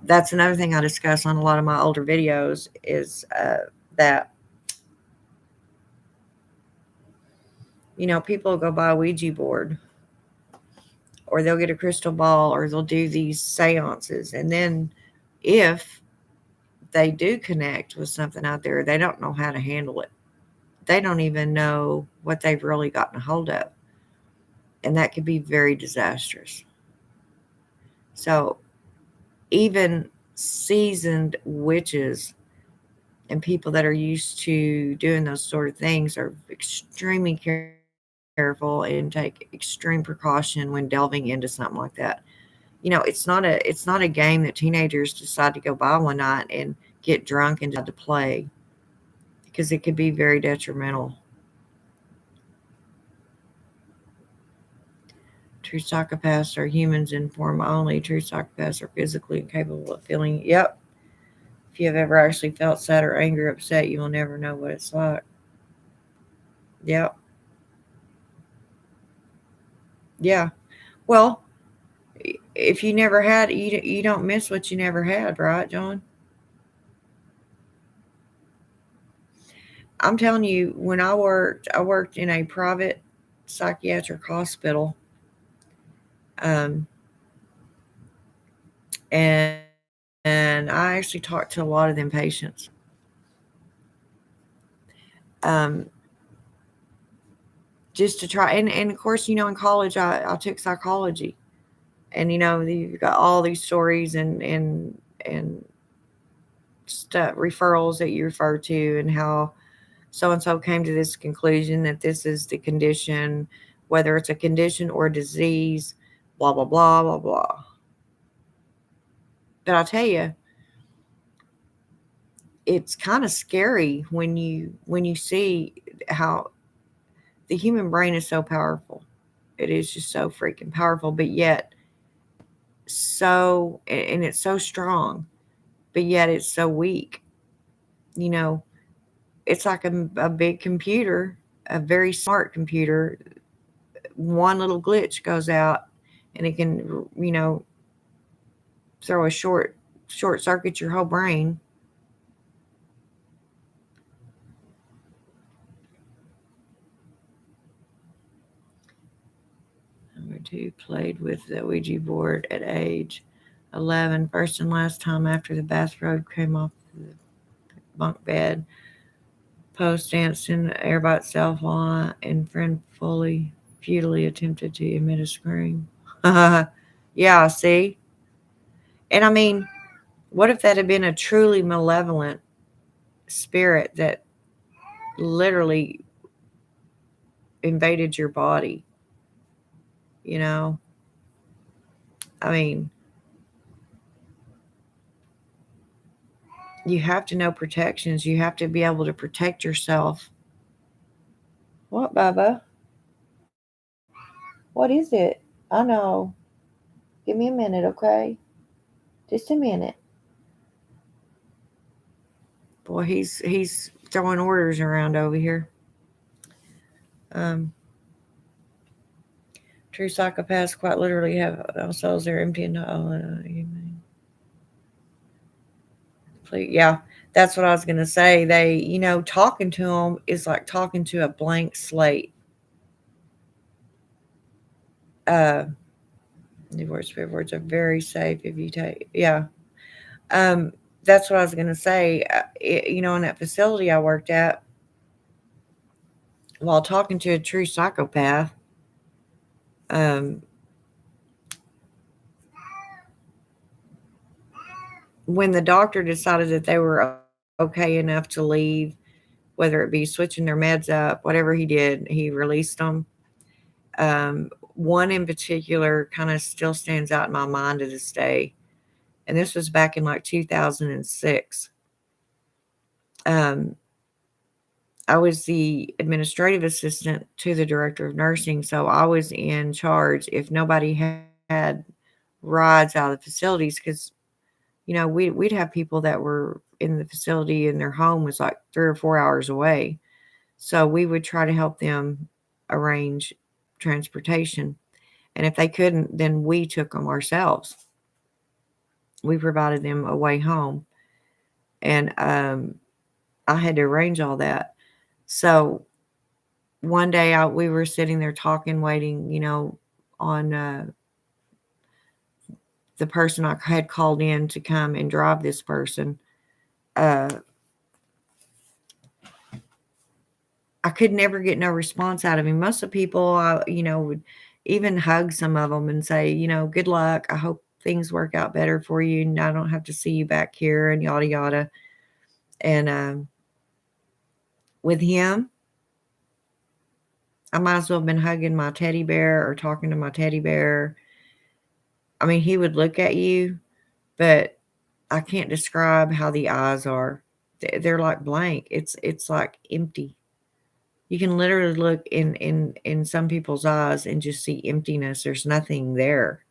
that's another thing I discuss on a lot of my older videos is that, people go buy a Ouija board or they'll get a crystal ball or they'll do these seances. And then if they do connect with something out there, they don't know how to handle it. They don't even know what they've really gotten a hold of. And that could be very disastrous. So even seasoned witches and people that are used to doing those sort of things are extremely careful and take extreme precaution when delving into something like that. It's not a game that teenagers decide to go buy one night and get drunk and decide to play, because it could be very detrimental. True psychopaths are humans in form only. True psychopaths are physically incapable of feeling. Yep. If you have ever actually felt sad or angry or upset, you will never know what it's like. Yep. Yeah. Well, if you never had, you don't miss what you never had, right, John? I'm telling you, when I worked in a private psychiatric hospital, um, and I actually talked to a lot of them patients. Um, just to try, and of course, in college, I took psychology, and you've got all these stories and stuff, referrals that you refer to, and how so and so came to this conclusion that this is the condition, whether it's a condition or a disease, blah blah blah blah blah. But I'll tell you, it's kind of scary when you see how the human brain is so powerful. It is just so freaking powerful, but yet and it's so strong, but yet it's so weak. You know, it's like a big computer, a very smart computer. One little glitch goes out, and it can, you know, throw a short circuit your whole brain. Number two, played with the Ouija board at age 11, first and last time after the bathrobe came off the bunk bed. Post danced in the air by itself while I and friend futilely attempted to emit a scream. Yeah, see? And I mean, what if that had been a truly malevolent spirit that literally invaded your body? You know? I mean, you have to know protections. You have to be able to protect yourself. What, Bubba? What is it? I know. Give me a minute, okay? Just a minute. Boy, he's throwing orders around over here. Um, True psychopaths quite literally have themselves they're empty and Yeah, that's what I was gonna say. Talking to them is like talking to a blank slate. Uh, Divorce paperwork are very safe if you take. Yeah. Um, that's what I was gonna say. In that facility I worked at, while talking to a true psychopath, um, when the doctor decided that they were okay enough to leave, whether it be switching their meds up, whatever he did, he released them. One in particular kind of still stands out in my mind to this day. And this was back in like 2006. Um, I was the administrative assistant to the director of nursing. So I was in charge if nobody had rides out of the facilities because, we'd have people that were in the facility and their home was like 3 or 4 hours away. So we would try to help them arrange transportation. And if they couldn't, then we took them ourselves. We provided them a way home. And I had to arrange all that. So one day we were sitting there talking, waiting, on the person I had called in to come and drive this person. Uh, I could never get no response out of him. Most of the people, would even hug some of them and say, good luck. I hope things work out better for you and I don't have to see you back here and yada yada. And with him, I might as well have been hugging my teddy bear or talking to my teddy bear. I mean, he would look at you, but I can't describe how the eyes are. They're like blank. It's like empty. You can literally look in some people's eyes and just see emptiness. There's nothing there.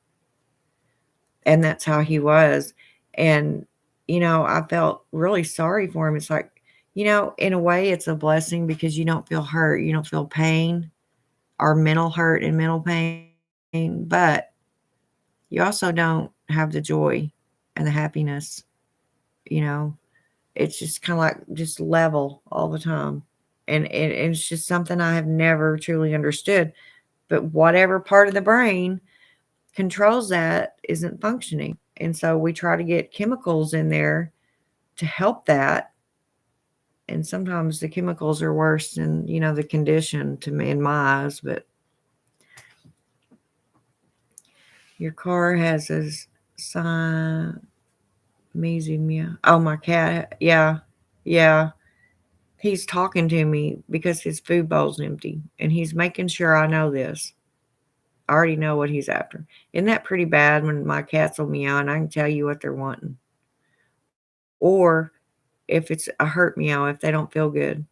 And that's how he was. And I felt really sorry for him. It's like, in a way it's a blessing because you don't feel hurt, you don't feel pain or mental hurt and mental pain, but you also don't have the joy and the happiness, you know. It's just kind of like just level all the time. And it's just something I have never truly understood. But whatever part of the brain controls that isn't functioning. And so we try to get chemicals in there to help that. And sometimes the chemicals are worse than, the condition to me in my eyes. But your car has a sign, meow. Oh, my cat. Yeah. Yeah. He's talking to me because his food bowl's empty. And he's making sure I know this. I already know what he's after. Isn't that pretty bad when my cats will meow and I can tell you what they're wanting? Or if it's a hurt meow, if they don't feel good.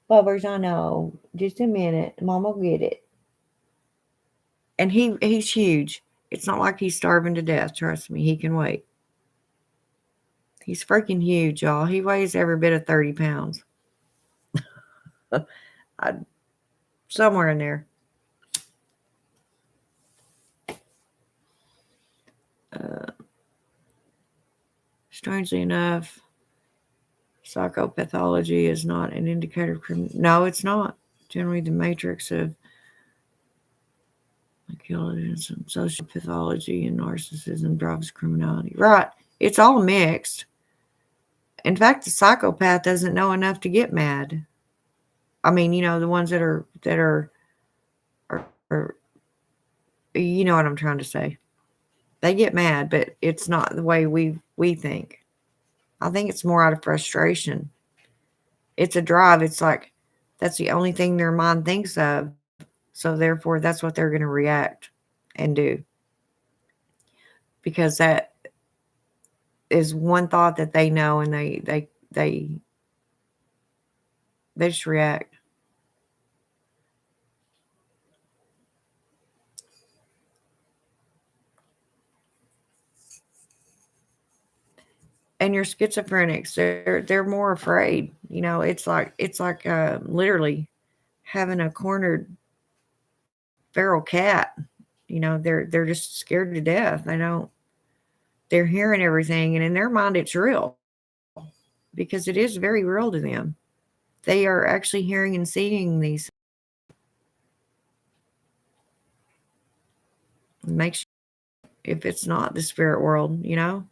Bubbers, I know. Just a minute. Mom will get it. And he's huge. It's not like he's starving to death. Trust me, he can wait. He's freaking huge, y'all. He weighs every bit of 30 pounds. I, somewhere in there. Uh, Strangely enough, psychopathology is not an indicator of criminal. No, it's not. Generally, the matrix of social pathology and narcissism drives criminality. Right. It's all mixed. In fact, the psychopath doesn't know enough to get mad. I mean, the ones that are you know what I'm trying to say. They get mad, but it's not the way we think. I think it's more out of frustration. It's a drive. It's like that's the only thing their mind thinks of. So therefore that's what they're going to react and do because that is one thought that they know and they they just react. And your schizophrenics, they're more afraid. It's like literally having a cornered feral cat. They're just scared to death. They don't. they're hearing everything, and in their mind, it's real because it is very real to them. They are actually hearing and seeing these. It makes you if it's not the spirit world, you know.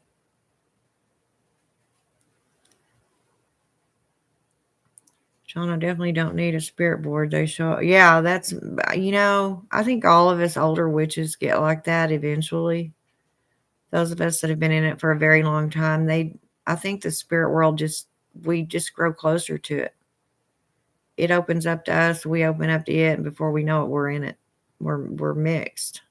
John, I definitely don't need a spirit board. They show, yeah, that's, I think all of us older witches get like that eventually. Those of us that have been in it for a very long time, I think the spirit world we just grow closer to it. It opens up to us, we open up to it, and before we know it, we're in it. We're mixed.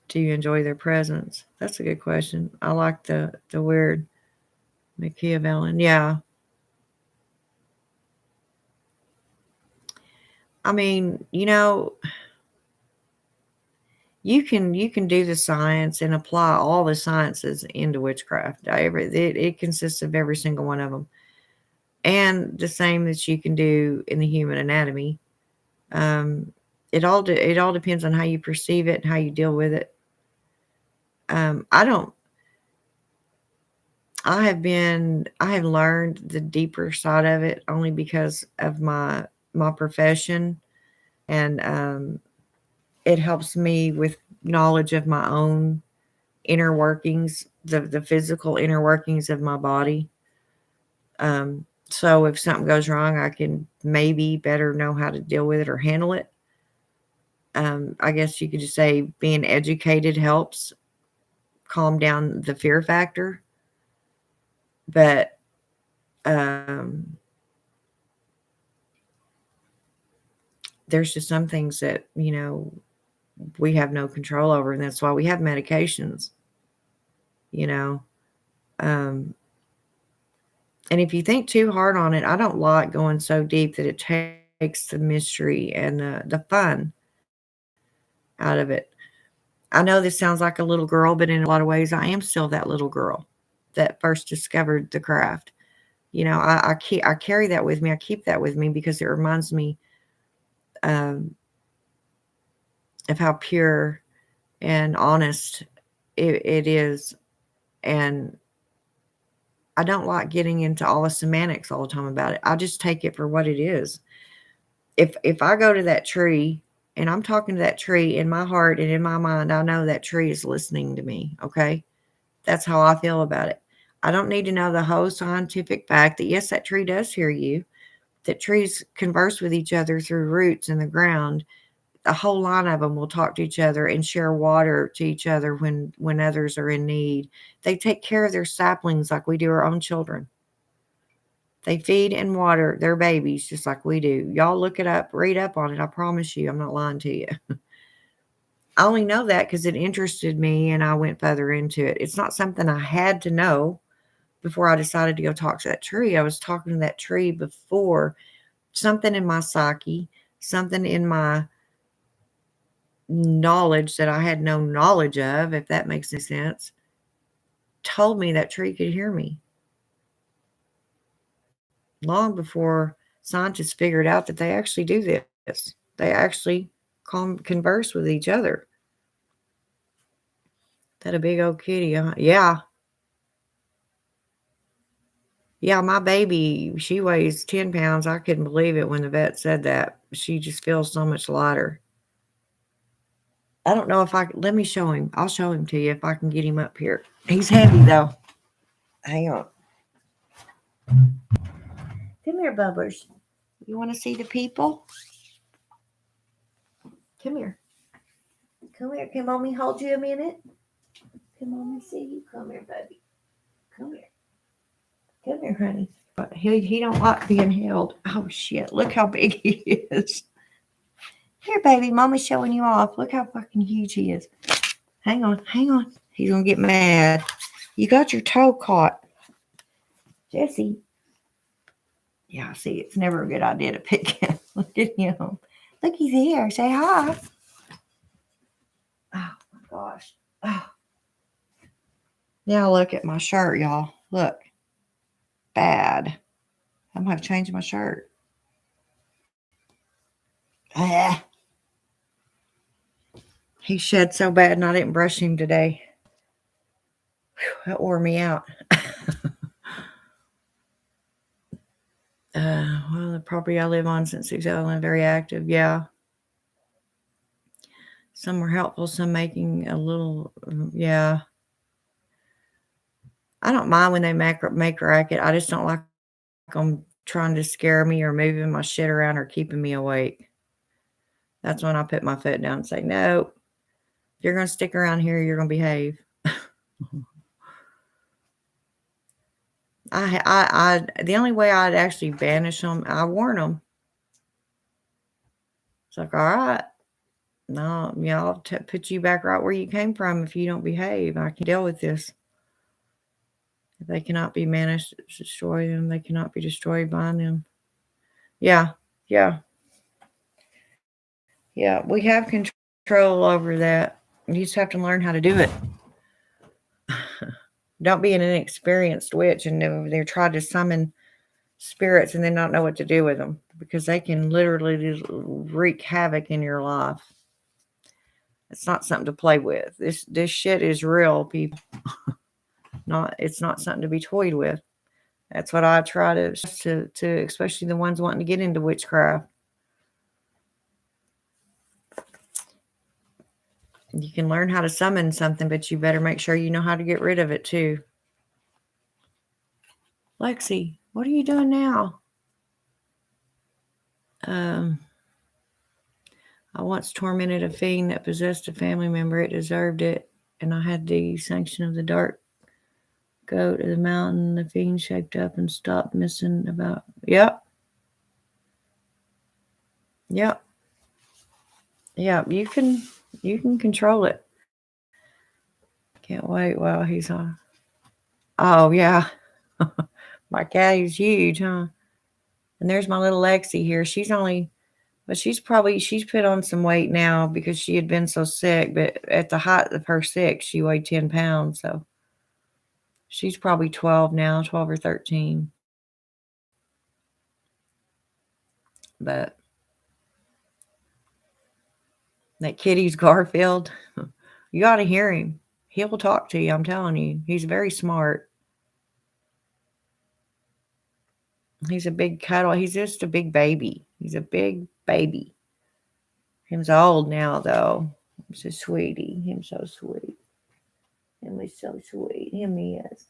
Do you enjoy their presence? That's a good question. I like the weird Machiavellian. Yeah. I mean, you can do the science and apply all the sciences into witchcraft. It consists of every single one of them, and the same that you can do in the human anatomy. Um, it all depends on how you perceive it and how you deal with it. I don't. I have learned the deeper side of it only because of my profession, and it helps me with knowledge of my own inner workings, the physical inner workings of my body. So if something goes wrong, I can maybe better know how to deal with it or handle it. I guess you could just say being educated helps calm down the fear factor. But um, there's just some things that, we have no control over. And that's why we have medications, you know. Um, and if you think too hard on it, I don't like going so deep that it takes the mystery and the fun out of it. I know this sounds like a little girl, but in a lot of ways, I am still that little girl that first discovered the craft. I carry that with me. I keep that with me because it reminds me um, of how pure and honest it is. And I don't like getting into all the semantics all the time about it. I just take it for what it is. If I go to that tree and I'm talking to that tree in my heart and in my mind, I know that tree is listening to me. Okay. That's how I feel about it. I don't need to know the whole scientific fact that yes, that tree does hear you, that trees converse with each other through roots in the ground. A whole line of them will talk to each other and share water to each other when others are in need. They take care of their saplings like we do our own children. They feed and water their babies just like we do. Y'all look it up, read up on it. I promise you, I'm not lying to you. I only know that because it interested me and I went further into it. It's not something I had to know before I decided to go talk to that tree. I was talking to that tree before something in my psyche, something in my knowledge that I had no knowledge of, if that makes any sense, told me that tree could hear me long before scientists figured out that they actually do this. They actually converse with each other. That a big old kitty, huh? Yeah. Yeah, my baby, she weighs 10 pounds. I couldn't believe it when the vet said that. She just feels so much lighter. I don't know if let me show him. I'll show him to you if I can get him up here. He's heavy though. Hang on. Come here, Bubbers. You want to see the people? Come here. Come here. Can mommy hold you a minute? Can mommy see you? Come here, baby. Come here. Come here, honey. But he don't like being held. Oh shit! Look how big he is. Here, baby. Mommy's showing you off. Look how fucking huge he is. Hang on. Hang on. He's gonna get mad. You got your toe caught, Jesse. Yeah. See, it's never a good idea to pick him. Look at him. Look, he's here. Say hi. Oh my gosh. Oh. Now look at my shirt, y'all. Look. Bad. I'm gonna have to change my shirt. Ah. He shed so bad and I didn't brush him today. Whew, that wore me out. Well, the property I live on since 2011, very active. Yeah. Some were helpful, some making a little, yeah. I don't mind when they make racket. I just don't like them trying to scare me or moving my shit around or keeping me awake. That's when I put my foot down and say, no, if you're going to stick around here, you're going to behave. The only way I'd actually banish them, I warn them. It's like, all right, no, I'll put you back right where you came from if you don't behave. I can deal with this. If they cannot be managed, destroy them. They cannot be destroyed by them. Yeah, yeah, yeah. We have control over that. You just have to learn how to do it. Don't be an inexperienced witch and they're trying to summon spirits and then not know what to do with them because they can literally just wreak havoc in your life. It's not something to play with. This shit is real, people. It's not something to be toyed with. That's what I try to especially the ones wanting to get into witchcraft. You can learn how to summon something, but you better make sure you know how to get rid of it too. Lexi, what are you doing now? I once tormented a fiend that possessed a family member. It deserved it, and I had the sanction of the dark goat of the mountain. The fiend shaped up and stopped missing about. Yep. Yep. Yep. You can control it. Can't wait while he's on. Oh yeah. My cat is huge, huh? And there's my little Lexi here. She's put on some weight now because she had been so sick. But at the height of her sick, she weighed 10 pounds. So she's probably 12 now, 12 or 13. But that kitty's Garfield, you ought to hear him. He'll talk to you, I'm telling you. He's very smart. He's a big cuddle. He's just a big baby. He's a big baby. Him's old now, though. He's a sweetie. Him's so sweet. Him is so sweet. Him is.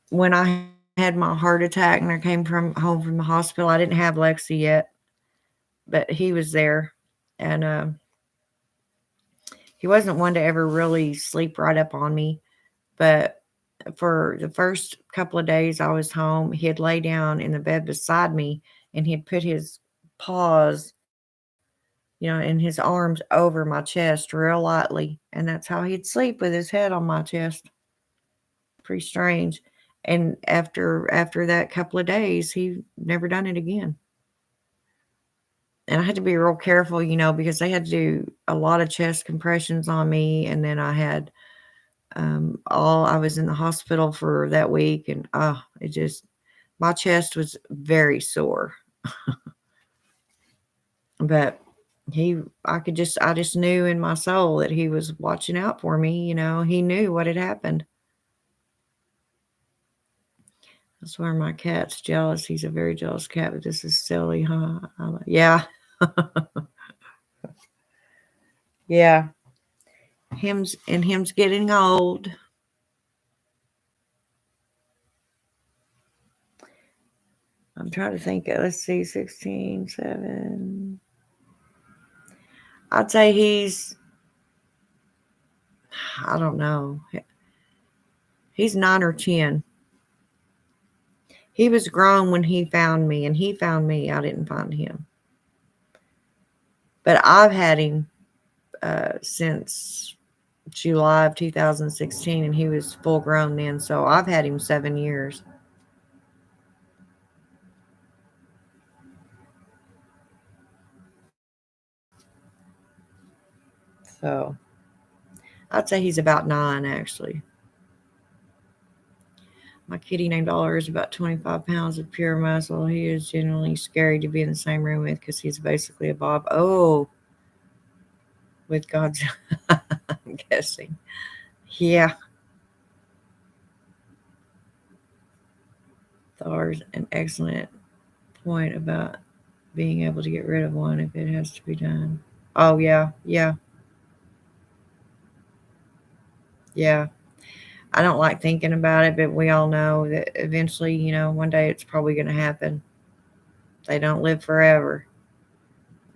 When I had my heart attack and I came home from the hospital, I didn't have Lexi yet, but he was there. And he wasn't one to ever really sleep right up on me. But for the first couple of days I was home, he'd lay down in the bed beside me and he'd put his paws, and his arms over my chest real lightly. And that's how he'd sleep, with his head on my chest. Pretty strange. And after that couple of days, he never done it again. And I had to be real careful, because they had to do a lot of chest compressions on me. And then I had I was in the hospital for that week, and my chest was very sore. But I just knew in my soul that he was watching out for me. He knew what had happened. I swear my cat's jealous. He's a very jealous cat, but this is silly, huh? Yeah. Yeah. Him's getting old. I'm trying to think. Let's see, 16, 7. I'd say I don't know. He's 9 or 10. He was grown when he found me, and he found me. I didn't find him. But I've had him since July of 2016, and he was full grown then. So I've had him 7 years. So I'd say he's about 9, actually. My kitty named Dollar is about 25 pounds of pure muscle. He is genuinely scary to be in the same room with because he's basically a Bob. Oh, with God's, I'm guessing. Yeah, Thor's an excellent point about being able to get rid of one if it has to be done. Oh, yeah, yeah, yeah. I don't like thinking about it, but we all know that eventually, one day it's probably going to happen. They don't live forever.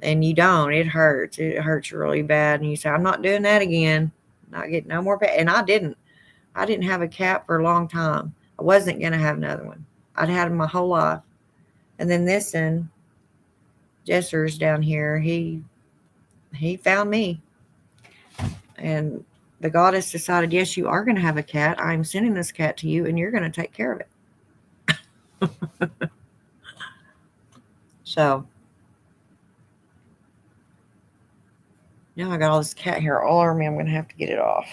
And you don't. It hurts. It hurts really bad. And you say, I'm not doing that again. Not getting no more pet. And I didn't. I didn't have a cat for a long time. I wasn't going to have another one. I'd had him my whole life. And then this one, Jesser's down here, he found me. And the goddess decided, yes, you are going to have a cat. I'm sending this cat to you, and you're going to take care of it. So now I got all this cat hair all over me. I'm going to have to get it off.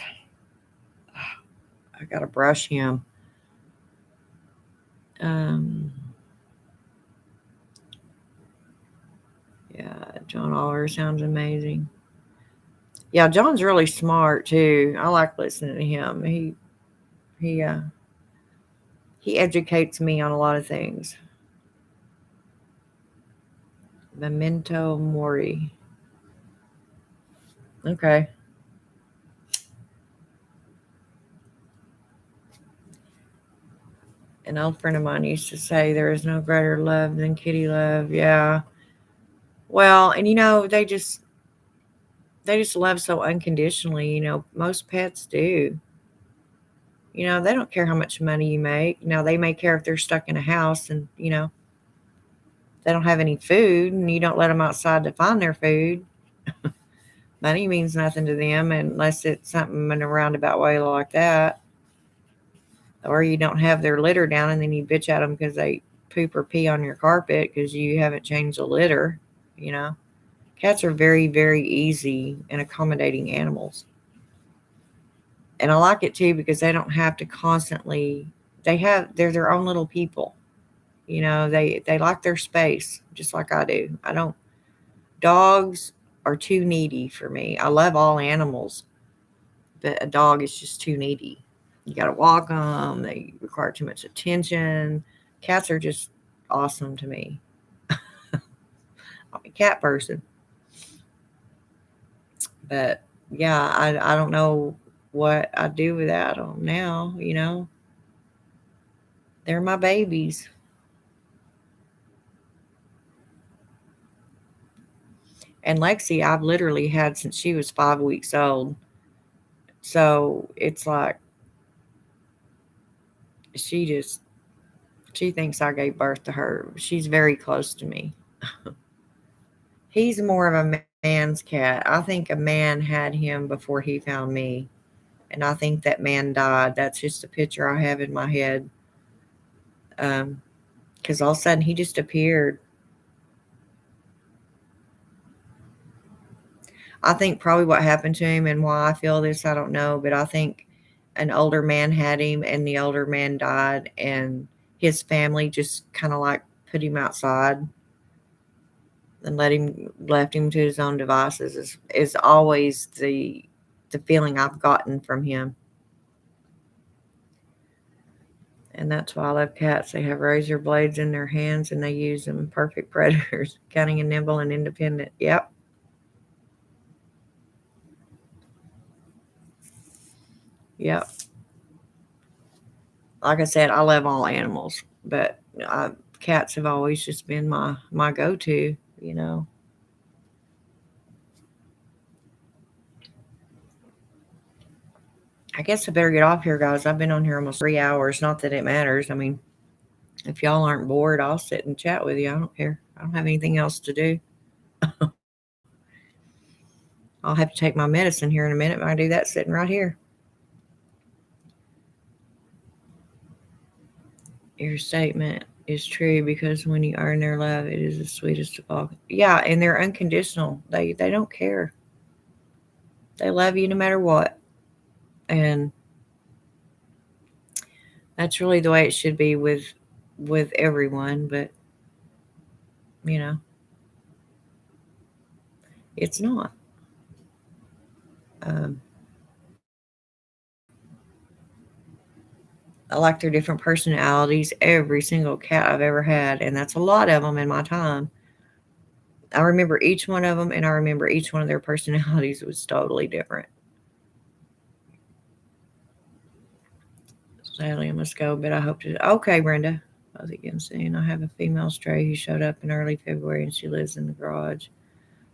I got to brush him. Um, yeah, John Oliver sounds amazing. Yeah, John's really smart too. I like listening to him. He uh he educates me on a lot of things. Memento mori. Okay. An old friend of mine used to say there is no greater love than kitty love. Yeah. Well, and they just love so unconditionally, most pets do. They don't care how much money you make. Now they may care if they're stuck in a house and, they don't have any food and you don't let them outside to find their food. Money means nothing to them unless it's something in a roundabout way like that. Or you don't have their litter down and then you bitch at them because they poop or pee on your carpet because you haven't changed the litter, you know. Cats are very, very easy and accommodating animals. And I like it too because they don't have to constantly, they're their own little people. They like their space just like I do. I don't, dogs are too needy for me. I love all animals, but a dog is just too needy. You got to walk them. They require too much attention. Cats are just awesome to me. I'm a cat person, but yeah, I don't know what I do without them now. They're my babies. And Lexi, I've literally had since she was 5 weeks old. So it's like she just she thinks I gave birth to her. She's very close to me. He's more of a man's cat. I think a man had him before he found me. And I think that man died. That's just a picture I have in my head. Because all of a sudden he just appeared. I think probably what happened to him and why I feel this, I don't know. But I think an older man had him and the older man died. And his family just kind of like put him outside and left him to his own devices is always the feeling I've gotten from him. And that's why I love cats. They have razor blades in their hands and they use them. Perfect predators, cunning and nimble and independent. Yep. Yep. Like I said, I love all animals, but cats have always just been my go-to. You know. I guess I better get off here, guys. I've been on here almost 3 hours. Not that it matters. I mean, if y'all aren't bored, I'll sit and chat with you. I don't care. I don't have anything else to do. I'll have to take my medicine here in a minute. But I do that sitting right here. Your statement is true because when you earn their love, it is the sweetest of all. Yeah, and they're unconditional. They don't care. They love you no matter what, and that's really the way it should be with everyone. But you know, it's not. I like their different personalities. Every single cat I've ever had, and that's a lot of them in my time. I remember each one of them, and I remember each one of their personalities was totally different. Sadly, I must go, but I hope to. Okay, Brenda. How's it getting soon? I have a female stray who showed up in early February, and she lives in the garage.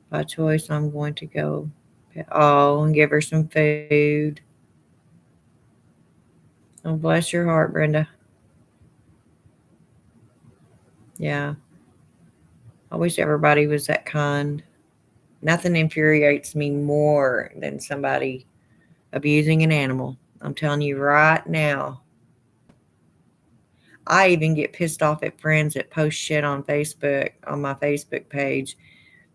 By choice, I'm going to go. Oh, and give her some food. Oh, bless your heart, Brenda. Yeah, I wish everybody was that kind. Nothing infuriates me more than somebody abusing an animal. I'm telling you right now. I even get pissed off at friends that post shit on Facebook, on my Facebook page,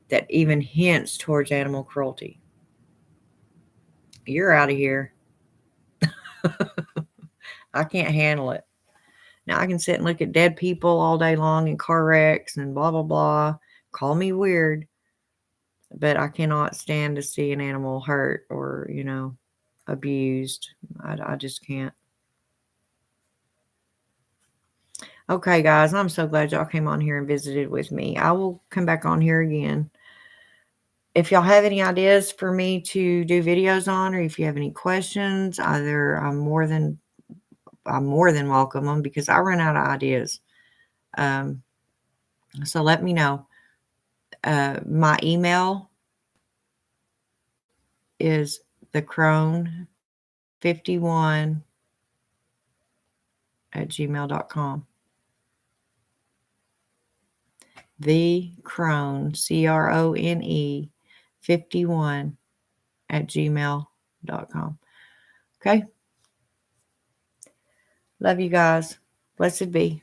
that even hints towards animal cruelty. You're out of here. I can't handle it. Now I can sit and look at dead people all day long in car wrecks and blah, blah, blah. Call me weird, but I cannot stand to see an animal hurt or, abused. I just can't. Okay, guys, I'm so glad y'all came on here and visited with me. I will come back on here again. If y'all have any ideas for me to do videos on, or if you have any questions, either I'm more than welcome them, because I run out of ideas. So let me know. My email is thecrone51 at gmail.com. The Crone, CRONE 51 at gmail.com. Okay. Love you guys. Blessed be.